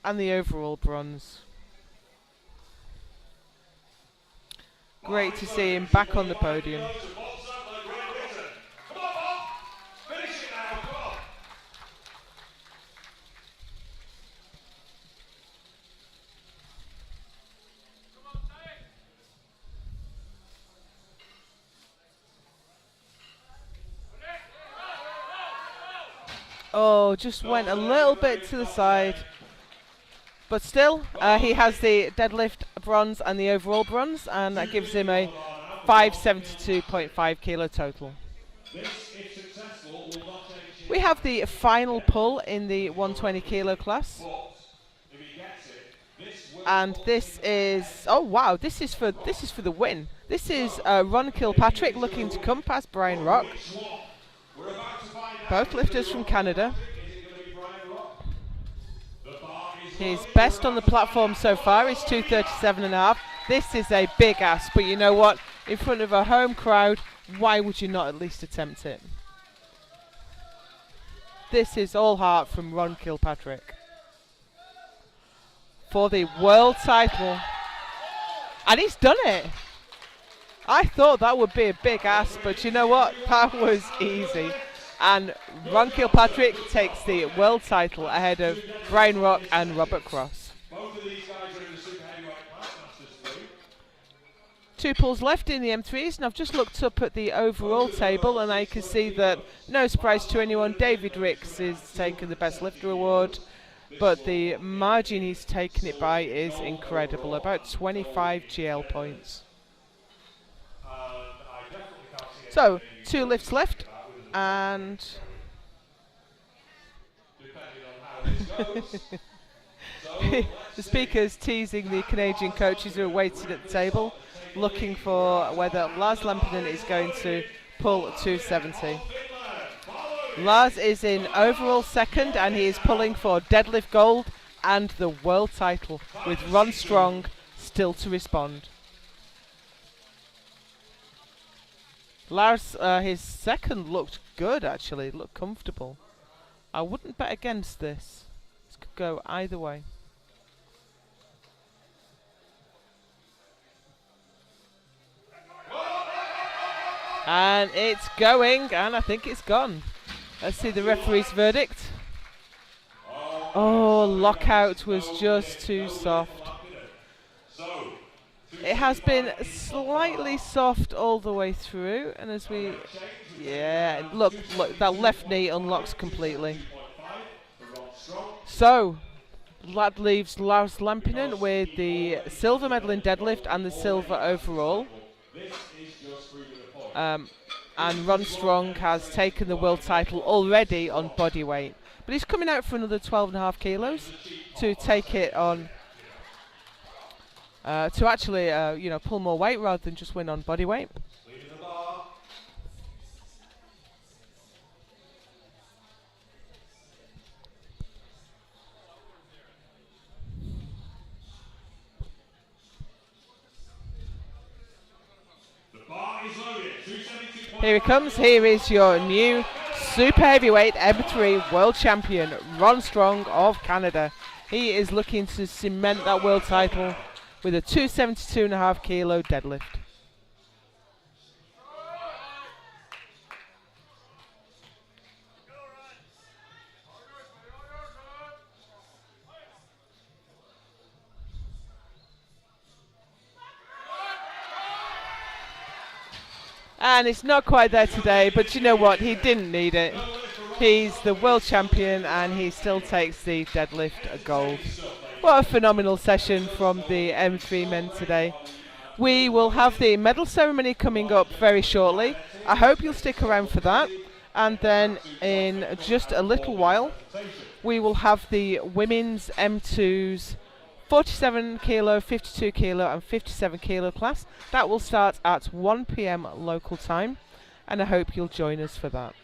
and the overall bronze. Great to see him back on the podium. Oh, just went a little bit to the side. But still, he has the deadlift bronze and the overall bronze, and that gives him a 572.5 kilo total. We have the final pull in the 120 kilo class. And this is, oh wow, this is for the win. This is Ron Kilpatrick looking to come past Brian Rock. Both lifters from Canada. His best on the platform so far is 237.5. This is a big ask, but you know what? In front of a home crowd, why would you not at least attempt it? This is all heart from Ron Kilpatrick for the world title. And he's done it. I thought that would be a big ask, but you know what? That was easy. And Ron Kilpatrick takes the world title ahead of Brian Rock and Robert Cross. Two pulls left in the M3s, and I've just looked up at the overall table, and I can see that, no surprise to anyone, David Ricks is taking the Best Lifter Award, but the margin he's taken it by is incredible, about 25 GL points. So, two lifts left, and the speaker's teasing the Canadian coaches who are waiting at the table, looking for whether Lars Lampinen is going to pull 270. Lars is in overall second, and he is pulling for deadlift gold and the world title, with Ron Strong still to respond. Lars, his second looked good actually, looked comfortable. I wouldn't bet against this. This could go either way. And it's going, and I think it's gone. Let's see the referee's verdict. Oh, lockout was just too soft. It has been slightly soft all the way through, and as we, yeah, look, that left knee unlocks completely. So, that leaves Lars Lampinen with the silver medal in deadlift and the silver overall. And Ron Strong has taken the world title already on bodyweight, but he's coming out for another 12.5 kilos to take it on. To actually, pull more weight rather than just win on bodyweight. Here he comes. Here is your new super heavyweight M3 world champion, Ron Strong of Canada. He is looking to cement that world title with a 272.5 kilo deadlift. And it's not quite there today, but you know what? He didn't need it. He's the world champion, and he still takes the deadlift gold. What a phenomenal session from the M3 men today. We will have the medal ceremony coming up very shortly. I hope you'll stick around for that. And then in just a little while, we will have the women's M2s 47 kilo, 52 kilo and 57 kilo class. That will start at 1 PM local time, and I hope you'll join us for that.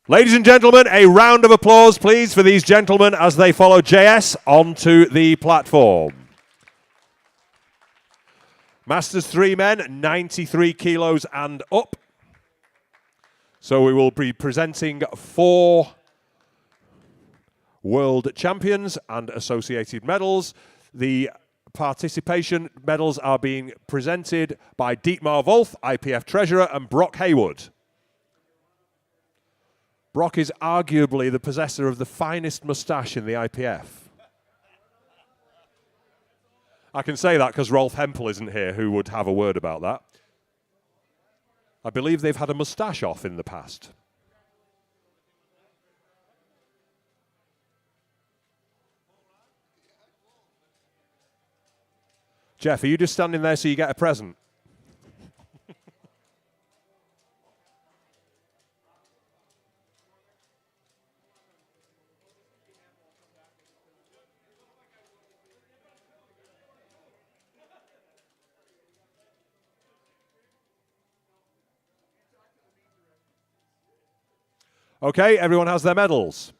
Ladies and gentlemen, a round of applause, please, for these gentlemen as they follow JS onto the platform. Masters 3 men, 93 kilos and up. So we will be presenting 4 world champions and associated medals. The participation medals are being presented by Dietmar Wolf, IPF treasurer, and Brock Haywood. Brock is arguably the possessor of the finest moustache in the IPF. I can say that because Rolf Hempel isn't here, who would have a word about that. I believe they've had a moustache off in the past. Jeff, are you just standing there so you get a present? Okay, everyone has their medals.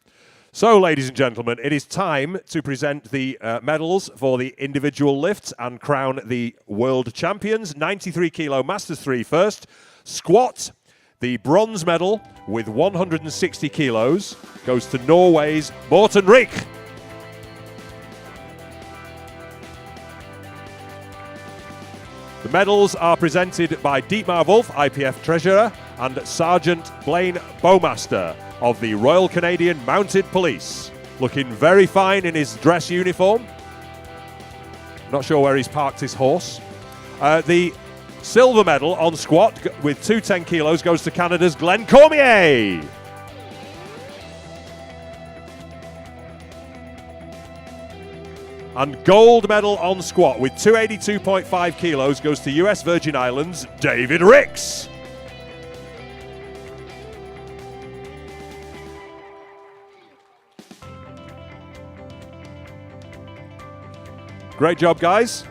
So, ladies and gentlemen, it is time to present the medals for the individual lifts and crown the world champions. 93 kilo Masters 3 first. Squat, the bronze medal with 160 kilos goes to Norway's Morten Rik. The medals are presented by Dietmar Wolf, IPF treasurer, and Sergeant Blaine Bowmaster of the Royal Canadian Mounted Police. Looking very fine in his dress uniform. Not sure where he's parked his horse. The silver medal on squat with 210 kilos goes to Canada's Glenn Cormier. And gold medal on squat with 282.5 kilos goes to US Virgin Islands' David Ricks. Great job, guys.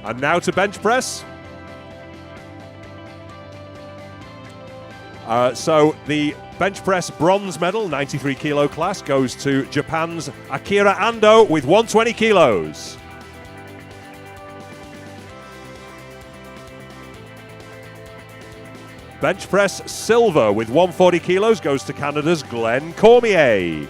And now to bench press. So the bench press bronze medal, 93 kilo class, goes to Japan's Akira Ando with 120 kilos. Bench press silver with 140 kilos goes to Canada's Glenn Cormier.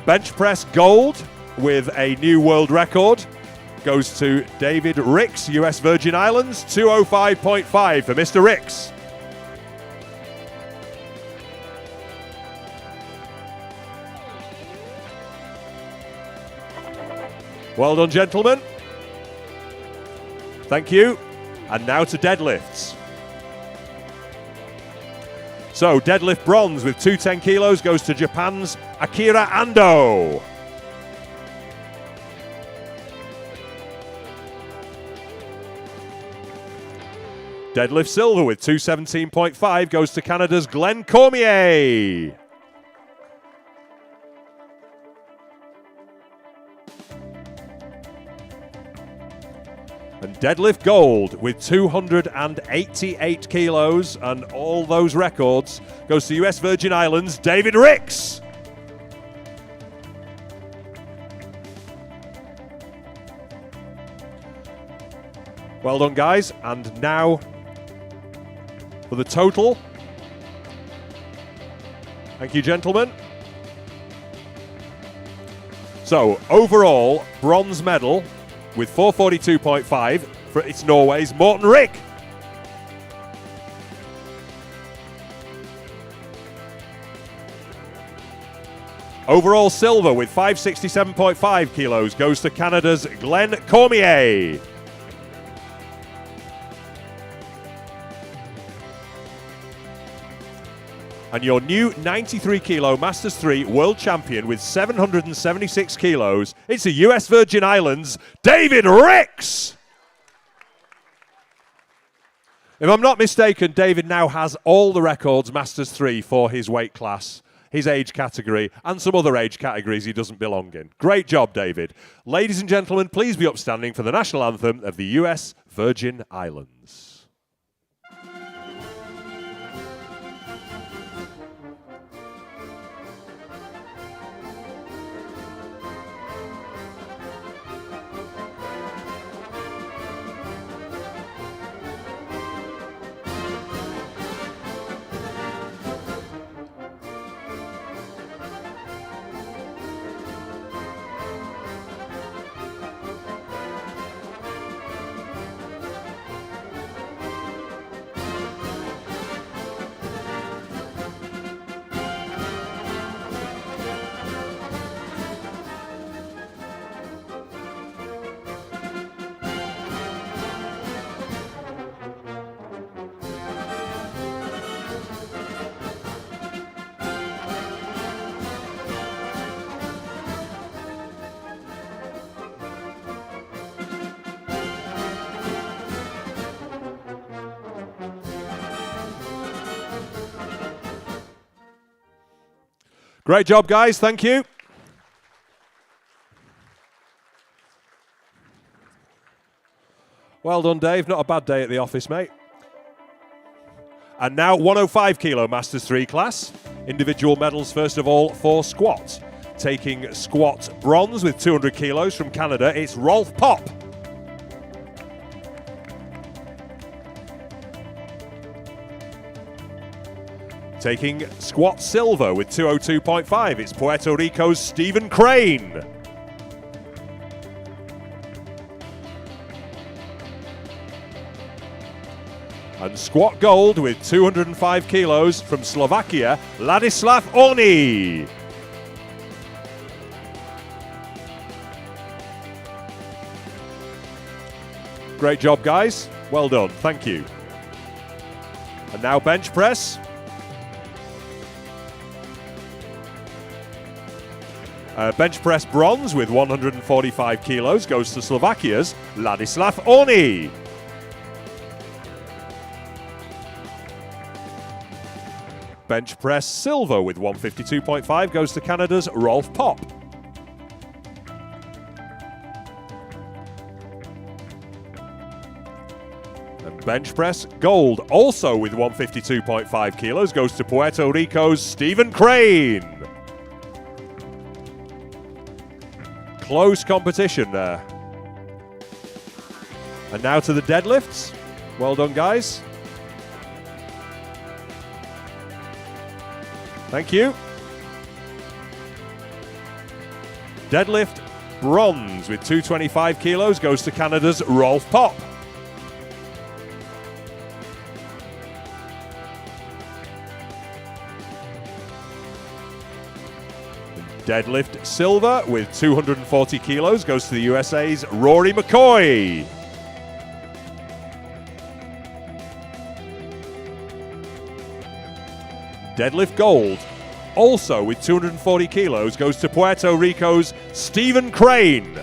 Bench press gold with a new world record goes to David Ricks, US Virgin Islands, 205.5 for Mr. Ricks. Well done, gentlemen. Thank you. And now to deadlifts. So, deadlift bronze with 210 kilos goes to Japan's Akira Ando. Deadlift silver with 217.5 goes to Canada's Glenn Cormier. And deadlift gold with 288 kilos and all those records goes to US Virgin Islands' David Ricks. Well done, guys. And now for the total. Thank you, gentlemen. So, overall, bronze medal with 442.5 for it's Norway's Morten Rik. Overall silver with 567.5 kilos goes to Canada's Glenn Cormier. And your new 93 kilo Masters 3 world champion with 776 kilos, it's the US Virgin Islands, David Ricks. If I'm not mistaken, David now has all the records Masters 3 for his weight class, his age category, and some other age categories he doesn't belong in. Great job, David. Ladies and gentlemen, please be upstanding for the national anthem of the US Virgin Islands. Great job, guys. Thank you. Well done, Dave. Not a bad day at the office, mate. And now 105 kilo Masters 3 class. Individual medals, first of all, for squat. Taking squat bronze with 200 kilos from Canada, it's Rolf Popp. Taking squat silver with 202.5, it's Puerto Rico's Stephen Crane. And squat gold with 205 kilos from Slovakia, Ladislav Oni. Great job, guys. Well done. Thank you. And now bench press. Bench press bronze with 145 kilos goes to Slovakia's Ladislav Oni. Bench press silver with 152.5 goes to Canada's Rolf Popp. And bench press gold also with 152.5 kilos goes to Puerto Rico's Stephen Crane. Close competition there. And now to the deadlifts. Well done, guys. Thank you. Deadlift bronze with 225 kilos goes to Canada's Rolf Popp. Deadlift silver with 240 kilos goes to the USA's Rory McCoy. Deadlift gold, also with 240 kilos, goes to Puerto Rico's Stephen Crane.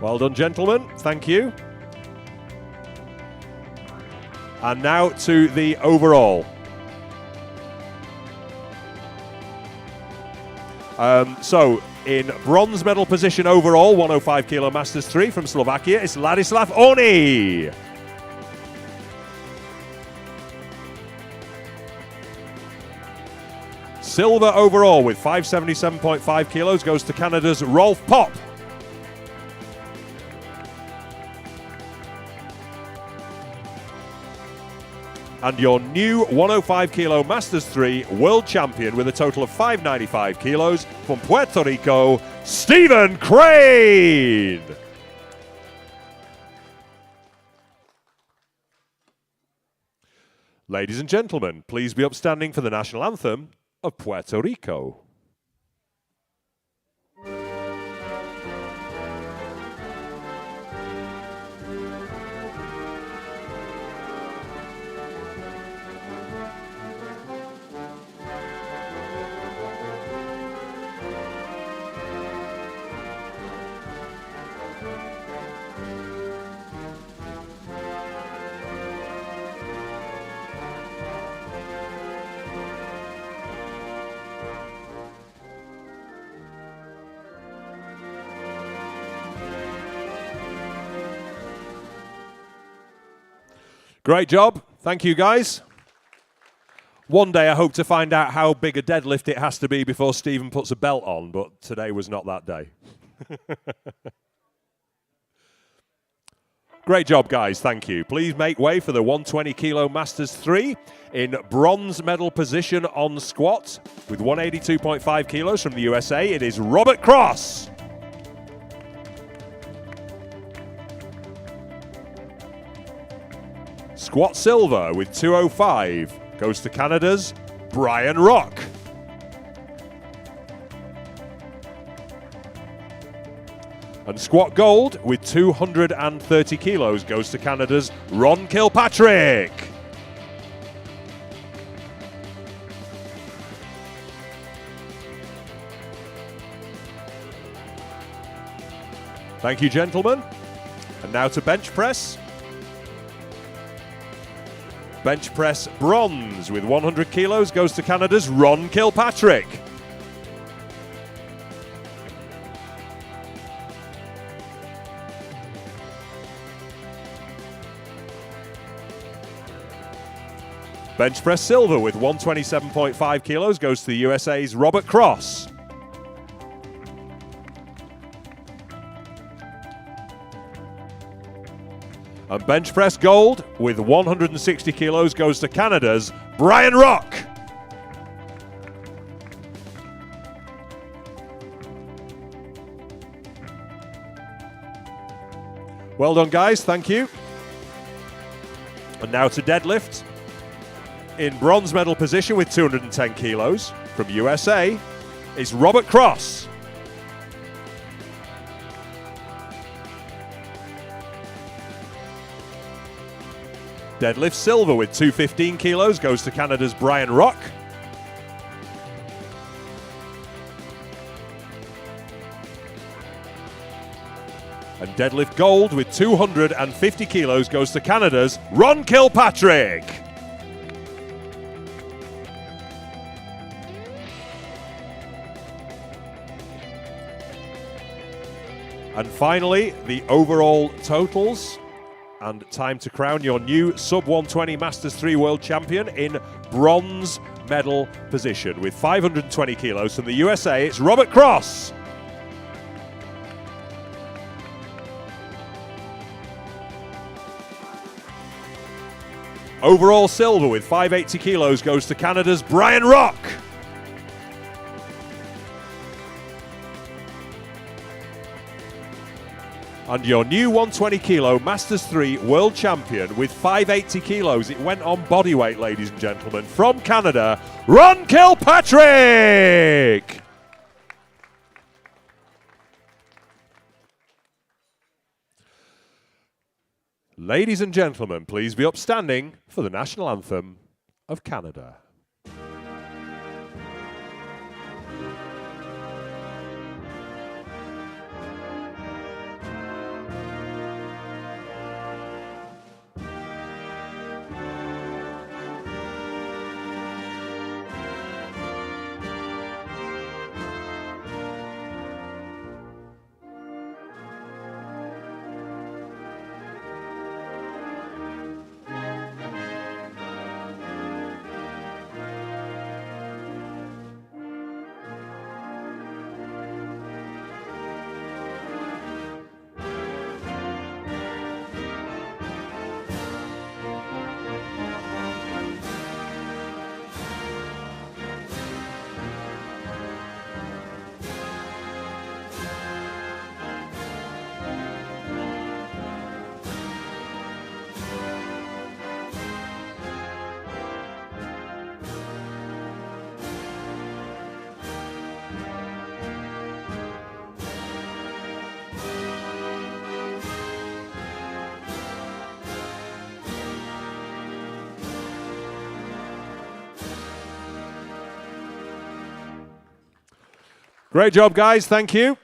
Well done, gentlemen. Thank you. And now to the overall. So, in bronze medal position overall, 105 kilo Masters 3 from Slovakia, it's Ladislav Oni. Silver overall with 577.5 kilos goes to Canada's Rolf Popp. And your new 105 kilo Masters 3 world champion with a total of 595 kilos from Puerto Rico, Stephen Crane. Ladies and gentlemen, please be upstanding for the national anthem of Puerto Rico. Great job. Thank you, guys. One day I hope to find out how big a deadlift it has to be before Stephen puts a belt on, but today was not that day. Great job, guys. Thank you. Please make way for the 120 kilo Masters 3 in bronze medal position on squat with 182.5 kilos from the USA. It is Robert Cross. Squat silver with 205 goes to Canada's Brian Rock. And squat gold with 230 kilos goes to Canada's Ron Kilpatrick. Thank you, gentlemen. And now to bench press. Bench press bronze with 100 kilos goes to Canada's Ron Kilpatrick. Bench press silver with 127.5 kilos goes to the USA's Robert Cross. And bench press gold with 160 kilos goes to Canada's Brian Rock. Well done, guys. Thank you. And now to deadlift. In bronze medal position with 210 kilos from USA is Robert Cross. Deadlift silver with 215 kilos goes to Canada's Brian Rock. And deadlift gold with 250 kilos goes to Canada's Ron Kilpatrick. And finally, the overall totals. And time to crown your new sub-120 Masters 3 World Champion in bronze medal position. With 520 kilos from the USA, it's Robert Cross. Overall silver with 580 kilos goes to Canada's Brian Rock. And your new 120 kilo Masters 3 World Champion with 580 kilos. It went on bodyweight, ladies and gentlemen. From Canada, Ron Kilpatrick! Ladies and gentlemen, please be upstanding for the national anthem of Canada. Great job, guys. Thank you.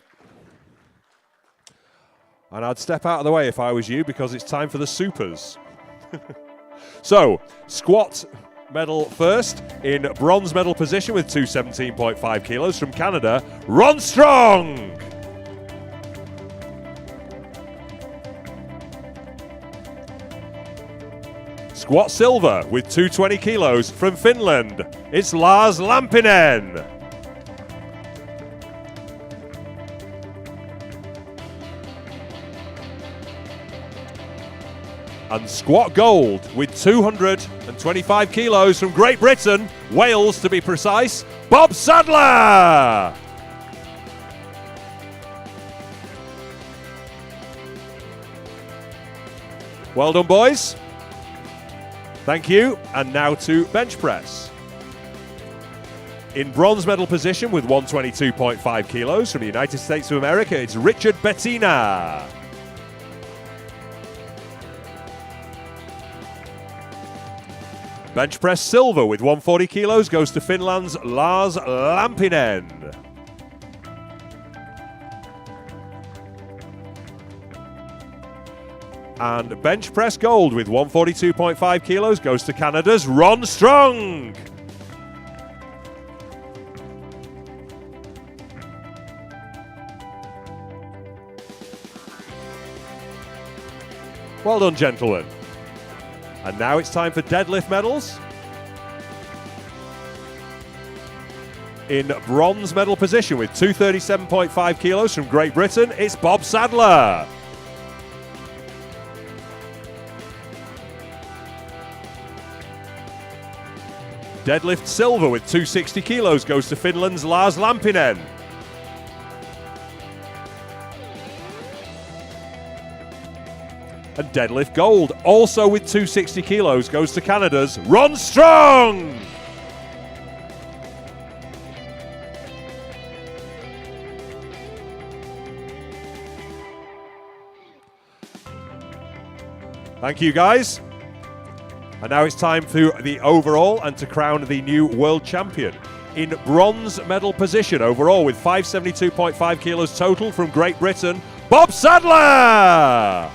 And I'd step out of the way if I was you, because it's time for the supers. So, squat medal first in bronze medal position with 217.5 kilos from Canada, Ron Strong. Squat silver with 220 kilos from Finland, it's Lars Lampinen. And squat gold with 225 kilos from Great Britain, Wales to be precise, Bob Sadler. Well done, boys. Thank you. And now to bench press. In bronze medal position with 122.5 kilos from the United States of America, it's Richard Bettina. Bench press silver with 140 kilos goes to Finland's Lars Lampinen. And bench press gold with 142.5 kilos goes to Canada's Ron Strong. Well done, gentlemen. And now it's time for deadlift medals. In bronze medal position with 237.5 kilos from Great Britain, it's Bob Sadler. Deadlift silver with 260 kilos goes to Finland's Lars Lampinen. And deadlift gold, also with 260 kilos, goes to Canada's Ron Strong. Thank you, guys. And now it's time for the overall and to crown the new world champion. In bronze medal position overall with 572.5 kilos total from Great Britain, Bob Sadler.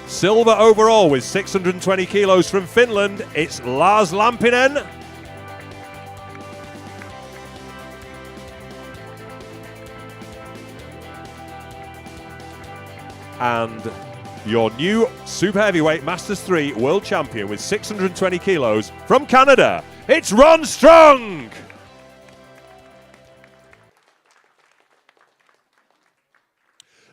Silver overall with 620 kilos from Finland, it's Lars Lampinen. And your new super heavyweight Masters 3 world champion with 620 kilos from Canada, it's Ron Strong.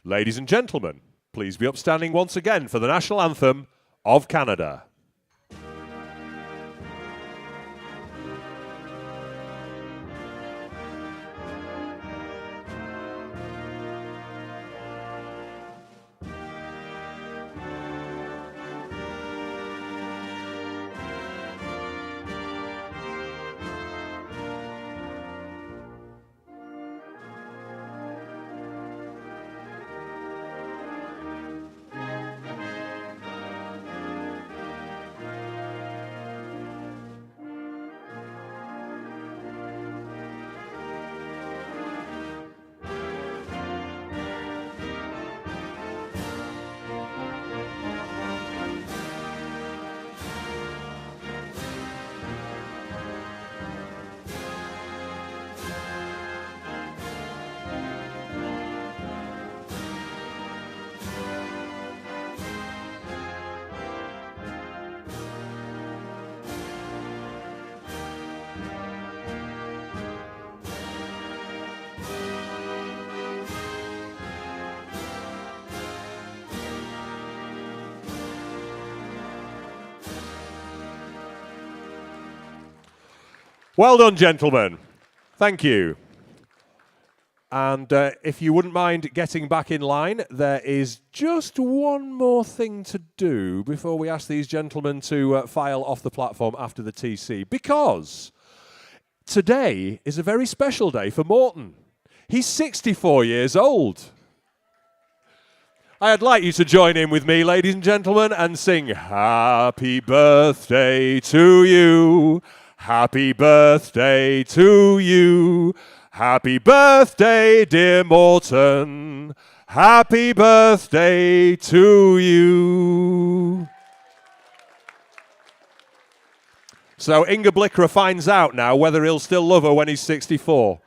Ladies and gentlemen, please be upstanding once again for the national anthem of Canada. Well done, gentlemen. Thank you. And if you wouldn't mind getting back in line, there is just one more thing to do before we ask these gentlemen to file off the platform after the TC, because today is a very special day for Morton. He's 64 years old. I'd like you to join in with me, ladies and gentlemen, and sing Happy Birthday to you. Happy birthday to you. Happy birthday, dear Morton. Happy birthday to you. So Inga Blickra finds out now whether he'll still love her when he's 64.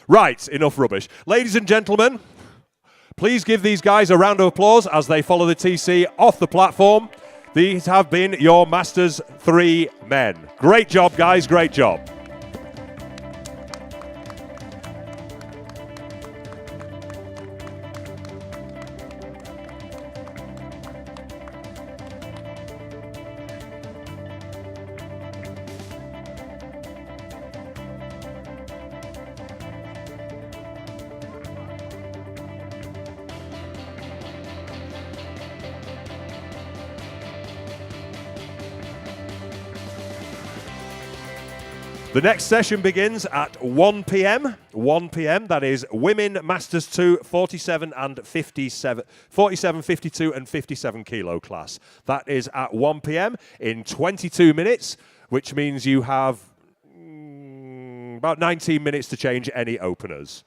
Right, enough rubbish. Ladies and gentlemen, please give these guys a round of applause as they follow the TC off the platform. These have been your Masters 3 men. Great job, guys, great job. The next session begins at 1 p.m. 1 p.m. That is Women Masters 2, 47 and 57, 47, 52 and 57 kilo class. That is at 1 p.m. in 22 minutes, which means you have about 19 minutes to change any openers.